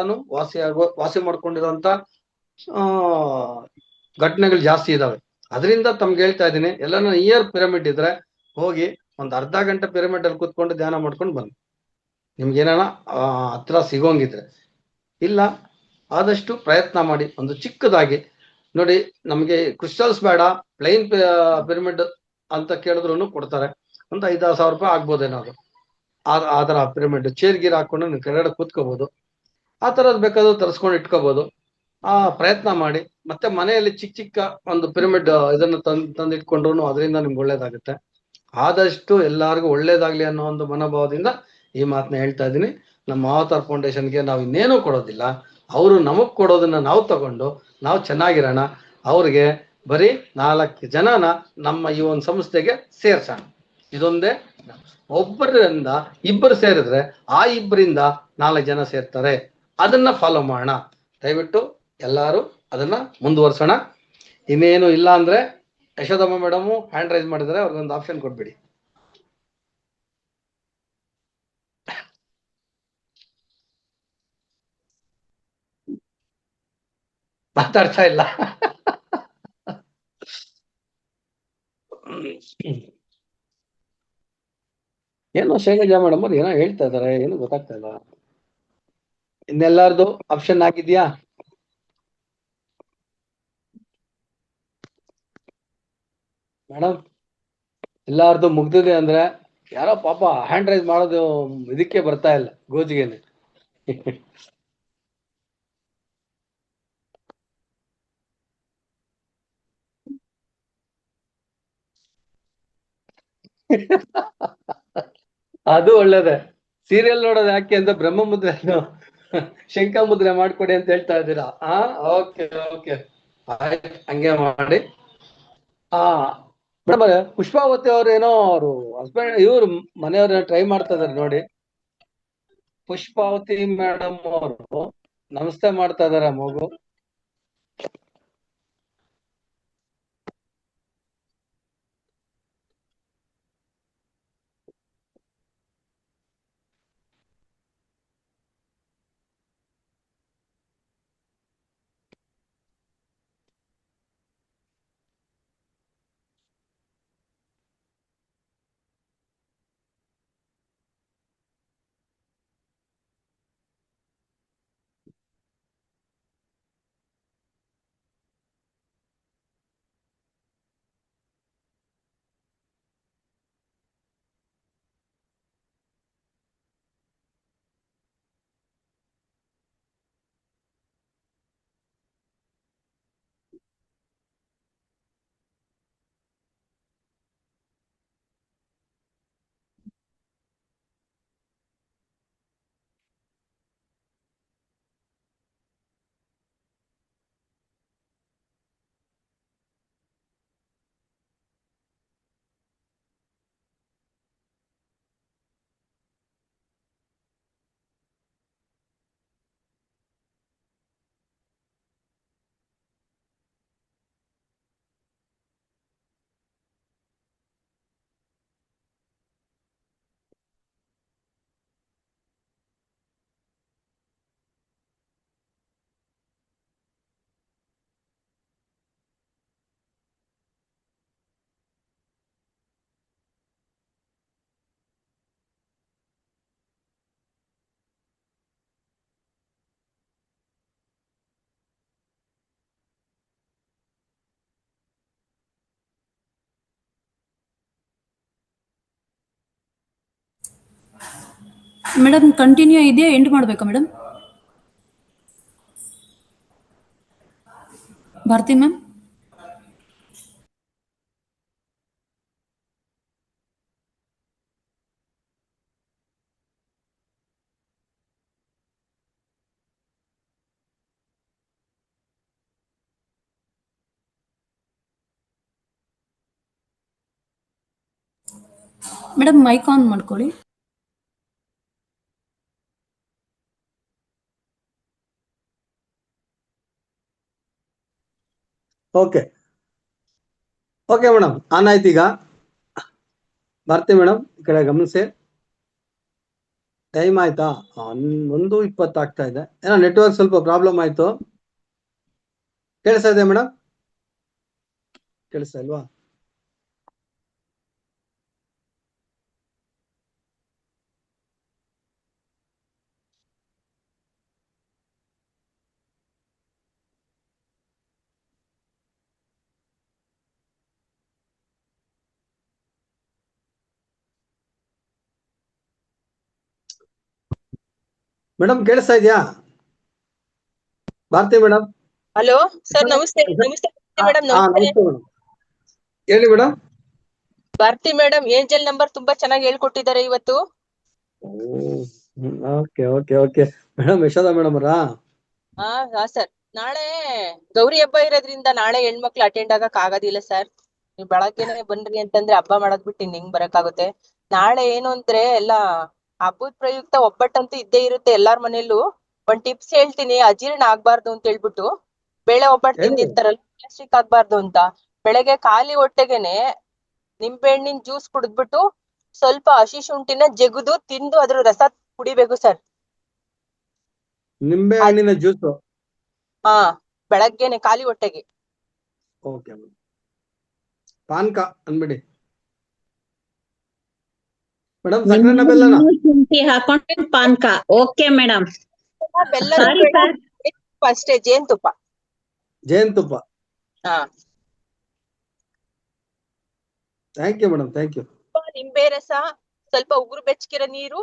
ವಾಸಿ ಮಾಡ್ಕೊಂಡಿರೋಂತ ಘಟನೆಗಳು ಜಾಸ್ತಿ ಇದಾವೆ. ಅದರಿಂದ ತಮ್ಗೆ ಹೇಳ್ತಾ ಇದ್ದೀನಿ, ಎಲ್ಲಾನು ನಿಯರ್ ಪಿರಮಿಡ್ ಇದ್ರೆ ಹೋಗಿ ಒಂದು ಅರ್ಧ ಗಂಟೆ ಪಿರಮಿಡ್ ಅಲ್ಲಿ ಕೂತ್ಕೊಂಡು ಧ್ಯಾನ ಮಾಡ್ಕೊಂಡು ಬನ್ನಿ, ನಿಮ್ಗೇನ ಹತ್ರ ಸಿಗೋಂಗಿದ್ರೆ. ಇಲ್ಲ, ಆದಷ್ಟು ಪ್ರಯತ್ನ ಮಾಡಿ. ಒಂದು ಚಿಕ್ಕದಾಗಿ ನೋಡಿ, ನಮ್ಗೆ ಕ್ರಿಸ್ಟಲ್ಸ್ ಬೇಡ, ಪ್ಲೈನ್ ಪಿರಮಿಡ್ ಅಂತ ಕೇಳಿದ್ರು ಕೊಡ್ತಾರೆ. ಒಂದು 5,000 ಸಾವಿರ ರೂಪಾಯಿ ಆಗ್ಬೋದೇನಾದ್ರು. ಆ ತರ ಪಿರಮಿಡ್ ಚೇರ್ ಗೀರ್ ಹಾಕೊಂಡು ನೀವು ಕೆಳಗಡೆ ಕೂತ್ಕೋಬಹುದು. ಆ ತರದ್ ಬೇಕಾದ್ರೂ ತರಿಸ್ಕೊಂಡು ಇಟ್ಕೋಬಹುದು. ಪ್ರಯತ್ನ ಮಾಡಿ. ಮತ್ತೆ ಮನೆಯಲ್ಲಿ ಚಿಕ್ಕ ಚಿಕ್ಕ ಒಂದು ಪಿರಮಿಡ್ ಇದನ್ನ ತಂದಿಟ್ಕೊಂಡ್ರು ಅದರಿಂದ ನಿಮ್ಗೆ ಒಳ್ಳೇದಾಗುತ್ತೆ. ಆದಷ್ಟು ಎಲ್ಲಾರ್ಗು ಒಳ್ಳೇದಾಗ್ಲಿ ಅನ್ನೋ ಒಂದು ಮನೋಭಾವದಿಂದ ಈ ಮಾತನ್ನ ಹೇಳ್ತಾ ಇದ್ದೀನಿ. ನಮ್ಮ ಅವತಾರ್ ಫೌಂಡೇಶನ್ಗೆ ನಾವು ಇನ್ನೇನು ಕೊಡೋದಿಲ್ಲ, ಅವರು ನಮಗ್ ಕೊಡೋದನ್ನ ನಾವು ತಗೊಂಡು ನಾವು ಚೆನ್ನಾಗಿರೋಣ. ಅವ್ರಿಗೆ ಬರೀ 4 ಜನನ ನಮ್ಮ ಈ ಒಂದು ಸಂಸ್ಥೆಗೆ ಸೇರ್ಸೋಣ. ಇದೊಂದೇ. ಒಬ್ಬರಿಂದ ಇಬ್ಬರು ಸೇರಿದ್ರೆ ಆ ಇಬ್ಬರಿಂದ 4 ಜನ ಸೇರ್ತಾರೆ. ಅದನ್ನ ಫಾಲೋ ಮಾಡೋಣ. ದಯವಿಟ್ಟು ಎಲ್ಲಾರು ಅದನ್ನ ಮುಂದುವರ್ಸೋಣ. ಇನ್ನೇನು ಇಲ್ಲ ಅಂದ್ರೆ ಯಶೋದಮ್ಮ ಮೇಡಮು ಹ್ಯಾಂಡ್ ರೈಸ್ ಮಾಡಿದ್ರೆ ಅವ್ರಿಗೊಂದು ಆಪ್ಷನ್ ಕೊಟ್ಬಿಡಿ. ಮಾತಾಡ್ತಾ ಇಲ್ಲ. ಏನೋ ಶೈಲಜಾ ಮೇಡಮ್ ಅವ್ರು ಏನೋ ಹೇಳ್ತಾ ಇದಾರೆ, ಏನು ಗೊತ್ತಾಗ್ತಾ ಇಲ್ಲ. ಇನ್ನೆಲ್ಲಾರ್ದು ಆಪ್ಷನ್ ಆಗಿದ್ಯಾ? ಮೇಡಮ್ ಎಲ್ಲಾರ್ದು ಮುಗ್ದಿದೆ ಅಂದ್ರೆ ಯಾರೋ ಪಾಪ ಹ್ಯಾಂಡ್ ರೈಸ್ ಮಾಡೋದು ಇದಕ್ಕೆ ಬರ್ತಾ ಇಲ್ಲ, ಗೋಜಿಗೆನೆ. ಅದು ಒಳ್ಳೇದೆ. ಸೀರಿಯಲ್ ನೋಡೋದು ಯಾಕೆ ಅಂತ ಬ್ರಹ್ಮ ಮುದ್ರೆ ಶಂಕ ಮುದ್ರೆ ಮಾಡ್ಕೊಡಿ ಅಂತ ಹೇಳ್ತಾ ಇದ್ದೀರಾ? ಓಕೆ ಓಕೆ, ಆಯ್ತು, ಹಂಗೆ ಮಾಡಿ. ಮೇಡಮ್ ಪುಷ್ಪಾವತಿ ಅವ್ರು ಏನೋ ಅವರು ಹಸ್ಬೆಂಡ್ ಇವ್ರು ಮನೆಯವ್ರ ಟ್ರೈ ಮಾಡ್ತಾ ಇದಾರೆ ನೋಡಿ. ಪುಷ್ಪಾವತಿ ಮೇಡಮ್ ಅವರು ನಮಸ್ತೆ ಮಾಡ್ತಾ ಇದಾರೆ ಮಗು. ಮೇಡಮ್ ಕಂಟಿನ್ಯೂ ಇದೆಯಾ, ಎಂಡ್ ಮಾಡಬೇಕಾ madam? Bharathi ma'am. Madam mic on ಮಾಡ್ಕೊಳ್ಳಿ. ಓಕೆ ಓಕೆ ಮೇಡಮ್, ಆನ್ ಆಯ್ತು ಈಗ. ಭಾರತಿ ಮೇಡಮ್ ಈ ಕಡೆ ಗಮನಿಸಿ. ಟೈಮ್ ಆಯ್ತಾ? 1:20 ಆಗ್ತಾ ಇದೆ. ಏನೋ ನೆಟ್ವರ್ಕ್ ಸ್ವಲ್ಪ ಪ್ರಾಬ್ಲಮ್ ಆಯ್ತು. ಕೇಳಿಸ್ತಾ ಇದೆ ಮೇಡಮ್? ಕೇಳಿಸ್ತಾ ಇಲ್ವಾ? ಮೇಡಮ್ ಕೇಳಿಸ್ತಾ ಇದೆಯಾ ಭಾರತಿ ಮೇಡಮ್? ಹಲೋ ಸರ್, ನಮಸ್ತೆ. ನಮಸ್ತೆ ಮೇಡಮ್. ನಮಸ್ತೆ ಮೇಡಮ್, ಹೇಳಿ madam. Bharathi madam angel number ತುಂಬಾ ಚೆನ್ನಾಗಿ ಹೇಳ್ಕೊಟ್ಟಿದ್ದಾರೆ ಇವತ್ತು. Okay okay okay madam, Yashoda madam ಅವರಾ? ಹಾ ಸರ್, ನಾಳೆ ಗೌರಿ ಹಬ್ಬ ಇರೋದ್ರಿಂದ ನಾಳೆ ಹೆಣ್ಮಕ್ಳು ಅಟೆಂಡ್ ಆಗಕ್ ಆಗೋದಿಲ್ಲ ಸರ್. ನೀವು ಬೆಳಗ್ಗೆನೆ ಬನ್ರಿ ಅಂತಂದ್ರೆ ಹಬ್ಬ ಮಾಡಕ್ ಬಿಟ್ಟು ಹೆಂಗ್ ಬರಕಾಗುತ್ತೆ? ನಾಳೆ ಏನು ಅಂದ್ರೆ ಎಲ್ಲಾ ಹಬ್ಬದ ಪ್ರಯುಕ್ತ ಒಬ್ಬಟ್ಟಂತೂ ಇದ್ದೇ ಇರುತ್ತೆ ಎಲ್ಲಾರ್ ಮನೇಲೂ. ಒಂದ್ ಟಿಪ್ಸ್ ಹೇಳ್ತೀನಿ, ಅಜೀರ್ಣ ಆಗ್ಬಾರ್ದು ಅಂತ ಹೇಳ್ಬಿಟ್ಟು. ಬೇಳೆ ಒಬ್ಬಟ್ಟು ತಿಂದಿರ್ತಾರಲ್ಲ, ಗ್ಯಾಸ್ಟ್ರಿಕ್ ಆಗ್ಬಾರ್ದು ಅಂತ ಬೆಳಗ್ಗೆ ಖಾಲಿ ಹೊಟ್ಟೆಗೆನೆ ನಿಂಬೆ ಹಣ್ಣಿನ ಜ್ಯೂಸ್ ಕುಡಿದ್ಬಿಟ್ಟು ಸ್ವಲ್ಪ ಹಸಿ ಶುಂಠಿನ ಜಗುದು ತಿಂದು ಅದ್ರ ರಸ ಕುಡಿಬೇಕು ಸರ್. ನಿಂಬೆ ಹಣ್ಣಿನ ಜ್ಯೂಸು? ಹಾ, ಬೆಳಗ್ಗೆನೆ ಖಾಲಿ ಹೊಟ್ಟೆಗೆ. Okay ಪಾನ್ಕ ಅನ್ಬಿಡಿ madam. ಸಕ್ಕರೆನ ಬೆಲ್ಲನ? ಶುಂಠಿ ಹಾಕೊಂಡು ಪಾನ್ಕ. Okay madam. ಬೆಲ್ಲನೂ ಸಾರಿ ಬೇಡ, ಸರ್. ಜೇನುತುಪ್ಪ ಅಷ್ಟೇ, ಜೇನುತುಪ್ಪ. ಜೇನುತುಪ್ಪ. ಹಾ, thank you madam, thank you. ನಿಂಬೆ ರಸ, ಸ್ವಲ್ಪ ಉಗುರು ಬೆಚ್ಚಗಿರೋ ನೀರು,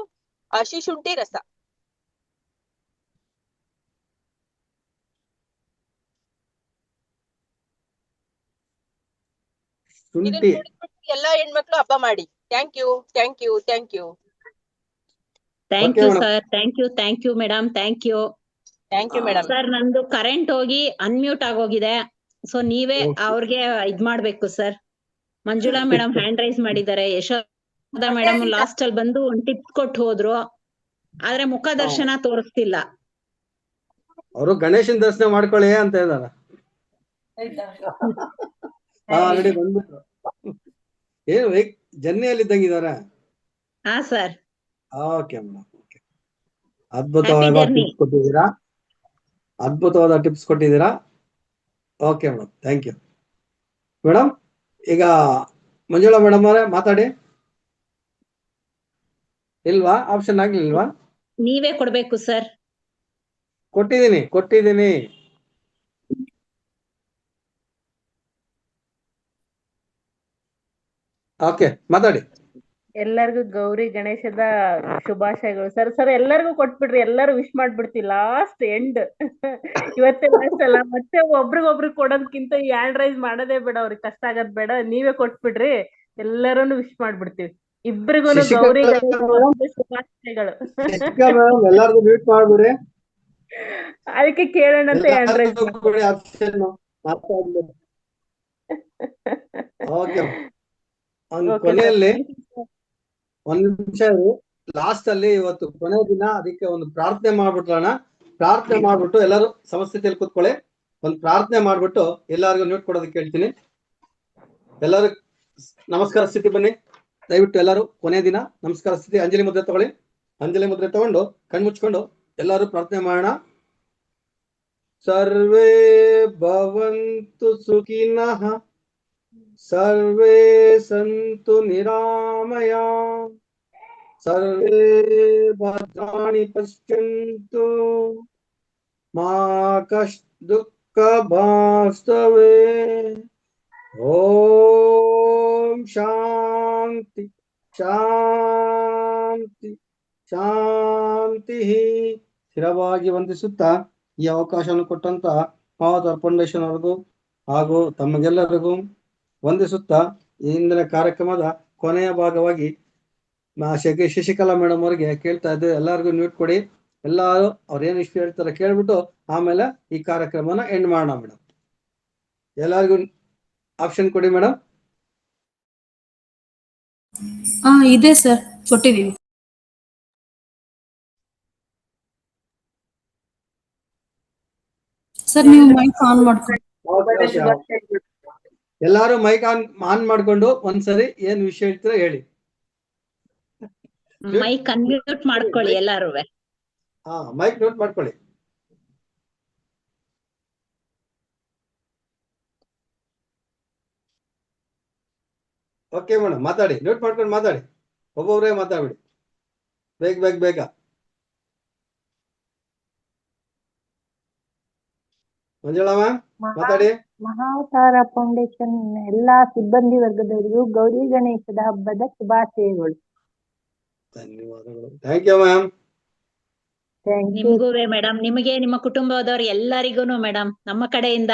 ಹಸಿ ಶುಂಠಿ ರಸ. ಶುಂಠಿ. ಎಲ್ಲಾ ಹೆಣ್ಮಕ್ಳು ಹಬ್ಬ ಮಾಡಿ. Thank you, thank you, thank you. Thank you sir. Thank you, thank you madam, thank you. Thank you madam. Sir ನಂದು ಕರೆಂಟ್ ಹೋಗಿ ಅನ್ಮ್ಯೂಟ್ ಆಗೋಗಿದೆ. ಸೊ ನೀವೇ ಅವ್ರಿಗೆ ಇದ್ ಮಾಡ್ಬೇಕು sir. Manjula madam hand raise ಮಾಡಿದ್ದಾರೆ. ಯಶೋಧ ಮೇಡಮ್ ಲಾಸ್ಟ್ ಅಲ್ಲಿ ಬಂದು ಒಂದ್ ಟಿಪ್ ಕೊಟ್ಟು ಹೋದ್ರು, ಆದ್ರೆ ಮುಖ ದರ್ಶನ ತೋರಿಸ್ತಿಲ್ಲ. ಅವರು ಗಣೇಶನ್ ದರ್ಶನ ಮಾಡ್ಕೊಳ್ಳಿ ಅಂತ ಇದಾರ. ಆಲ್ರೆಡಿ ಬಂದ್ಬಿಟ್ರು. ಏನು ಜರ್ನಿಯಲ್ಲಿ ಇದ್ದಂಗಿದಾರ? ಹಾ ಸರ್. Okay madam, okay. ಅದ್ಭುತವಾದ ಟಿಪ್ಸ್ ಕೊಟ್ಟಿದ್ದೀರಾ, ಅದ್ಭುತವಾದ ಟಿಪ್ಸ್ ಕೊಟ್ಟಿದ್ದೀರಾ. Okay madam, thank you madam. ಈಗ ಮಂಜುಳಾ ಮೇಡಮ್ ಅವರೇ ಮಾತಾಡಿ. ಇಲ್ವಾ? ಆಪ್ಷನ್ ಆಗ್ಲಿಲ್ವಾ? ನೀವೇ ಕೊಡ್ಬೇಕು ಸರ್. ಕೊಟ್ಟಿದ್ದೀನಿ. ಓಕೆ, ಮಾತಾಡಿ. ಎಲ್ಲರಿಗೂ ಗೌರಿ ಗಣೇಶದ ಶುಭಾಶಯಗಳು ಸರ್. ಸರ್ ಎಲ್ಲರಿಗೂ ಕೊಟ್ಬಿಡ್ರಿ, ಎಲ್ಲರೂ ವಿಶ್ ಮಾಡ್ಬಿಡ್ತೀವಿ ಲಾಸ್ಟ್ ಎಂಡ್. ಇವತ್ತೇ ಲಾಸ್ಟ್ ಅಲ್ಲ, ಮತ್ತೆ ಒಬ್ರಿಗೊಬ್ರು ಕೊಡೋದಕ್ಕಿಂತ ಈ ಹ್ಯಾಂಡ್ ರೈಸ್ ಮಾಡೋದೇ ಬೇಡ, ಅವ್ರಿಗೆ ಕಷ್ಟ ಆಗೋದ್ ಬೇಡ, ನೀವೇ ಕೊಟ್ಬಿಡ್ರಿ, ಎಲ್ಲರನ್ನು ವಿಶ್ ಮಾಡ್ಬಿಡ್ತೀವಿ. ಇಬ್ರಿಗೂನು ಗೌರಿ ಗಣೇಶ ಶುಭಾಶಯಗಳು. ಎಲ್ಲಾರ್ಗು ಮ್ಯೂಟ್ ಮಾಡ್ಬಿಡಿ. ಅದಕ್ಕೆ ಕೇಳೋಣ ಅಂತ ಹ್ಯಾಂಡ್ ರೈಸ್. ಓಕೆ, ಕೊನೆಯಲ್ಲಿ ಒಂದ್ ನಿಮಿಷ ಲಾಸ್ಟ್ ಅಲ್ಲಿ ಇವತ್ತು ಕೊನೆ ದಿನ, ಅದಕ್ಕೆ ಒಂದು ಪ್ರಾರ್ಥನೆ ಮಾಡ್ಬಿಟ್ರೋಣ. ಪ್ರಾರ್ಥನೆ ಮಾಡ್ಬಿಟ್ಟು ಎಲ್ಲರೂ ಸಮಸ್ಥಿತಿಯಲ್ಲಿ ಕೂತ್ಕೊಳ್ಳಿ. ಒಂದು ಪ್ರಾರ್ಥನೆ ಮಾಡ್ಬಿಟ್ಟು ಎಲ್ಲಾರ್ಗು ನ್ಯೂಟ್ ಕೊಡೋದಕ್ಕೆ ಹೇಳ್ತೀನಿ. ಎಲ್ಲರೂ ನಮಸ್ಕಾರ ಸ್ಥಿತಿ ಬನ್ನಿ ದಯವಿಟ್ಟು. ಎಲ್ಲರೂ ಕೊನೆ ದಿನ ನಮಸ್ಕಾರ ಸ್ಥಿತಿ. ಅಂಜಲಿ ಮುದ್ರೆ ತಗೊಳ್ಳಿ. ಅಂಜಲಿ ಮುದ್ರೆ ತಗೊಂಡು ಕಣ್ಮುಚ್ಕೊಂಡು ಎಲ್ಲರೂ ಪ್ರಾರ್ಥನೆ ಮಾಡೋಣ. ಸರ್ವೇ ಭವಂತು ಸುಖಿನಃ, ಸರ್ವೇ ಸಂತು ನಿರಾಮಯ, ಸರ್ವೇ ಭದ್ರಾಣಿ ಪಶ್ಯಂತು, ಮಾ ಕಷ್ಟ ದುಃಖ ಭಾಸ್ತವೇ. ಓಂ ಶಾಂತಿ ಶಾಂತಿ ಶಾಂತಿ. ಸ್ಥಿರವಾಗಿ ವಂದಿಸುತ್ತಾ ಈ ಅವಕಾಶವನ್ನು ಕೊಟ್ಟಂತ ಮಾವತಾರ್ ಫೌಂಡೇಶನ್ ಅವ್ರಿಗೂ ಹಾಗೂ ತಮಗೆಲ್ಲರಿಗೂ ವಂದಿಸುತ್ತಾ ಈ ಇಂದಿನ ಕಾರ್ಯಕ್ರಮದ ಕೊನೆಯ ಭಾಗವಾಗಿ ಶಶಿಕಲಾ ಮೇಡಮ್ ಅವರಿಗೆ ಕೇಳ್ತಾ ಇದ್ದೆ, ಎಲ್ಲರಿಗೂ ನ್ಯೂಟ್ ಕೊಡಿ. ಎಲ್ಲರೂ ಅವ್ರೇನು ಇಷ್ಟು ಹೇಳ್ತಾರೆ ಕೇಳ್ಬಿಟ್ಟು ಆಮೇಲೆ ಈ ಕಾರ್ಯಕ್ರಮನ ಎಂಡ್ ಮಾಡೋಣ ಮೇಡಮ್. ಎಲ್ಲರಿಗೂ ಆಪ್ಷನ್ ಕೊಡಿ ಮೇಡಮ್. ಇದೆ ಸರ್, ಕೊಟ್ಟಿದ್ದೀವಿ. ಸರ್ ನೀವು ಮೈಕ್ ಆನ್ ಮಾಡ್ಕೊಂಡು. ಎಲ್ಲಾರು ಮೈಕ್ ಆನ್ ಮಾಡ್ಕೊಂಡು ಒಂದ್ಸರಿ ಏನ್ ವಿಷಯ ಹೇಳ್ತೀರಾ ಹೇಳಿ. ಮೈಕ್ ಅನ್ಮ್ಯೂಟ್ ಮಾಡ್ಕೊಳ್ಳಿ ಎಲ್ಲಾರು. ಮೈಕ್ ಮ್ಯೂಟ್ ಮಾಡ್ಕೊಳ್ಳಿ. ಓಕೆ ಮೇಡಮ್, ಮಾತಾಡಿ. ಮ್ಯೂಟ್ ಮಾಡ್ಕೊಂಡು ಮಾತಾಡಿ. ಒಬ್ಬೊಬ್ರೇ ಮಾತಾಡ್ಬಿಡಿ, ಬೇಗ. ಮಂಜುಳಾ ಮ್ಯಾಮ್ ಮಾತಾಡಿ. ಮಹಾವತಾರ ಫೌಂಡೇಶನ್ ಎಲ್ಲಾ ಸಿಬ್ಬಂದಿ ವರ್ಗದವರಿಗೂ ಗೌರಿ ಗಣೇಶದ ಹಬ್ಬದ ಶುಭಾಶಯಗಳು. ಧನ್ಯವಾದಗಳು. Thank you ma'am. ನಿಮ್ಗೂ ಮೇಡಮ್, ನಿಮಗೆ ನಿಮ್ಮ ಕುಟುಂಬದವ್ರು ಎಲ್ಲರಿಗೂ ಮೇಡಮ್ ನಮ್ಮ ಕಡೆಯಿಂದ,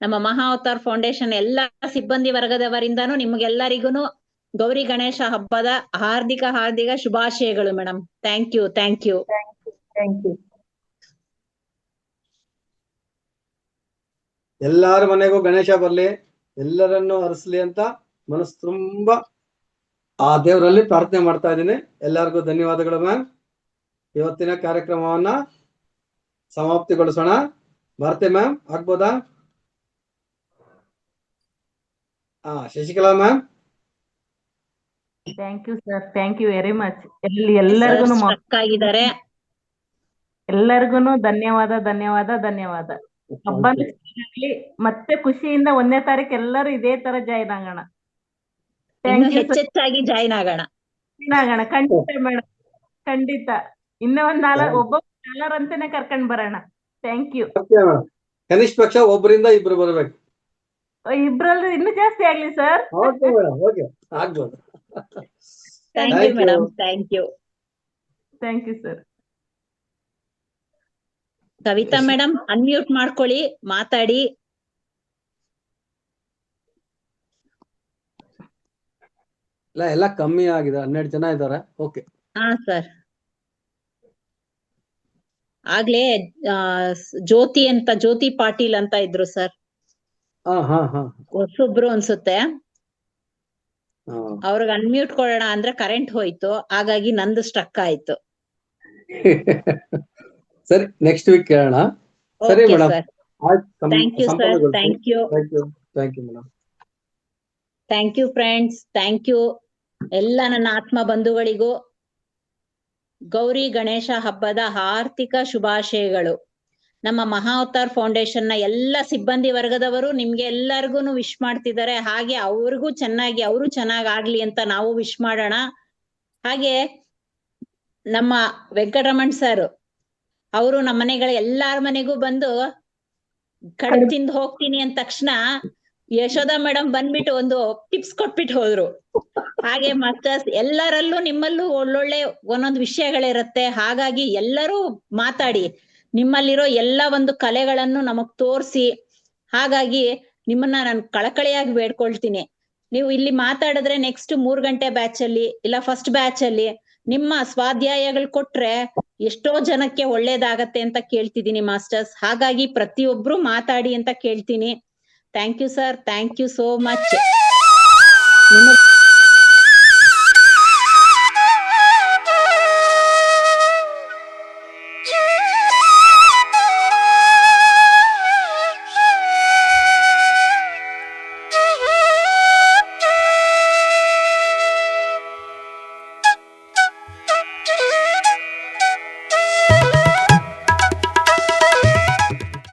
ನಮ್ಮ ಮಹಾವತಾರ್ ಫೌಂಡೇಶನ್ ಎಲ್ಲಾ ಸಿಬ್ಬಂದಿ ವರ್ಗದವರಿಂದಾನು ನಿಮ್ಗೆಲ್ಲರಿಗೂ ಗೌರಿ ಗಣೇಶ ಹಬ್ಬದ ಹಾರ್ದಿಕ ಶುಭಾಶಯಗಳು ಮೇಡಮ್. Thank you. ಎಲ್ಲಾರ ಮನೆಗೂ ಗಣೇಶ ಬರ್ಲಿ, ಎಲ್ಲರನ್ನು ಹರಿಸ್ಲಿ ಅಂತ ಮನಸ್ಸು ತುಂಬಾ ಆ ದೇವರಲ್ಲಿ ಪ್ರಾರ್ಥನೆ ಮಾಡ್ತಾ ಇದ್ದೀನಿ. ಎಲ್ಲರಿಗೂ ಧನ್ಯವಾದಗಳು ಮ್ಯಾಮ್. ಇವತ್ತಿನ ಕಾರ್ಯಕ್ರಮವನ್ನ ಸಮಾಪ್ತಿಗೊಳಿಸೋಣ. ಭಾರತಿ ಮ್ಯಾಮ್ ಆಗ್ಬೋದಾ? Shashikala ma'am. Thank you sir, thank you very much. ಎಲ್ಲರಿಗೂ ಧನ್ಯವಾದ. ಹಬ್ಬ ಮತ್ತೆ ಖುಷಿಯಿಂದ 1ನೇ ತಾರೀಕು ಎಲ್ಲರೂ ಇದೇ ತರ ಜಾಯಿನ್ ಆಗೋಣ. ಇನ್ನು ಥ್ಯಾಂಕ್ ಯು ಸರ್. ಹೆಚ್ಚೆಚ್ಚಾಗಿ ಜಾಯಿನ್ ಆಗೋಣ. ಆಗೋಣ ಖಂಡಿತ ಮೇಡಮ್, ಖಂಡಿತ. ಇನ್ನ ಒಂದ್ ಒಬ್ಬ 4 ಅಂತಾನೆ ಕರ್ಕೊಂಡ್ ಬರೋಣ. Thank you. ಕನಿಷ್ಠ ಪಕ್ಷ ಒಬ್ಬರಿಂದ ಇಬ್ರು ಬರ್ಬೇಕು. ಇಬ್ರಲ್ಲಿ ಇನ್ನೂ ಜಾಸ್ತಿ ಆಗ್ಲಿ ಸರ್. ಓಕೆ ಮೇಡಮ್, ಓಕೆ ಆಗ್ಬೋದು. Thank you madam, thank you. Thank you sir. Kavitha madam unmute ಮಾಡ್ಕೊಳ್ಳಿ, ಮಾತಾಡಿ. ಇಲ್ಲ, ಎಲ್ಲ ಕಮ್ಮಿ ಆಗಿದೆ, 12 ಜನ ಇದ್ದಾರೆ. ಓಕೆ. ಹಾ ಸರ್. ಆಗ್ಲೇ ಜ್ಯೋತಿ ಅಂತ, ಜ್ಯೋತಿ ಪಾಟೀಲ್ ಅಂತ ಇದ್ರು ಸರ್, ಹೊಸೊಬ್ರು ಅನ್ಸುತ್ತೆ. ಅವ್ರಿಗೆ ಅನ್ಮ್ಯೂಟ್ ಕೊಡೋಣ ಅಂದ್ರೆ ಕರೆಂಟ್ ಹೋಯ್ತು, ಹಾಗಾಗಿ ನಂದು ಸ್ಟ್ರಕ್ ಆಯ್ತು. ಸರಿ, ನೆಕ್ಸ್ಟ್ ವೀಕ್ ಕೇಳೋಣ. ಸರಿ Okay, madam. sir. Thank you, sir. Thank you. Thank you madam. Thank you friends, thank you ಎಲ್ಲ ನನ್ನ ಆತ್ಮ ಬಂಧುಗಳಿಗೂ ಗೌರಿ ಗಣೇಶ ಹಬ್ಬದ ಹಾರ್ದಿಕ ಶುಭಾಶಯಗಳು. ನಮ್ಮ ಮಹಾವತಾರ್ ಫೌಂಡೇಶನ್ ನ ಎಲ್ಲ ಸಿಬ್ಬಂದಿ ವರ್ಗದವರು ನಿಮ್ಗೆ ಎಲ್ಲರಿಗೂ ವಿಶ್ ಮಾಡ್ತಿದ್ದಾರೆ. ಹಾಗೆ ಅವ್ರಿಗೂ ಚೆನ್ನಾಗಿ, ಅವರು ಚೆನ್ನಾಗಾಗ್ಲಿ ಅಂತ ನಾವು ವಿಶ್ ಮಾಡೋಣ. ಹಾಗೆ ನಮ್ಮ ವೆಂಕಟರಮಣ್ ಸರ್ ಅವರು ನಮ್ಮ ಮನೆಗಳ ಎಲ್ಲಾರ ಮನೆಗೂ ಬಂದು ಕಡುಬು ತಿಂದು ಹೋಗ್ತೀನಿ ಅಂದ ತಕ್ಷಣ ಯಶೋದಾ ಮೇಡಮ್ ಬಂದ್ಬಿಟ್ಟು ಒಂದು ಟಿಪ್ಸ್ ಕೊಟ್ಬಿಟ್ಟು ಹೋದ್ರು. ಹಾಗೆ ಮಾಸ್ಟರ್ಸ್ ಎಲ್ಲರಲ್ಲೂ ನಿಮ್ಮಲ್ಲೂ ಒಳ್ಳೊಳ್ಳೆ ಒಂದೊಂದು ವಿಷಯಗಳಿರುತ್ತೆ. ಹಾಗಾಗಿ ಎಲ್ಲರೂ ಮಾತಾಡಿ, ನಿಮ್ಮಲ್ಲಿರೋ ಎಲ್ಲ ಒಂದು ಕಲೆಗಳನ್ನು ನಮಗ್ ತೋರಿಸಿ. ಹಾಗಾಗಿ ನಿಮ್ಮನ್ನ ನಾನು ಕಳಕಳಿಯಾಗಿ ಬೇಡ್ಕೊಳ್ತೀನಿ. ನೀವು ಇಲ್ಲಿ ಮಾತಾಡಿದ್ರೆ ನೆಕ್ಸ್ಟ್ 3 ಗಂಟೆ ಬ್ಯಾಚ್ ಅಲ್ಲಿ ಇಲ್ಲ ಫಸ್ಟ್ ಬ್ಯಾಚ್ ಅಲ್ಲಿ ನಿಮ್ಮ ಸ್ವಾಧ್ಯಾಯಗಳು ಕೊಟ್ರೆ ಎಷ್ಟೋ ಜನಕ್ಕೆ ಒಳ್ಳೇದಾಗತ್ತೆ ಅಂತ ಕೇಳ್ತಿದ್ದೀನಿ ಮಾಸ್ಟರ್ಸ್. ಹಾಗಾಗಿ ಪ್ರತಿಯೊಬ್ರು ಮಾತಾಡಿ ಅಂತ ಕೇಳ್ತೀನಿ. Thank you sir, thank you so much.